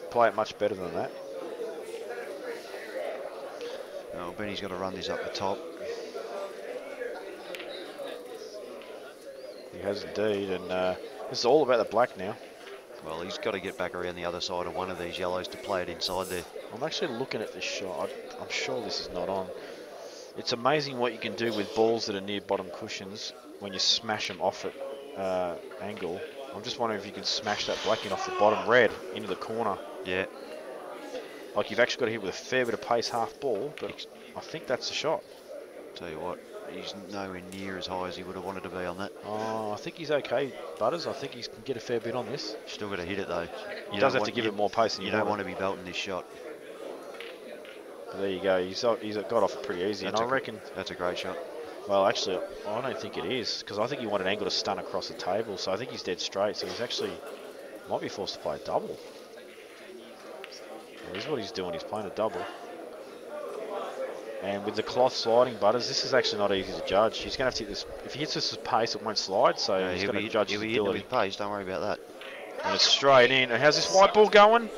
play it much better than that. Oh, Benny's got to run this up the top. He has indeed, and this is all about the black now. Well, he's got to get back around the other side of one of these yellows to play it inside there. I'm actually looking at this shot. I'm sure this is not on. It's amazing what you can do with balls that are near bottom cushions when you smash them off at angle. I'm just wondering if you can smash that black in off the bottom red into the corner. Yeah. Like you've actually got to hit with a fair bit of pace half ball, but I think that's the shot. Tell you what, he's nowhere near as high as he would have wanted to be on that. Oh, I think he's okay, Butters. I think he can get a fair bit on this. Still got to hit it though. He does have to give it more pace than you don't want to be belting this shot. There you go. He's got off it pretty easy, and I reckon that's a great shot. Well, actually, I don't think it is because I think he wanted angle to stun across the table, so I think he's dead straight. So he's actually might be forced to play a double. Well, this is what he's doing. He's playing a double. And with the cloth sliding, Butters, this is actually not easy to judge. He's going to have to hit this. If he hits this with pace, it won't slide. So yeah, he's going to judge his ability. With pace, don't worry about that. And it's straight in. And how's this white ball going?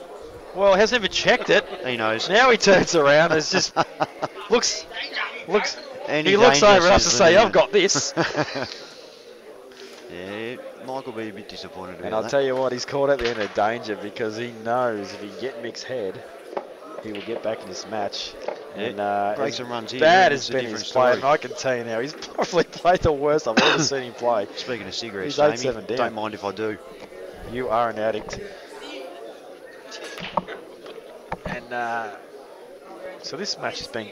Well, he hasn't even checked it. He knows. Now he turns around. It's just looks. Any he looks over us to say, "I've got this." Yeah, Marc will be a bit disappointed about that. And I'll tell you what, he's caught at the end of danger because he knows if he get Mick's head, he will get back in this match. Yeah, and breaks and runs here. Bad as Benny's played, I can tell you now, he's probably played the worst I've ever seen him play. Speaking of cigarettes, Jamie, don't mind if I do. You are an addict. And so this match has been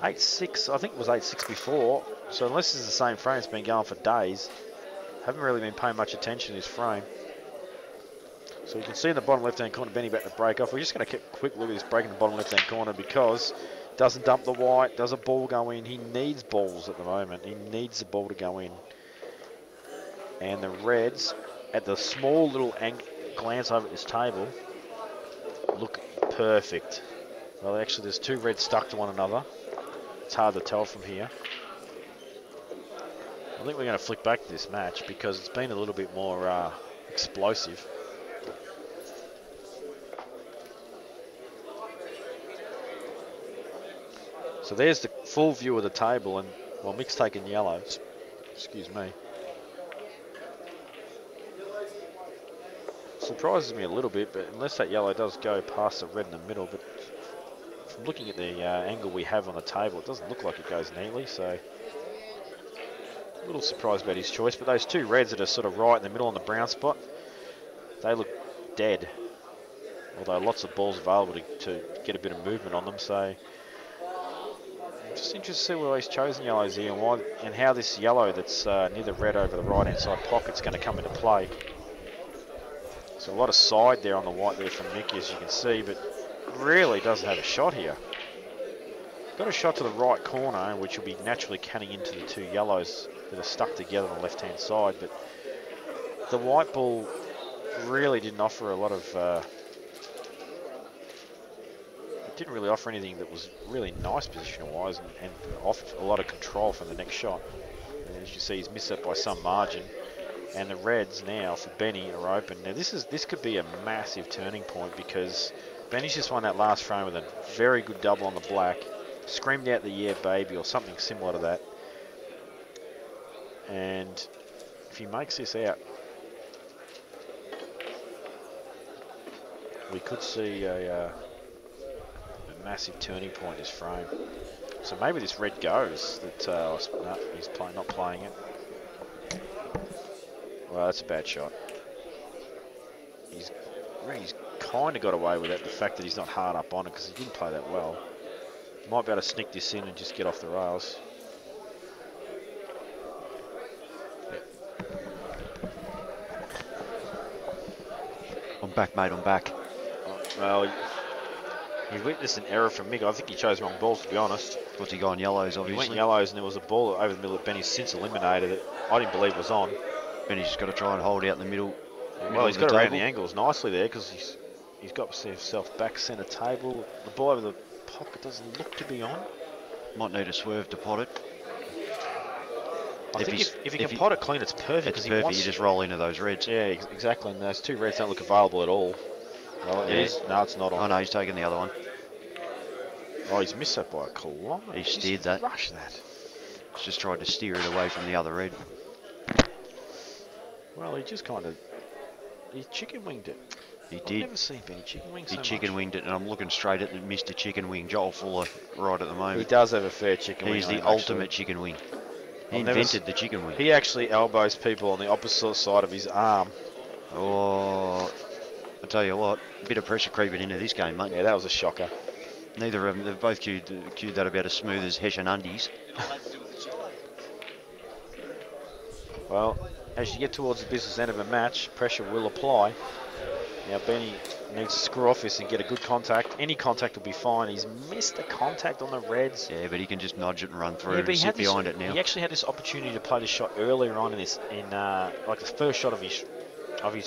8-6. I think it was 8-6 before. So unless it's the same frame, it's been going for days. Haven't really been paying much attention to this frame. So you can see in the bottom left-hand corner, Benny back to break off. We're just going to keep a quick look at this break in the bottom left-hand corner because doesn't dump the white, does a ball go in. He needs balls at the moment. He needs the ball to go in. And the reds, at the small little glance over at this table, look perfect. Well, actually, there's two reds stuck to one another. It's hard to tell from here. I think we're going to flick back to this match because it's been a little bit more explosive. So there's the full view of the table, and well, Mick's taking yellows. Excuse me. Surprises me a little bit, but unless that yellow does go past the red in the middle, but from looking at the angle we have on the table, it doesn't look like it goes neatly, so a little surprised about his choice. But those two reds that are sort of right in the middle on the brown spot, they look dead, although lots of balls available to get a bit of movement on them, so I'm just interested to see why he's chosen yellows here and why, and how this yellow that's near the red over the right hand side pocket is going to come into play. So a lot of side there on the white there from Mick, as you can see, but really doesn't have a shot here. Got a shot to the right corner, which will be naturally cutting into the two yellows that are stuck together on the left-hand side, but the white ball really didn't offer a lot of... it didn't really offer anything that was really nice positional-wise and offered a lot of control from the next shot. And as you see, he's missed that by some margin. And the reds now for Benny are open. Now this could be a massive turning point because Benny's just won that last frame with a very good double on the black, screamed out the yeah baby or something similar to that. And if he makes this out, we could see a massive turning point in this frame. So maybe this red goes. That no, he's not playing it. Well, that's a bad shot. He's he's kind of got away with it, the fact that he's not hard up on it, because he didn't play that well. Might be able to sneak this in and just get off the rails. I'm back, mate, I'm back. Well, he witnessed an error from Mick. I think he chose wrong balls, to be honest. What's he gone yellows, He obviously? went yellows, and there was a ball over the middle that Benny's since eliminated it. I didn't believe was on. Benny's just got to try and hold out in the middle. Well, he's got around the angles nicely there, because he's got himself back centre table. The ball over the pocket doesn't look to be on. Might need a swerve to pot it. I think if he can pot it clean, it's perfect. It's perfect. You just roll into those reds. Yeah, exactly. And those 2 reds don't look available at all. Well, it is. No, it's not on. Oh no, he's taken the other one. Oh, he's missed that by a kilometre. He steered that. Rushed that. He's just tried to steer it away from the other red. Well, he just kind of... He chicken winged it. He I've did. never seen Benny chicken wing so He much. chicken winged it, and I'm looking straight at Mr. Chicken Wing, Johl Fuller, right at the moment. He does have a fair chicken wing. He's the on him, ultimate actually. chicken wing. He I've never invented the chicken wing. He actually elbows people on the opposite side of his arm. Oh, I tell you what, a bit of pressure creeping into this game, mate. Yeah, that was a shocker. Neither of them, they've both cued that about as smooth as Hessian undies. Well, as you get towards the business end of a match, pressure will apply. Now Benny needs to screw off this and get a good contact. Any contact will be fine. He's missed a contact on the reds. Yeah, but he can just nudge it and run through Yeah, but and he sit had behind it now. He actually had this opportunity to play the shot earlier on in this, like the first shot of his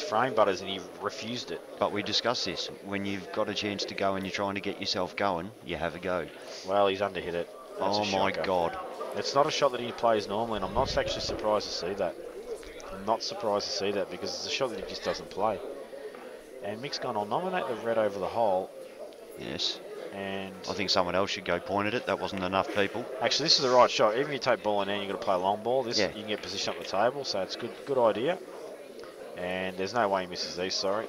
frame butters, and he refused it. But we discussed this. When you've got a chance to go and you're trying to get yourself going, you have a go. Well, he's underhit it. That's Oh a my shocker. God. It's not a shot that he plays normally, and I'm not actually surprised to see that. I'm not surprised to see that, because it's a shot that he just doesn't play. And Mick's gone, I'll nominate the red over the hole. Yes. And I think someone else should go point at it. That wasn't enough people. actually, this is the right shot. Even if you take ball in hand, you've got to play a long ball. This Yeah. you can get position up the table, so it's good idea. And there's no way he misses these, sorry.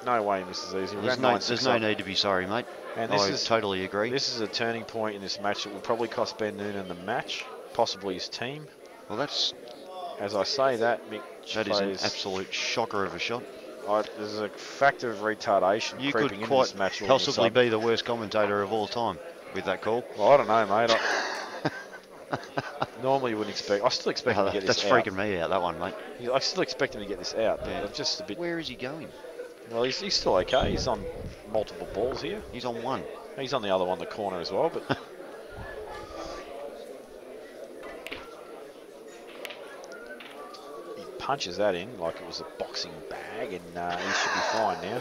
No way he misses these. There's no need to be sorry, mate. And this I is totally agree. This is a turning point in this match that will probably cost Ben Nunan the match, possibly his team. Well, As I say that, Mick that is an plays... absolute shocker of a shot. There's a factor of retardation You creeping could into quite this match. all of a possibly sudden. be the worst commentator of all time with that call. Well, I don't know, mate. Normally you wouldn't expect... I still expect him to get That's this out. freaking me out, that one, mate. I still expect him to get this out. But Yeah. I'm just a bit... Where is he going? Well, he's still okay. He's on multiple balls here. He's on one. He's on the other one, the corner as well, but... he punches that in like it was a boxing bag, and he should be fine now.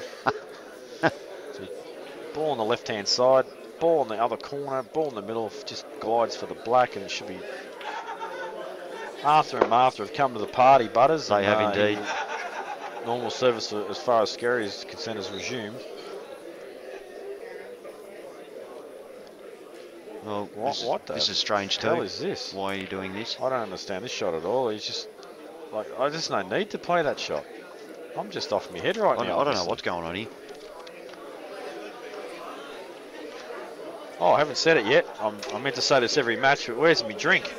So, ball on the left-hand side, ball on the other corner, ball in the middle, just glides for the black, and it should be... Arthur and Martha have come to the party, Butters. They have indeed. Normal service as far as Scerri is concerned has resumed. Well, What the this is strange too. hell is this? Why are you doing this? I don't understand this shot at all. He's just like, I just no need to play that shot. I'm just off my head right now. I don't know obviously. what's going on here. Oh, I haven't said it yet. I meant to say this every match, but where's my drink?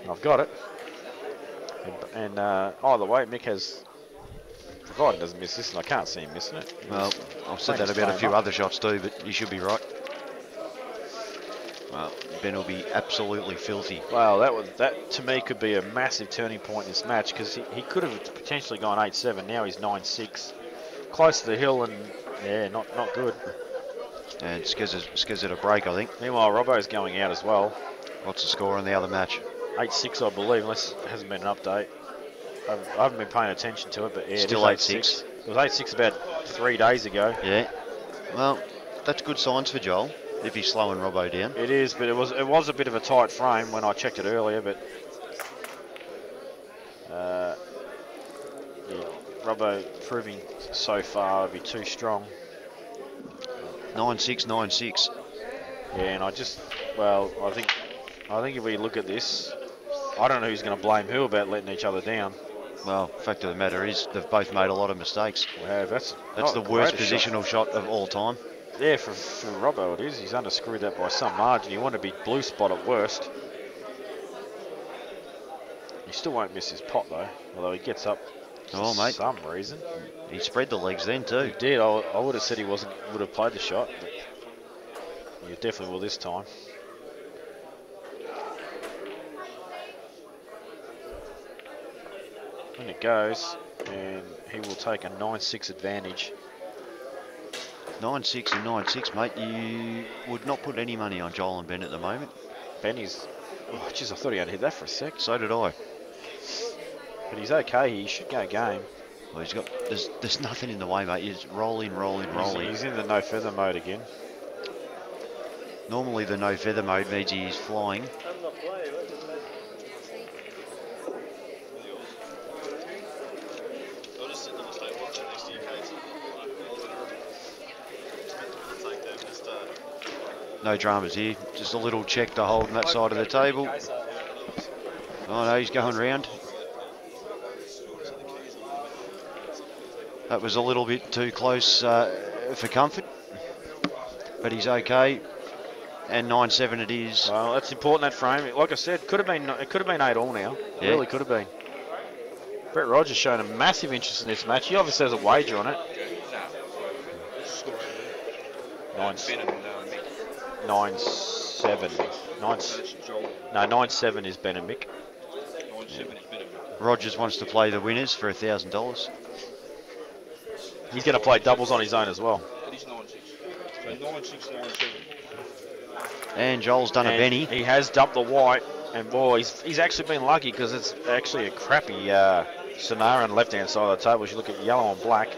I've got it. And either way, Mick has, provided he doesn't miss this, and I can't see him missing it. Well, I've said Playing that about a his few game up. other shots too, but you should be right. Well, Ben will be absolutely filthy. Well, that to me could be a massive turning point in this match, because he could have potentially gone 8-7. Now he's 9-6, close to the hill, and yeah, not good. And Scares it a break, I think. Meanwhile, Robo's going out as well. What's the score on the other match? 8-6, I believe, unless it hasn't been an update. I haven't been paying attention to it, but yeah, Still it is 8-6. It was 8-6 about 3 days ago. Yeah. Well, that's good signs for Johl if he's slowing Robo down. It is, but it was a bit of a tight frame when I checked it earlier, but yeah, Robo proving so far to be too strong. 9-6, 9-6. Yeah, and I think if we look at this, I don't know who's going to blame who about letting each other down. Well, fact of the matter is they've both made a lot of mistakes. Well, that's the worst positional shot of all time. Yeah, for Robbo it is. He's underscrewed that by some margin. He wanted to be blue spot at worst. He still won't miss his pot though, although he gets up for some reason. He spread the legs then too. He did. I would have said he would have played the shot, but he definitely will this time. And it goes, and he will take a 9-6 advantage. 9-6 and 9-6, mate. You would not put any money on Johl and Ben at the moment. Benny's, oh jeez, I thought he had hit that for a sec. So did I. But he's okay. He should go game. Well, he's got. There's nothing in the way, mate. He's rolling. He's in the no feather mode again. Normally, the no feather mode means he's flying. No dramas here. Just a little check to hold on that side of the table. Oh no, he's going round. That was a little bit too close for comfort, but he's okay. And 9-7 it is. Well, that's important, that frame. Like I said, it could have been 8-all now. It really could have been. Brett Rogers showing a massive interest in this match. He obviously has a wager on it. 9-7. 9-7 is Ben and Mick. Rogers wants to play the winners for $1,000. He's going to play doubles on his own as well. And Joel's done a Benny. He has dumped the white, and boy, he's actually been lucky because it's actually a crappy scenario on the left-hand side of the table. As you look at yellow and black.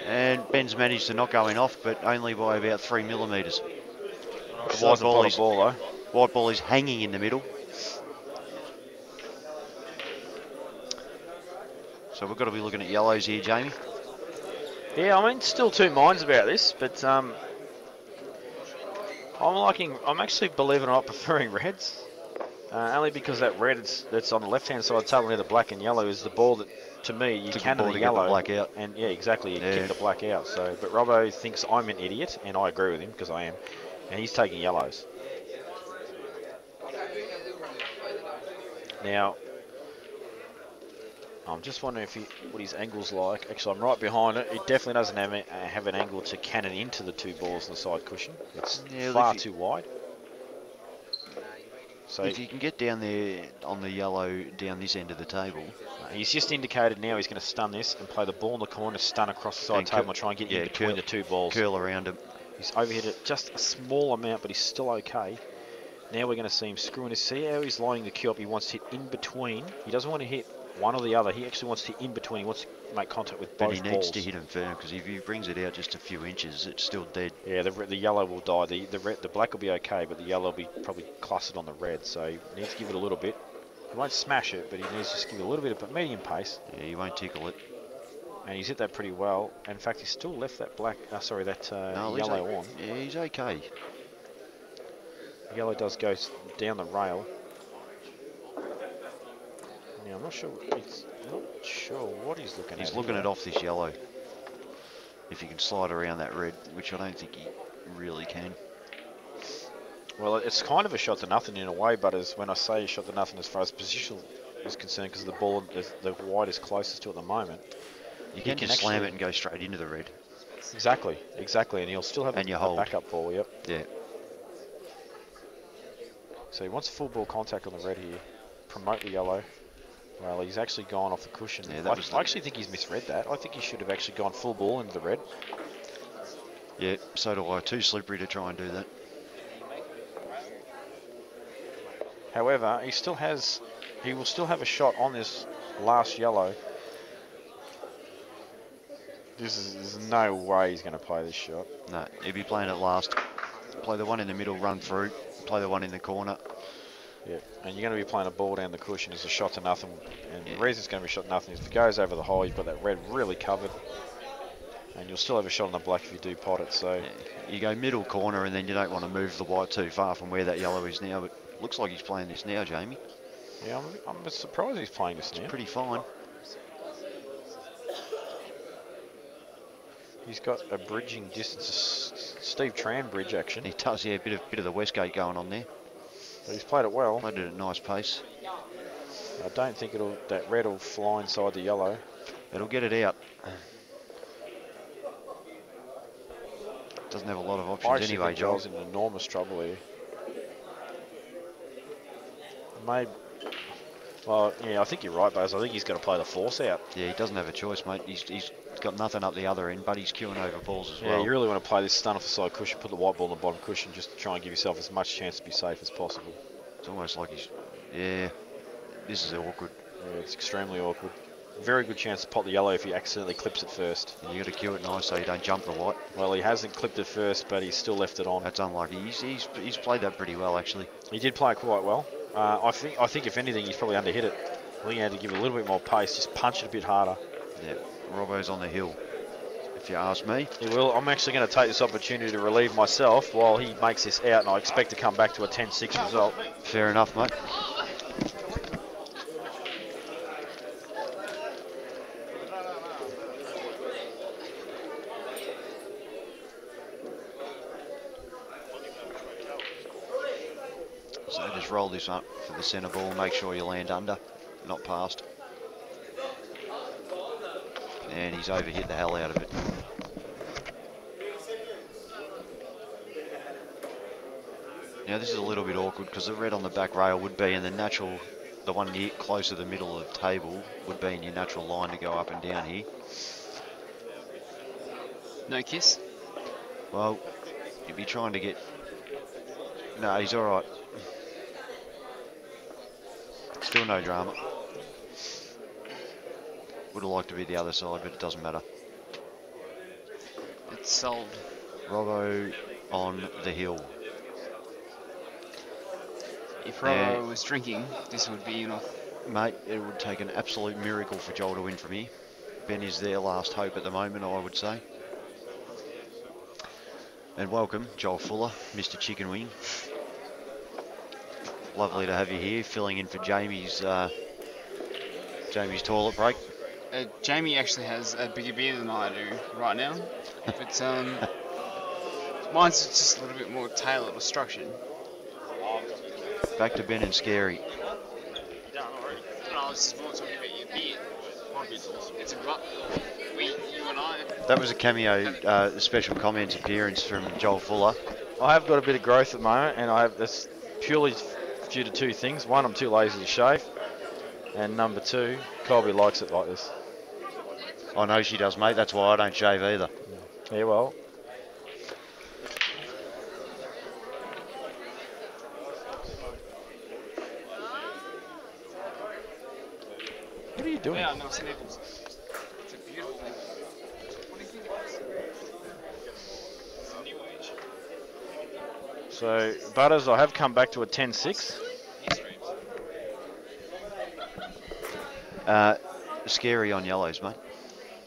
And Ben's managed to not go in off, but only by about 3 millimetres. It wasn't a ball though. White ball is hanging in the middle. So we've got to be looking at yellows here, Jamie. Yeah, I mean, still two minds about this, but I'm actually, believe it or not, preferring reds. Only because that red that's on the left-hand side of the table near the black and yellow is the ball that, to me, you can the yellow. Get the black out. And yeah, exactly, you kick the black out. So, but Robo thinks I'm an idiot, and I agree with him because I am. And he's taking yellows. Now, I'm just wondering what his angle's like. Actually, I'm right behind it. He definitely doesn't have an angle to cannon into the two balls on the side cushion. It's far too wide. So if you can get down there on the yellow down this end of the table. He's just indicated now he's going to stun this and play the ball in the corner, stun across the side table and try and get in between the two balls. Curl around him. He's overhit it just a small amount, but he's still okay. Now we're going to see him screwing his. See how he's lining the cue up? He wants to hit in between. He doesn't want to hit one or the other. He actually wants to hit in between. He wants to make contact with both balls. But he needs to hit him firm, because if he brings it out just a few inches, it's still dead. Yeah, the yellow will die. The black will be okay, but the yellow will be probably clustered on the red. So he needs to give it a little bit. He won't smash it, but he needs to just give it a little bit of medium pace. Yeah, he won't tickle it. And he's hit that pretty well. In fact, he's still left that black. Yellow on. Yeah, he's okay. Yellow does go down the rail. Now I'm not sure. He's not sure what he's looking at. He's looking at off this yellow. If he can slide around that red, which I don't think he really can. Well, it's kind of a shot to nothing in a way, but when I say a shot to nothing as far as position is concerned, because the ball, the white is closest to at the moment. You can just slam it and go straight into the red. Exactly, and he'll still have a backup ball, yep. Yeah. So he wants full ball contact on the red here. Promote the yellow. Well, he's actually gone off the cushion. Yeah, I actually think he's misread that. I think he should have actually gone full ball into the red. Yeah, so do I. Too slippery to try and do that. However, he will still have a shot on this last yellow. There's no way he's going to play this shot. No, he'll be playing it last. Play the one in the middle, run through. Play the one in the corner. Yeah, and you're going to be playing a ball down the cushion as a shot to nothing. And the reason it's going to be a shot to nothing is if it goes over the hole, you've got that red really covered. And you'll still have a shot on the black if you do pot it. So you go middle corner, and then you don't want to move the white too far from where that yellow is now. But looks like he's playing this now, Jamie. Yeah, I'm surprised he's playing this now. Pretty fine. He's got a bridging distance, Steve Tran bridge action. He does, yeah, bit of the Westgate going on there. But he's played it well. Played it at a nice pace. I don't think that red will fly inside the yellow. It'll get it out. Doesn't have a lot of options anyway, Joel. Joel's in enormous trouble here. Maybe. Well, yeah, I think you're right, Buzz. I think he's going to play the force out. Yeah, he doesn't have a choice, mate. He's got nothing up the other end, but he's queuing over balls as well. Yeah, you really want to play this stun off the side cushion, put the white ball on the bottom cushion, just to try and give yourself as much chance to be safe as possible. It's almost like he's... Yeah, this is awkward. Yeah, it's extremely awkward. Very good chance to pop the yellow if he accidentally clips it first. And you got to cue it nice so you don't jump the white. Well, he hasn't clipped it first, but he's still left it on. That's unlucky. He's played that pretty well, actually. He did play it quite well. I think if anything, he's probably underhit it. I think he had to give it a little bit more pace, just punch it a bit harder. Yeah, Robo's on the hill, if you ask me. He will. I'm actually going to take this opportunity to relieve myself while he makes this out, and I expect to come back to a 10-6 result. Fair enough, mate. So just roll this up for the centre ball, make sure you land under, not past. And he's overhit the hell out of it. Now this is a little bit awkward because the red on the back rail would be in the natural, the one near close to the middle of the table would be in your natural line to go up and down here. No kiss? Well, you'd be trying to get... No, he's all right. Still no drama. Would have liked to be the other side, but it doesn't matter. It's solved. Robo on the hill. If Robo was drinking, this would be enough. Mate, it would take an absolute miracle for Joel to win from here. Ben is their last hope at the moment, I would say. And welcome, Joel Fuller, Mr. Chicken Wing. Lovely to have you here, filling in for Jamie's toilet break. Jamie actually has a bigger beard than I do right now, but mine's just a little bit more tailored or structured. Back to Ben and Scerri. I was more talking about your beard. My beard's awesome. It's a you and I. That was a cameo special comments appearance from Joel Fuller. I have got a bit of growth at the moment, and that's purely due to two things. One, I'm too lazy to shave, and number two, Colby likes it like this. I know she does, mate. That's why I don't shave either. Yeah, well. What are you doing? Yeah, no, it's nipples. It's a beautiful thing. What do you think it is? It's a new age. So, Butters, I have come back to a 10-6. Scerri on yellows, mate.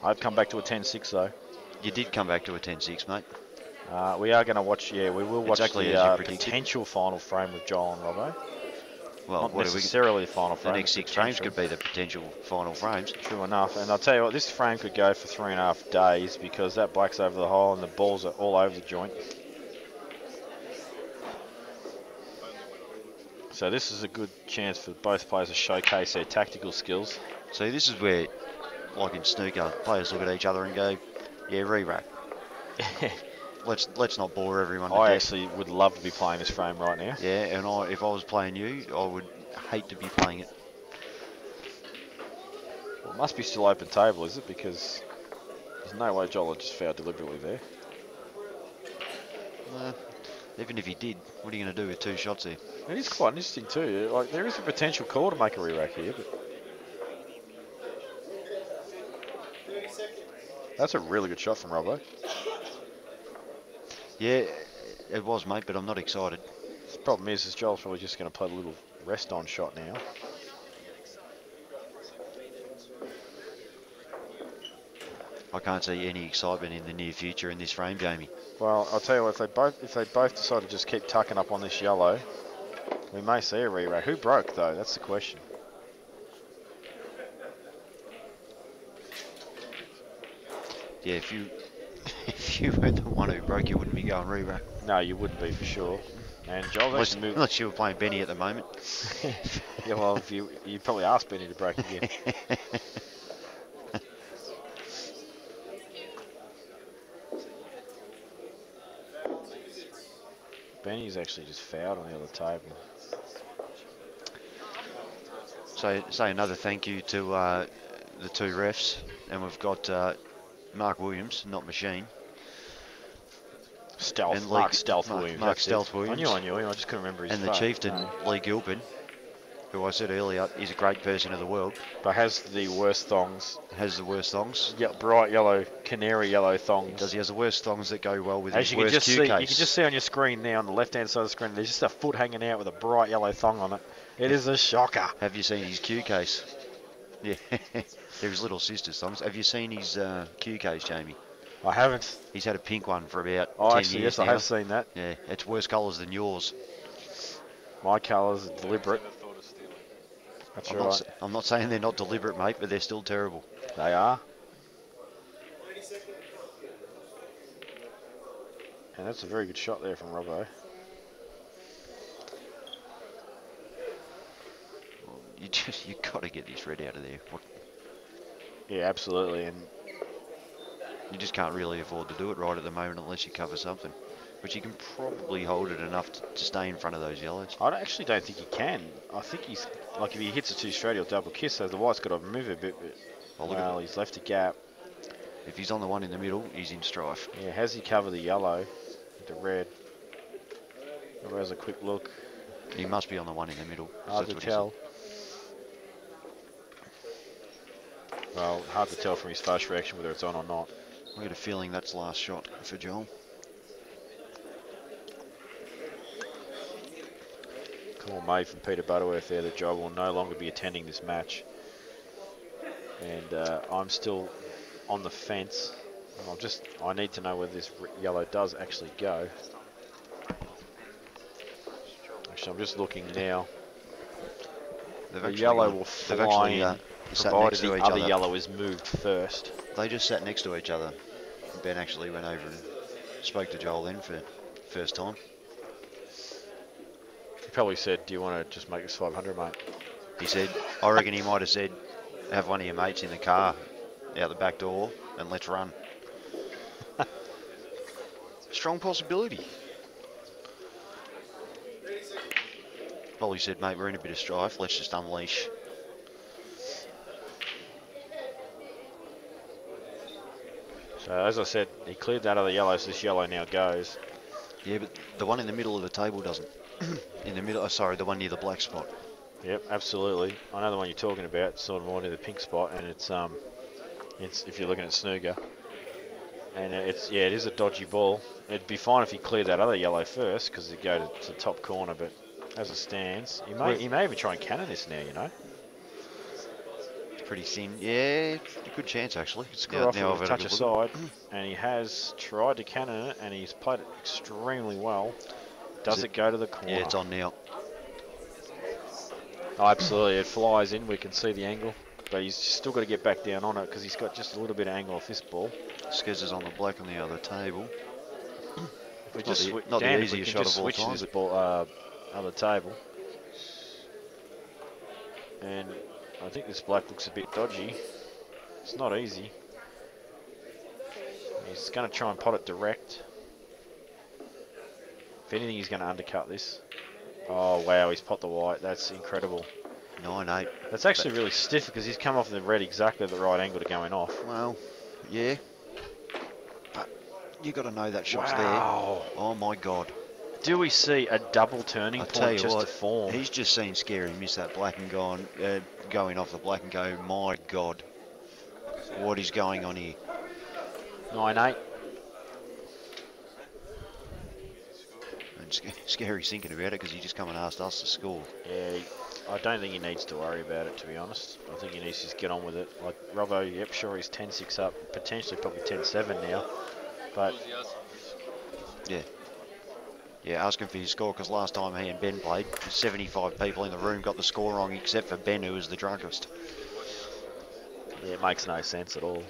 I've come back to a 10-6 though. You did come back to a 10-6, mate. We are going to watch, we will watch Exactly the as you predicted. potential final frame with Joel and Robbo. Well, Not what are we? necessarily the final frame. The next 6 frames could be the potential final frames. True enough. And I'll tell you what, this frame could go for 3.5 days because that black's over the hole and the balls are all over the joint. So this is a good chance for both players to showcase their tactical skills. See, this is where, like in snooker, players look at each other and go, yeah, re-rack. Let's not bore everyone to I death. actually would love to be playing this frame right now. Yeah, and if I was playing you, I would hate to be playing it. Well, it must be still open table, is it? Because there's no way Joel had just fouled deliberately there. Even if he did, what are you going to do with 2 shots there? It is quite interesting too. Like there is a potential call to make a re-rack here, but that's a really good shot from Robbo. Yeah, it was, mate, but I'm not excited. The problem is Joel's probably just going to play a little rest-on shot now. I can't see any excitement in the near future in this frame, Jamie. Well, I'll tell you what, if they both decide to just keep tucking up on this yellow, we may see a re-rack. Who broke though? That's the question. Yeah, if you if you were the one who broke, you wouldn't be going re-rack. No, you wouldn't be for sure. And Joel's Unless, actually moved. unless you were playing Benny at the moment. Yeah, well, if you'd probably ask Benny to break again. Benny's actually just fouled on the other table. So say another thank you to the two refs, and we've got Mark Williams, not Machine. Stealth, And Mark Lee, Stealth Williams. Mark that's Stealth it. Williams. I knew him. I just couldn't remember his And the face. chieftain, No. Lee Gilpin, who I said earlier is a great person of the world. But has the worst thongs. Has the worst thongs. Yeah, bright yellow, canary yellow thongs. He has the worst thongs that go well with As his you can worst just cue see, case. you can just see on your screen now, on the left-hand side of the screen, there's just a foot hanging out with a bright yellow thong on it. It is a shocker. Have you seen his cue case? Yeah, they're his little sister's thongs. Have you seen his cue case, Jamie? I haven't. He's had a pink one for about 10 Actually, years yes, now. I have seen that. Yeah, it's worse colours than yours. My colours are deliberate. That's right. I'm not saying they're not deliberate, mate, but they're still terrible. They are. And that's a very good shot there from Robo. You got to get this red out of there. Yeah, absolutely. And you just can't really afford to do it right at the moment unless you cover something. But you can probably hold it enough to stay in front of those yellows. I actually don't think he can. I think he's, like, if he hits it too straight, he'll double kiss, so the white's got to move a bit. But well, he's left a gap. If he's on the one in the middle, he's in strife. Yeah, has he covered the yellow with the red? Robo has a quick look. He must be on the one in the middle. Hard to tell. Well, hard to tell from his fast reaction whether it's on or not. I get a feeling that's last shot for Johl. Call made from Peter Butterworth there that Johl will no longer be attending this match. And I'm still on the fence. I need to know whether this yellow does actually go. Actually, I'm just looking now. The yellow will fly in, provided the other yellow is moved first. They just sat next to each other. Ben actually went over and spoke to Johl then for first time. He probably said, "Do you want to just make this 500, mate?" He said, I reckon he might have said, have one of your mates in the car out the back door and let's run. Strong possibility. Probably said, mate, we're in a bit of strife, let's just unleash. So as I said, he cleared that other yellow, so this yellow now goes. Yeah, but the one in the middle of the table doesn't. In the middle, sorry, the one near the black spot. Yep, absolutely. I know the one you're talking about. It's sort of more near the pink spot, and it's if you're looking at Snooger, and it is a dodgy ball. It'd be fine if he cleared that other yellow first, because it'd go to the top corner. But as it stands, he may even try and cannon this now. You know, pretty thin. Yeah, a good chance actually. It's got off with a touch aside, and he has tried to cannon it, and he's played it extremely well. Does it go to the corner? Yeah, it's on now. Oh, absolutely, it flies in. We can see the angle, but he's still got to get back down on it because he's got just a little bit of angle off this ball. Skez is on the black on the other table. We just not the easiest shot of all switch time. This ball, other table, and I think this black looks a bit dodgy. It's not easy. He's going to try and pot it direct. If anything, he's going to undercut this. Oh, wow, he's pot the white. That's incredible. 9-8. That's actually really stiff because he's come off the red exactly at the right angle to going off. Well, yeah. But you got to know that shot's there. Oh, my God. Do we see a double turning point just to form? He's just seen Scerri miss that black and going off the black and go, my God. What is going on here? 9-8. Scerri's thinking about it because he just come and asked us to score. Yeah, I don't think he needs to worry about it, to be honest. I think he needs to just get on with it. Like Robo, yep, sure, he's 10-6 up, potentially probably 10-7 now. But yeah, asking for his score because last time he and Ben played, 75 people in the room got the score wrong except for Ben, who was the drunkest. Yeah, it makes no sense at all.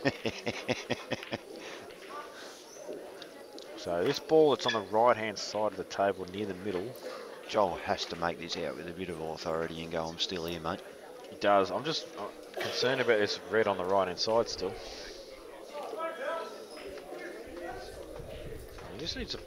So this ball that's on the right-hand side of the table near the middle. Johl has to make this out with a bit of authority and go, I'm still here, mate. He does. I'm just concerned about this red on the right-hand side still. He just needs to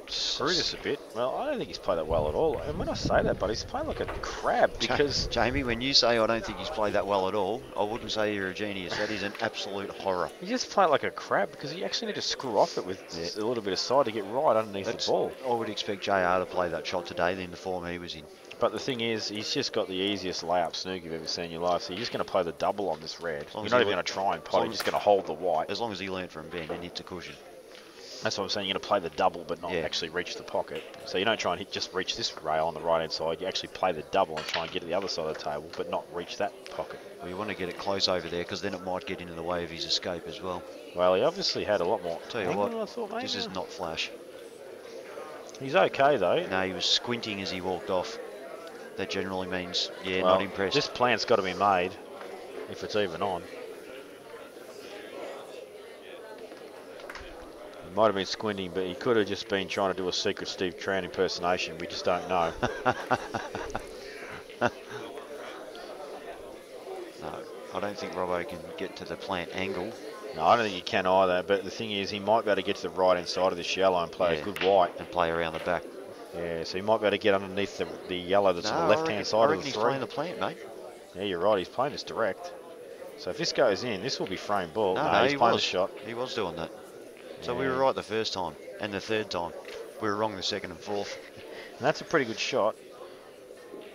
screw this a bit. Well, I don't think he's played that well at all. And when I say that, but he's playing like a crab because... Jamie, when you say I don't think he's played that well at all, I wouldn't say you're a genius. That is an absolute horror. He just played like a crab because you actually need to screw off it with a little bit of side to get right underneath the ball. I would expect JR to play that shot today than the form he was in. But the thing is, he's just got the easiest layup snook you've ever seen in your life. So you're just going to play the double on this red. You're not even going to try and pot. You're just going to hold the white. As long as he learned from Ben and hits a cushion. That's what I'm saying. You're going to play the double, but not actually reach the pocket. So you don't try and just reach this rail on the right-hand side. You actually play the double and try and get to the other side of the table, but not reach that pocket. Well, you want to get it close over there because then it might get into the way of his escape as well. Well, he obviously had a lot more. Tell you angle what, than I thought, maybe. This is not flash. He's okay though. No, he was squinting as he walked off. That generally means, well, not impressed. This plant's got to be made if it's even on. He might have been squinting, but he could have just been trying to do a secret Steve Tran impersonation. We just don't know. No, I don't think Robo can get to the plant angle. No, I don't think he can either. But the thing is, he might be able to get to the right-hand side of this yellow and play a good white. And play around the back. Yeah, so he might be able to get underneath the yellow that's on the left-hand side of the he's three. playing the plant, mate. Yeah, you're right. He's playing this direct. So if this goes in, this will be frame ball. No, he's playing the shot. He was doing that. So we were right the first time and the third time. We were wrong the second and fourth. And that's a pretty good shot.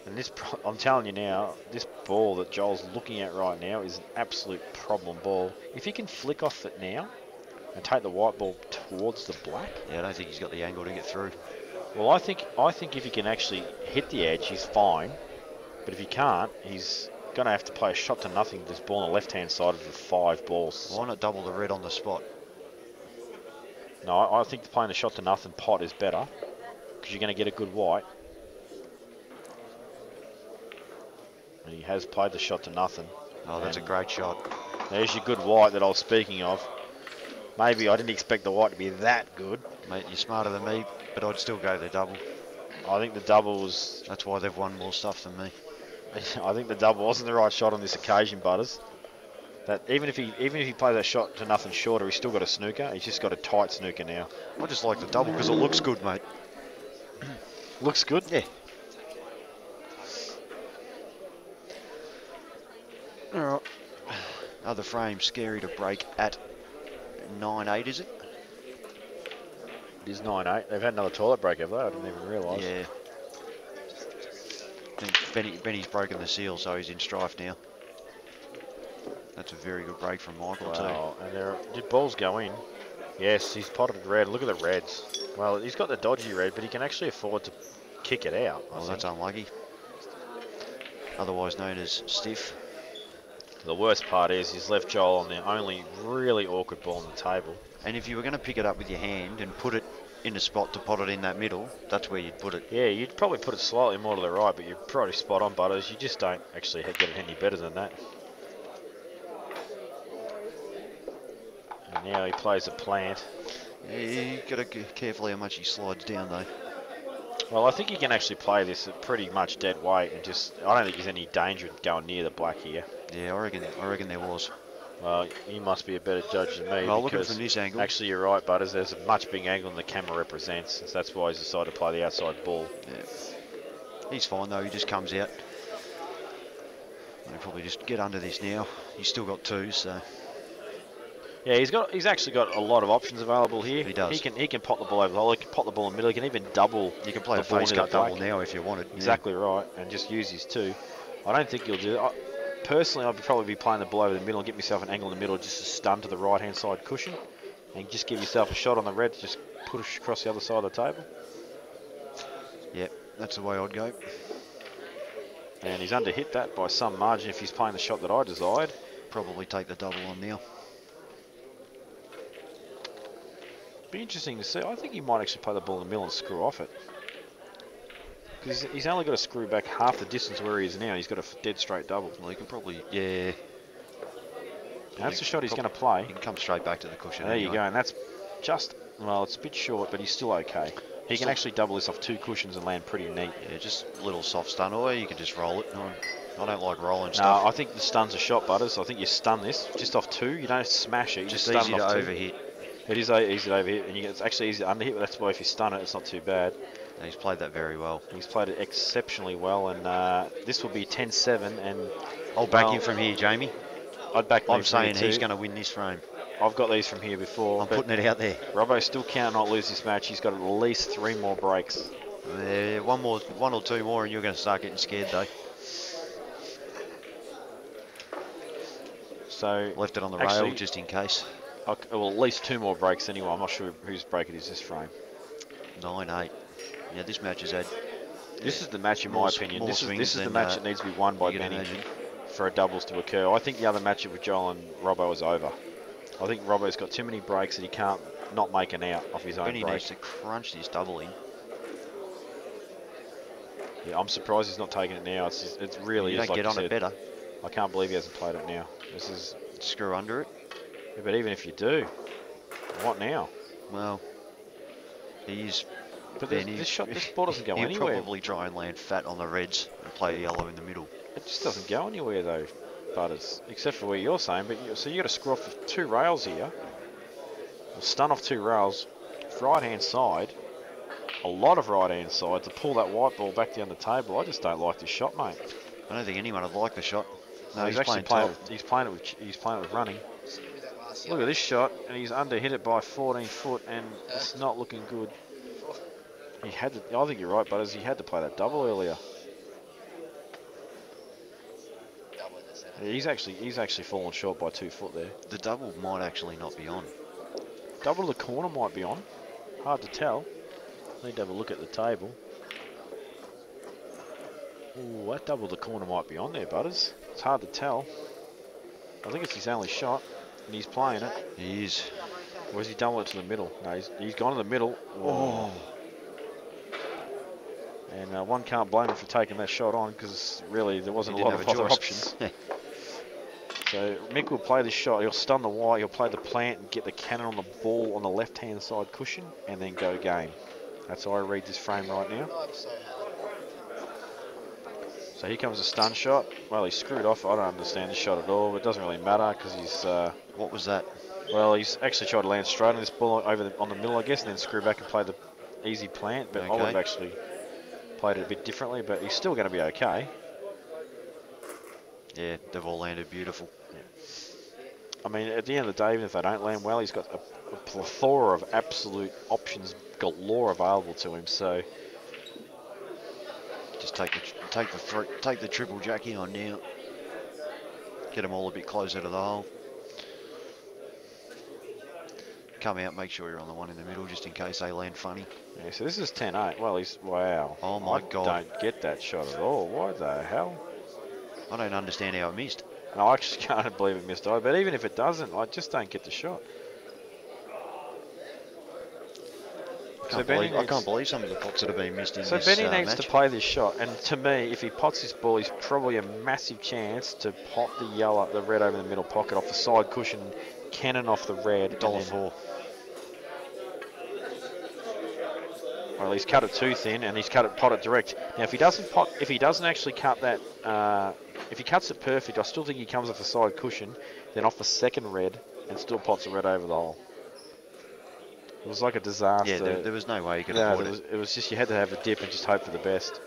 And this, I'm telling you now, this ball that Joel's looking at right now is an absolute problem ball. If he can flick off it now and take the white ball towards the black. Yeah, I don't think he's got the angle to get through. Well, I think if he can actually hit the edge, he's fine. But if he can't, he's going to have to play a shot to nothing with this ball on the left-hand side of the 5 balls. Why not double the red on the spot? No, I think playing the shot to nothing pot is better because you're going to get a good white. And he has played the shot to nothing. Oh, that's a great shot. There's your good white that I was speaking of. Maybe I didn't expect the white to be that good. Mate, you're smarter than me, but I'd still go the double. I think the double was... That's why they've won more stuff than me. I think the double wasn't the right shot on this occasion, Butters. That even if he plays that shot to nothing shorter, he's still got a snooker. He's just got a tight snooker now. I just like the double because it looks good, mate. Looks good? Yeah. All right. Other frame, Scerri to break at 9-8, is it? It is 9-8. They've had another toilet break, have they? I didn't even realise. Yeah. I think Benny's broken the seal, so he's in strife now. That's a very good break from Michael, too. And did balls go in? Yes, he's potted red. Look at the reds. Well, he's got the dodgy red, but he can actually afford to kick it out. Well, that's unlucky. Otherwise known as stiff. The worst part is he's left Joel on the only really awkward ball on the table. And if you were going to pick it up with your hand and put it in a spot to pot it in that middle, that's where you'd put it. Yeah, you'd probably put it slightly more to the right, but you're probably spot on, Butters. You just don't actually get it any better than that. And now he plays a plant. Yeah, you've got to be carefully how much he slides down, though. Well, I think you can actually play this at pretty much dead weight and just... I don't think there's any danger of going near the black here. Yeah, I reckon there was. Well, you must be a better judge than me. Well, looking from this angle. Actually, you're right, Butters. There's a much bigger angle than the camera represents. So that's why he's decided to play the outside ball. Yeah. He's fine, though. He just comes out. He'll probably just get under this now. He's still got 2, so... Yeah, he's actually got a lot of options available here. He does. He can pop the ball over the hole. He can pop the ball in the middle. He can even double. You can play a face cut double now if you wanted. Exactly right, and just use his 2. I don't think he'll do it. Personally, I'd probably be playing the ball over the middle and get myself an angle in the middle just to stun to the right-hand side cushion, and just give yourself a shot on the red to just push across the other side of the table. Yep, that's the way I'd go. And he's underhit that by some margin if he's playing the shot that I desired. Probably take the double on now. Be interesting to see. I think he might actually play the ball in the middle and screw off it. Because he's only got to screw back half the distance where he is now. He's got a dead straight double. Well, he can probably, yeah. That's the shot he's going to play. He can come straight back to the cushion. There you go, and that's just Well, it's a bit short, but he's still okay. He can actually double this off 2 cushions and land pretty neat. Yeah, just a little soft stun, or you can just roll it. No, I don't like rolling No, stuff. I think the stun's a shot, Butters. I think you stun this just off 2. You don't have to smash it. You Just stun easy it to off 2. overhit. It is easy to overhit, and it's actually easy to underhit, but that's why if you stun it, it's not too bad. And he's played that very well. He's played it exceptionally well, and this will be 10-7, and I'll back him from here, Jamie. I'd back I'm saying he's going to win this frame. I've got these from here before. I'm putting it out there. Robo still cannot lose this match. He's got at least 3 more breaks. Yeah, one or two more, and you're going to start getting scared, though. So left it on the actually, rail just in case. Well, at least 2 more breaks anyway. I'm not sure whose break it is this frame. 9-8. Yeah, this match has had. This is the match, in my opinion. This is the match that needs to be won by Benny for a doubles to occur. I think the other matchup with Johl and Robo is over. I think Robo's got too many breaks that he can't not make an out off his own Benny break. needs to crunch this double in. Yeah, I'm surprised he's not taking it now. It's really you is don't like get on it better. I can't believe he hasn't played it now. This is screw under it. Yeah, but even if you do, what now? Well, he's. But this ball doesn't go anywhere. He'll probably try and land fat on the reds and play yellow in the middle. It just doesn't go anywhere though, Butters. Except for where you're saying. But so you got to screw off 2 rails here. Stun off 2 rails, right hand side. A lot of right hand side to pull that white ball back down the table. I just don't like this shot, mate. I don't think anyone would like the shot. No, he's actually playing. He's playing it with running. Look at this shot, and he's underhit it by 14 foot, and it's not looking good. He had to, I think you're right, Butters. He had to play that double earlier. Yeah, he's actually fallen short by 2 foot there. The double might actually not be on. Double to the corner might be on. Hard to tell. Need to have a look at the table. Ooh, that double to the corner might be on there, Butters. It's hard to tell. I think it's his only shot, and he's playing it. He is. Or has he done it to the middle? No, he's gone to the middle. Oh. And one can't blame him for taking that shot on, because really there wasn't a lot of other options. So Mick will play this shot. He'll stun the white. He'll play the plant and get the cannon on the ball on the left-hand side cushion, and then go game. That's how I read this frame right now. So here comes a stun shot. Well, he's screwed off. I don't understand this shot at all. It doesn't really matter because he's. What was that? Well, he's actually tried to land straight on this ball on the middle, I guess, and then screw back and play the easy plant. But I would have actually played it a bit differently. But he's still going to be okay. Yeah, they've all landed beautiful. Yeah. I mean, at the end of the day, even if they don't land well, he's got a plethora of absolute options galore available to him. So just take the triple jackie on now. Get them all a bit closer to the hole. Come out, make sure you're on the one in the middle, just in case they land funny. Yeah, so this is 10-8. Well, he's wow. Oh my God! I don't get that shot at all. Why the hell? I don't understand how it missed. No, I just can't believe it missed either. But even if it doesn't, I just don't get the shot. I can't believe some of the pots that have been missed in this match. So Benny needs to play this shot, and to me, if he pots this ball, he's probably a massive chance to pot the red over the middle pocket off the side cushion, cannon off the red. $1.04. Well, he's cut it too thin, and he's pot it direct. Now, if he doesn't actually cut that, if he cuts it perfect, I still think he comes off the side cushion, then off the second red, and still pots the red over the hole. It was like a disaster. Yeah, there was no way you could avoid it. It was just you had to have a dip and just hope for the best.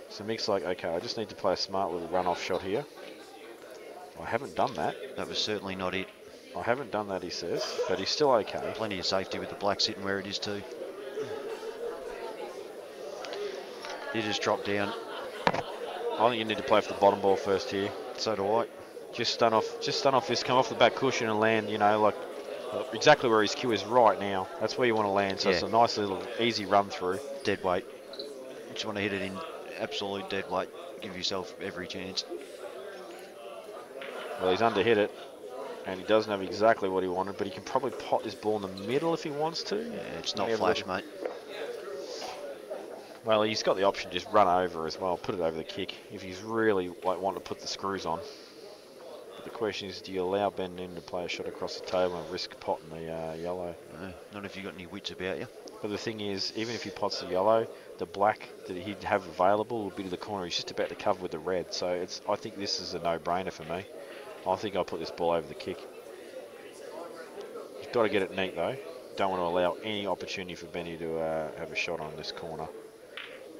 So Mick's like, okay, I just need to play a smart little run-off shot here. I haven't done that. That was certainly not it. I haven't done that, he says, but he's still okay. Plenty of safety with the black sitting where it is too. You just drop down. I think you need to play for the bottom ball first here. So do I. Just stun off this, come off the back cushion and land, you know, like exactly where his cue is right now. That's where you want to land. So it's a nice little easy run through. Dead weight. You just want to hit it in absolute dead weight. Give yourself every chance. Well, he's underhit it, and he doesn't have exactly what he wanted, but he can probably pot this ball in the middle if he wants to. Yeah, it's not flash, mate. Well, he's got the option to just run over as well, put it over the kick if he's really wanting to put the screws on. But the question is, do you allow Ben Nunan to play a shot across the table and risk potting the yellow? No, not if you've got any wits about you. But the thing is, even if he pots the yellow, the black that he'd have available will be to the corner. He's just about to cover with the red. So I think this is a no-brainer for me. I think I'll put this ball over the kick. You've got to get it neat though. Don't want to allow any opportunity for Benny to have a shot on this corner.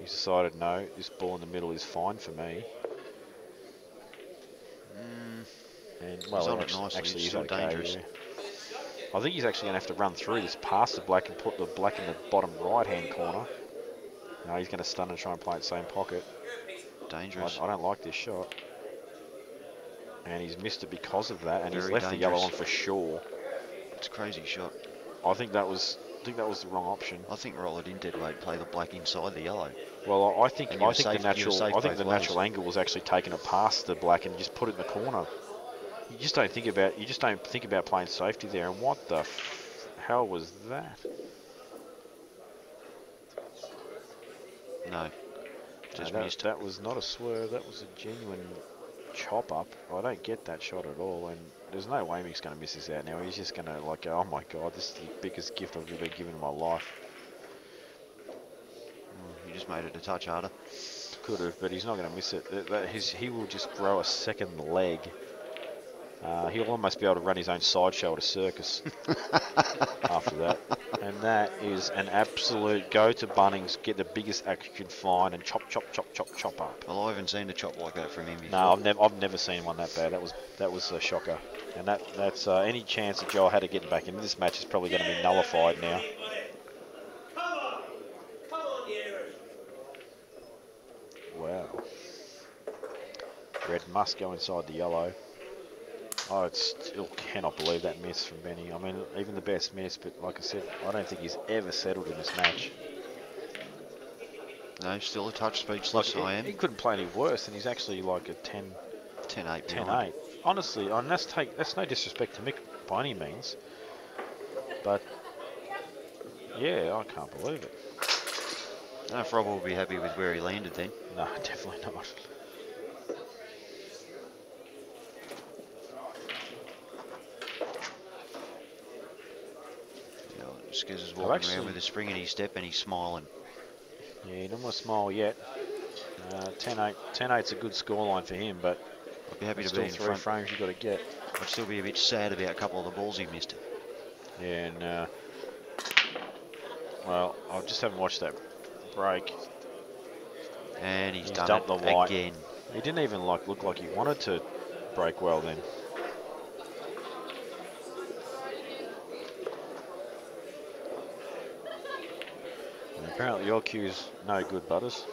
He's decided no, this ball in the middle is fine for me. And well, he's on it nicely. actually It's he's still okay, dangerous. yeah. I think he's actually going to have to run through this past the black and put the black in the bottom right-hand corner. No, he's going to stun and try and play it same pocket. Dangerous. I don't like this shot. And he's missed it because of that, and he's Very left the yellow dangerous. on for sure. It's a crazy shot. I think that was the wrong option. I think roll it in dead weight, play the black inside the yellow. Well, I think And you were safe- the you were safe both natural ways. angle was actually taking it past the black and just put it in the corner. You just don't think about playing safety there. And what the hell was that? No, just No, missed. that was not a swerve. That was a genuine chop up. I don't get that shot at all. And there's no way Mick's going to miss this out now. He's just going to like go, oh my god, this is the biggest gift I've ever been given in my life. You just made it a touch harder. Could have, but he's not going to miss it. He will just grow a second leg. He'll almost be able to run his own sideshow at a circus after that. And that is an absolute go to Bunnings, get the biggest axe you can find and chop, chop, chop, chop, chop up. Well, I haven't seen a chop like that from him before. No, I've never seen one that bad. That was a shocker. And that's any chance that Johl had of getting back into this match is probably going to be nullified now. Wow. Red must go inside the yellow. I still cannot believe that miss from Benny. I mean, even the best miss, but like I said, I don't think he's ever settled in this match. No, still a touch speechless, I am. He couldn't play any worse, and he's actually like a 10-8. 10-8. Honestly, and that's no disrespect to Mick by any means, but yeah, I can't believe it. I don't know if Robo will be happy with where he landed then. No, definitely not. Skizz is walking around with a spring in his step and he's smiling. Yeah, he doesn't want to smile yet. 10-8. 10-8's a good scoreline for him, but I'd be happy to still be in 3 front. frames you've got to get. I'd still be a bit sad about a couple of the balls he missed. Yeah, and well, I just haven't watched that break. And he's done dumped it the white. again. He didn't even look like he wanted to break well then. And apparently your cue's no good, Butters.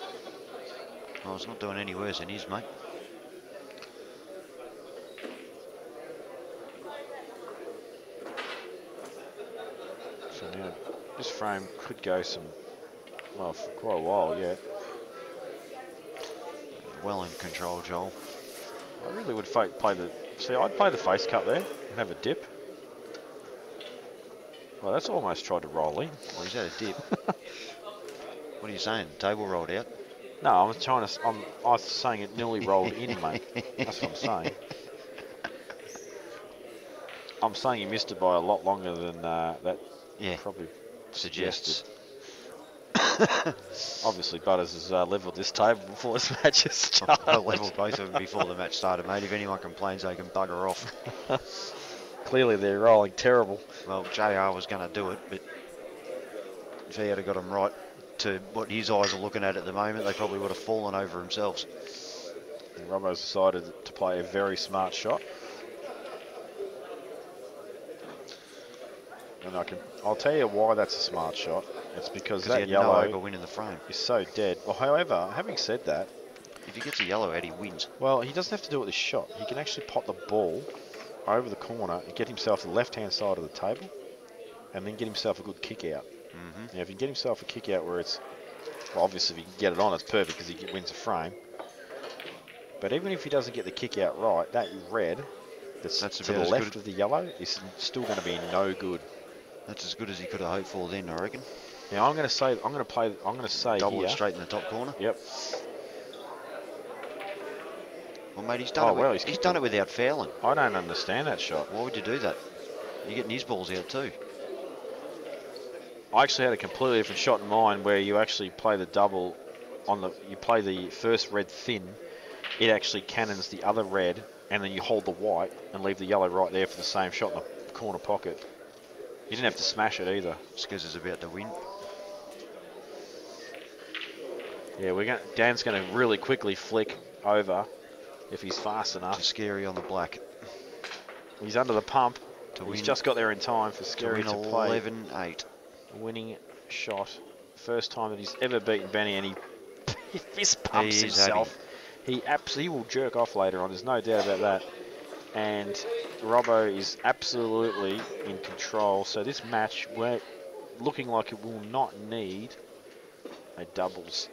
Well, it's not doing any worse than his, mate. So now this frame could go well, for quite a while yet. Well in control, Joel. I really would play I'd play the face cut there and have a dip. Well, that's almost tried to roll in. Well, he's had a dip. What are you saying? Table rolled out? No, I was saying it nearly rolled in, mate. That's what I'm saying. I'm saying he missed it by a lot longer than that. Yeah. Probably Suggests. Obviously, Butters has leveled this table before this match has started. I levelled both of them before the match started, mate. If anyone complains, they can bugger off. Clearly, they're rolling terrible. Well, JR was going to do it, but if he had got him right to what his eyes are looking at the moment, they probably would have fallen over themselves. And Robo's decided to play a very smart shot. And I'll tell you why that's a smart shot. It's because that he had yellow no overwin in the frame. is so dead. Well, however, having said that, If he gets a yellow out, he wins. well, he doesn't have to do it with this shot. He can actually pot the ball over the corner and get himself to the left-hand side of the table and then get himself a good kick out. Now, if he can get himself a kick out where it's, well, obviously if he can get it on, it's perfect because he wins a frame. But even if he doesn't get the kick out right, that red that's to about the as left good- of the yellow is still going to be no good. That's as good as he could have hoped for then, I reckon. Now I'm going to say Double here. it straight in the top corner. Yep. Well, mate, he's done well, he's done it without fouling. I don't understand that shot. Why would you do that? You're getting his balls out too. I actually had a completely different shot in mind where you actually play the double on the. You play the first red thin. It actually cannons the other red, and then you hold the white and leave the yellow right there for the same shot in the corner pocket. You didn't have to smash it either. Skizz is about to win. Yeah, Dan's going to really quickly flick over if he's fast enough. To Scerri on the black. He's under the pump. To He's win, just got there in time for Scerri to play. 11-8. Winning shot. First time that he's ever beaten Benny, and he fist pumps himself. He will jerk off later on. There's no doubt about that. And Robbo is absolutely in control. So this match, we're looking like it will not need a doubles.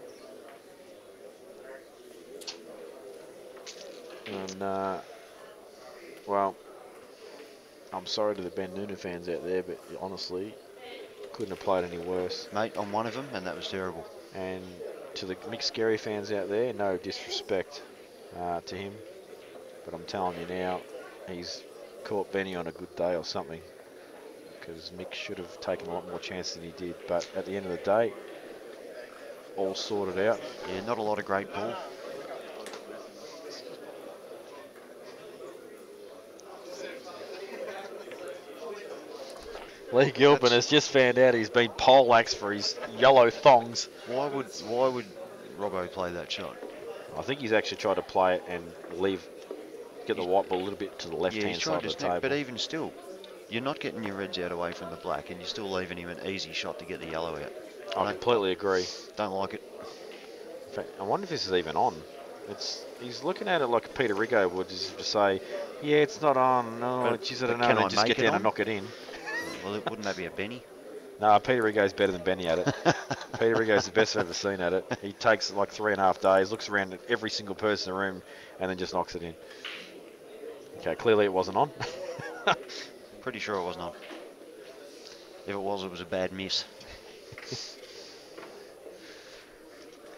And, well, I'm sorry to the Ben Nunan fans out there, but honestly, couldn't have played any worse. Mate, I'm one of them, and that was terrible. And to the Mick Scerri fans out there, no disrespect to him, but I'm telling you now, he's caught Benny on a good day or something, because Mick should have taken a lot more chance than he did. But at the end of the day, all sorted out. Yeah, not a lot of great ball. Lee Gilpin has just found out he's been poleaxed for his yellow thongs. Why would Robbo play that shot? I think he's actually tried to play it and get the white ball a little bit to the left-hand side of the table. But even still, you're not getting your reds out away from the black, and you're still leaving him an easy shot to get the yellow out. I completely agree. Don't like it. In fact, I wonder if this is even on. He's looking at it like Peter Rigo would, just to say, yeah, it's not on. No, geez, I don't know. Can I just make get it down on? and knock it in. Well, wouldn't that be a Benny? No, Peter Rigo's better than Benny at it. Peter Rigo's the best I've ever seen at it. He takes like 3.5 days, looks around at every single person in the room, and then just knocks it in. Okay, clearly it wasn't on. Pretty sure it wasn't on. If it was a bad miss.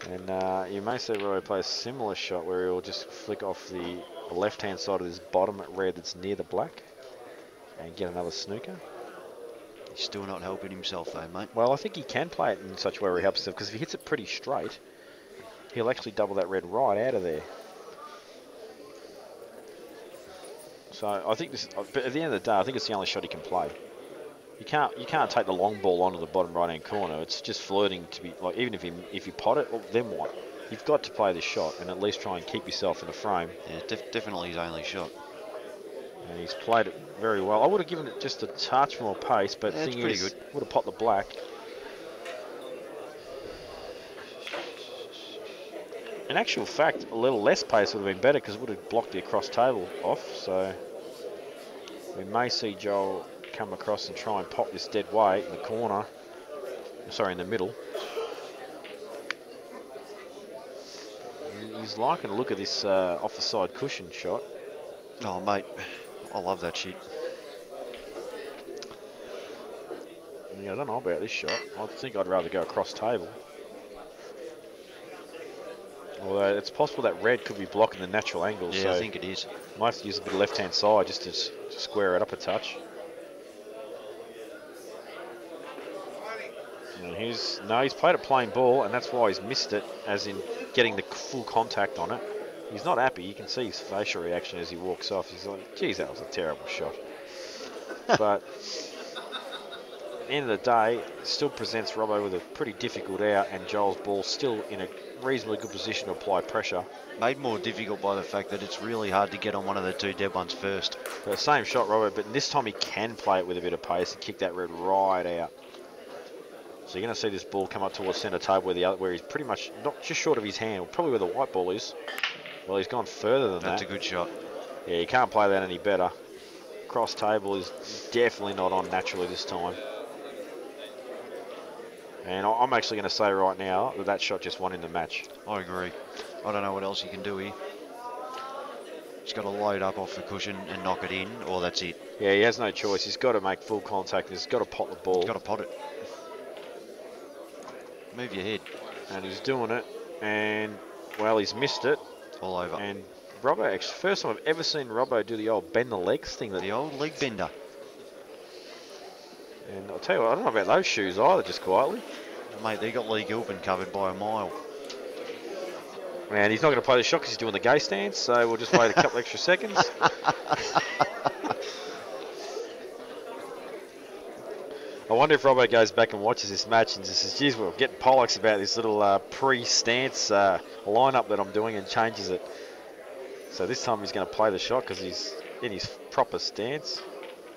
And you may see Robo play a similar shot where he'll just flick off the left-hand side of this bottom red that's near the black and get another snooker. He's still not helping himself though, mate. Well, I think he can play it in such a way where he helps himself, because if he hits it pretty straight, he'll actually double that red right out of there. So I think this, but at the end of the day, I think it's the only shot he can play. You can't take the long ball onto the bottom right-hand corner. It's just flirting to be like, even if you pot it, well, then what? You've got to play this shot and at least try and keep yourself in the frame. Yeah, definitely his only shot. And he's played it very well. I would have given it just a touch more pace, but yeah, the thing pretty is, good. Would have popped the black. In actual fact, a little less pace would have been better, because it would have blocked the across table off. So we may see Johl come across and try and pop this dead weight in the corner. Sorry, in the middle. He's liking to look at this off the side cushion shot. Oh, mate, I love that shit. Yeah, I don't know about this shot. I think I'd rather go across table. Although it's possible that red could be blocking the natural angle. Yeah, so I think it is. Might have to use a bit of left-hand side just to square it up a touch. And he's played a plain ball, and that's why he's missed it, as in getting the full contact on it. He's not happy. You can see his facial reaction as he walks off. He's like, geez, that was a terrible shot. But at the end of the day, it still presents Robbo with a pretty difficult out, and Johl's ball still in a reasonably good position to apply pressure. Made more difficult by the fact that it's really hard to get on one of the two dead ones first. The same shot, Robbo, but this time he can play it with a bit of pace and kick that red right out. So you're going to see this ball come up towards centre table where he's pretty much not just short of his hand, probably where the white ball is. Well, he's gone further than that. That's a good shot. Yeah, you can't play that any better. Cross table is definitely not on naturally this time. And I'm actually going to say right now that shot just won in the match. I agree. I don't know what else you can do here. He's got to load up off the cushion and knock it in, or that's it. Yeah, he has no choice. He's got to make full contact. He's got to pot the ball. He's got to pot it. Move your head. And he's doing it. And, well, he's missed it. All over. And Robbo, actually, first time I've ever seen Robbo do the old bend the legs thing. The old leg bender. And I'll tell you what, I don't know about those shoes either, just quietly. Mate, they got Lee Gilpin covered by a mile. And he's not going to play the shot because he's doing the gay stance, so we'll just wait a couple extra seconds. I wonder if Robbo goes back and watches this match and just says, geez, we're getting Pollux about this little pre-stance lineup that I'm doing, and changes it. So this time he's going to play the shot because he's in his proper stance.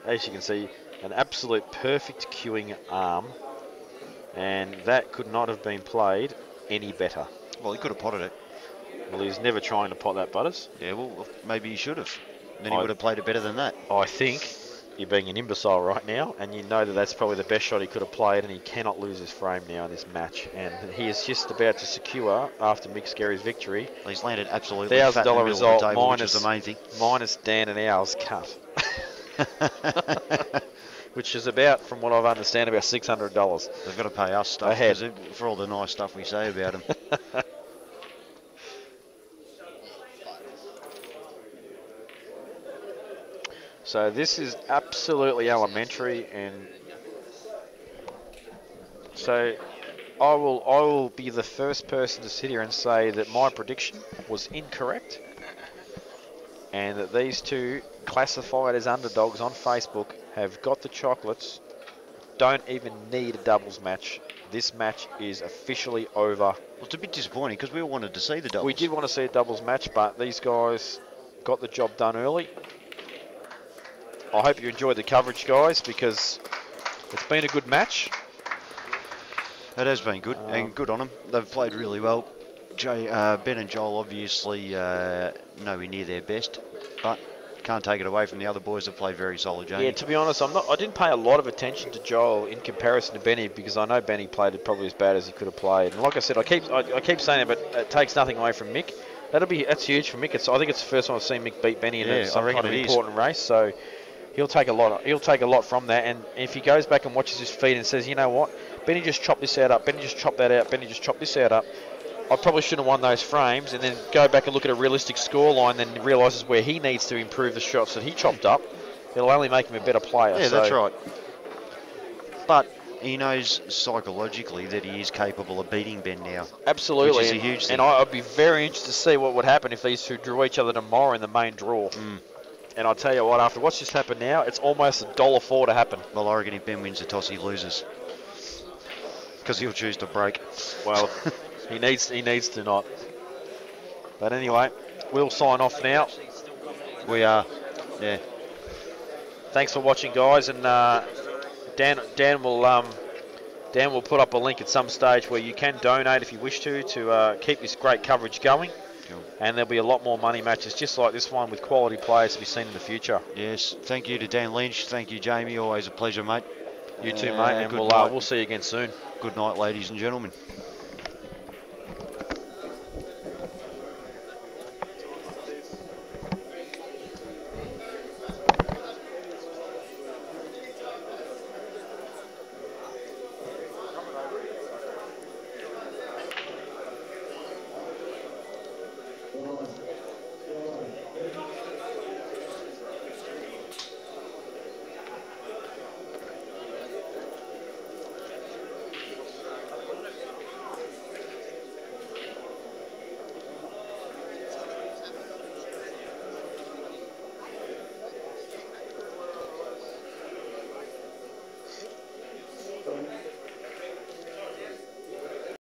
As you can see, an absolute perfect cueing arm, and that could not have been played any better. Well, he could have potted it. Well, he's never trying to pot that, Butters. Yeah, well, maybe he should have. Then he would have played it better than that. I think you're being an imbecile right now, and you know that that's probably the best shot he could have played, and he cannot lose his frame now in this match. And he is just about to secure, after Mick Scerri's victory, Well, he's landed absolutely $1,000 fat in the middle result, of the table, minus, which is the main thing. minus Dan and Owl's cut. Which is about, from what I understand, about $600. They've got to pay us stuff Ahead. for all the nice stuff we say about him. So this is absolutely elementary, and so I will be the first person to sit here and say that my prediction was incorrect, and that these two, classified as underdogs on Facebook, have got the chocolates, don't even need a doubles match. This match is officially over. Well, it's a bit disappointing because we all wanted to see the doubles. We did want to see a doubles match, but these guys got the job done early. I hope you enjoyed the coverage, guys, because it's been a good match. It has been good, and good on them. They've played really well. Ben and Joel obviously nowhere near their best, but can't take it away from the other boys that played very solid, Jamie. Yeah, to be honest, I didn't pay a lot of attention to Joel in comparison to Benny, because I know Benny played it probably as bad as he could have played. And like I said, I keep saying it, but it takes nothing away from Mick. That's huge for Mick. I think it's the first time I've seen Mick beat Benny in some kind of important race. So he'll take a lot from that. And if he goes back and watches his feed and says, you know what, Benny just chopped this out up, Benny just chopped that out, Benny just chopped this out up, I probably shouldn't have won those frames, and then go back and look at a realistic scoreline, then realises where he needs to improve the shots that he chopped up. It'll only make him a better player. Yeah, that's right. But he knows psychologically that he is capable of beating Ben now. Absolutely. Which is a huge thing. And I'd be very interested to see what would happen if these two drew each other tomorrow in the main draw. And I'll tell you what, after what's just happened now, it's almost $1.04 to happen. Well, I reckon if Ben wins the toss, he loses. Because he'll choose to break. Well, he needs to not. But anyway, we'll sign off now. We are. Yeah. Thanks for watching, guys. And Dan will put up a link at some stage where you can donate if you wish to keep this great coverage going. Cool. And there'll be a lot more money matches just like this one with quality players to be seen in the future. Yes. Thank you to Dan Lynch. Thank you, Jamie. Always a pleasure, mate. You too, mate. And we'll see you again soon. Good night, ladies and gentlemen.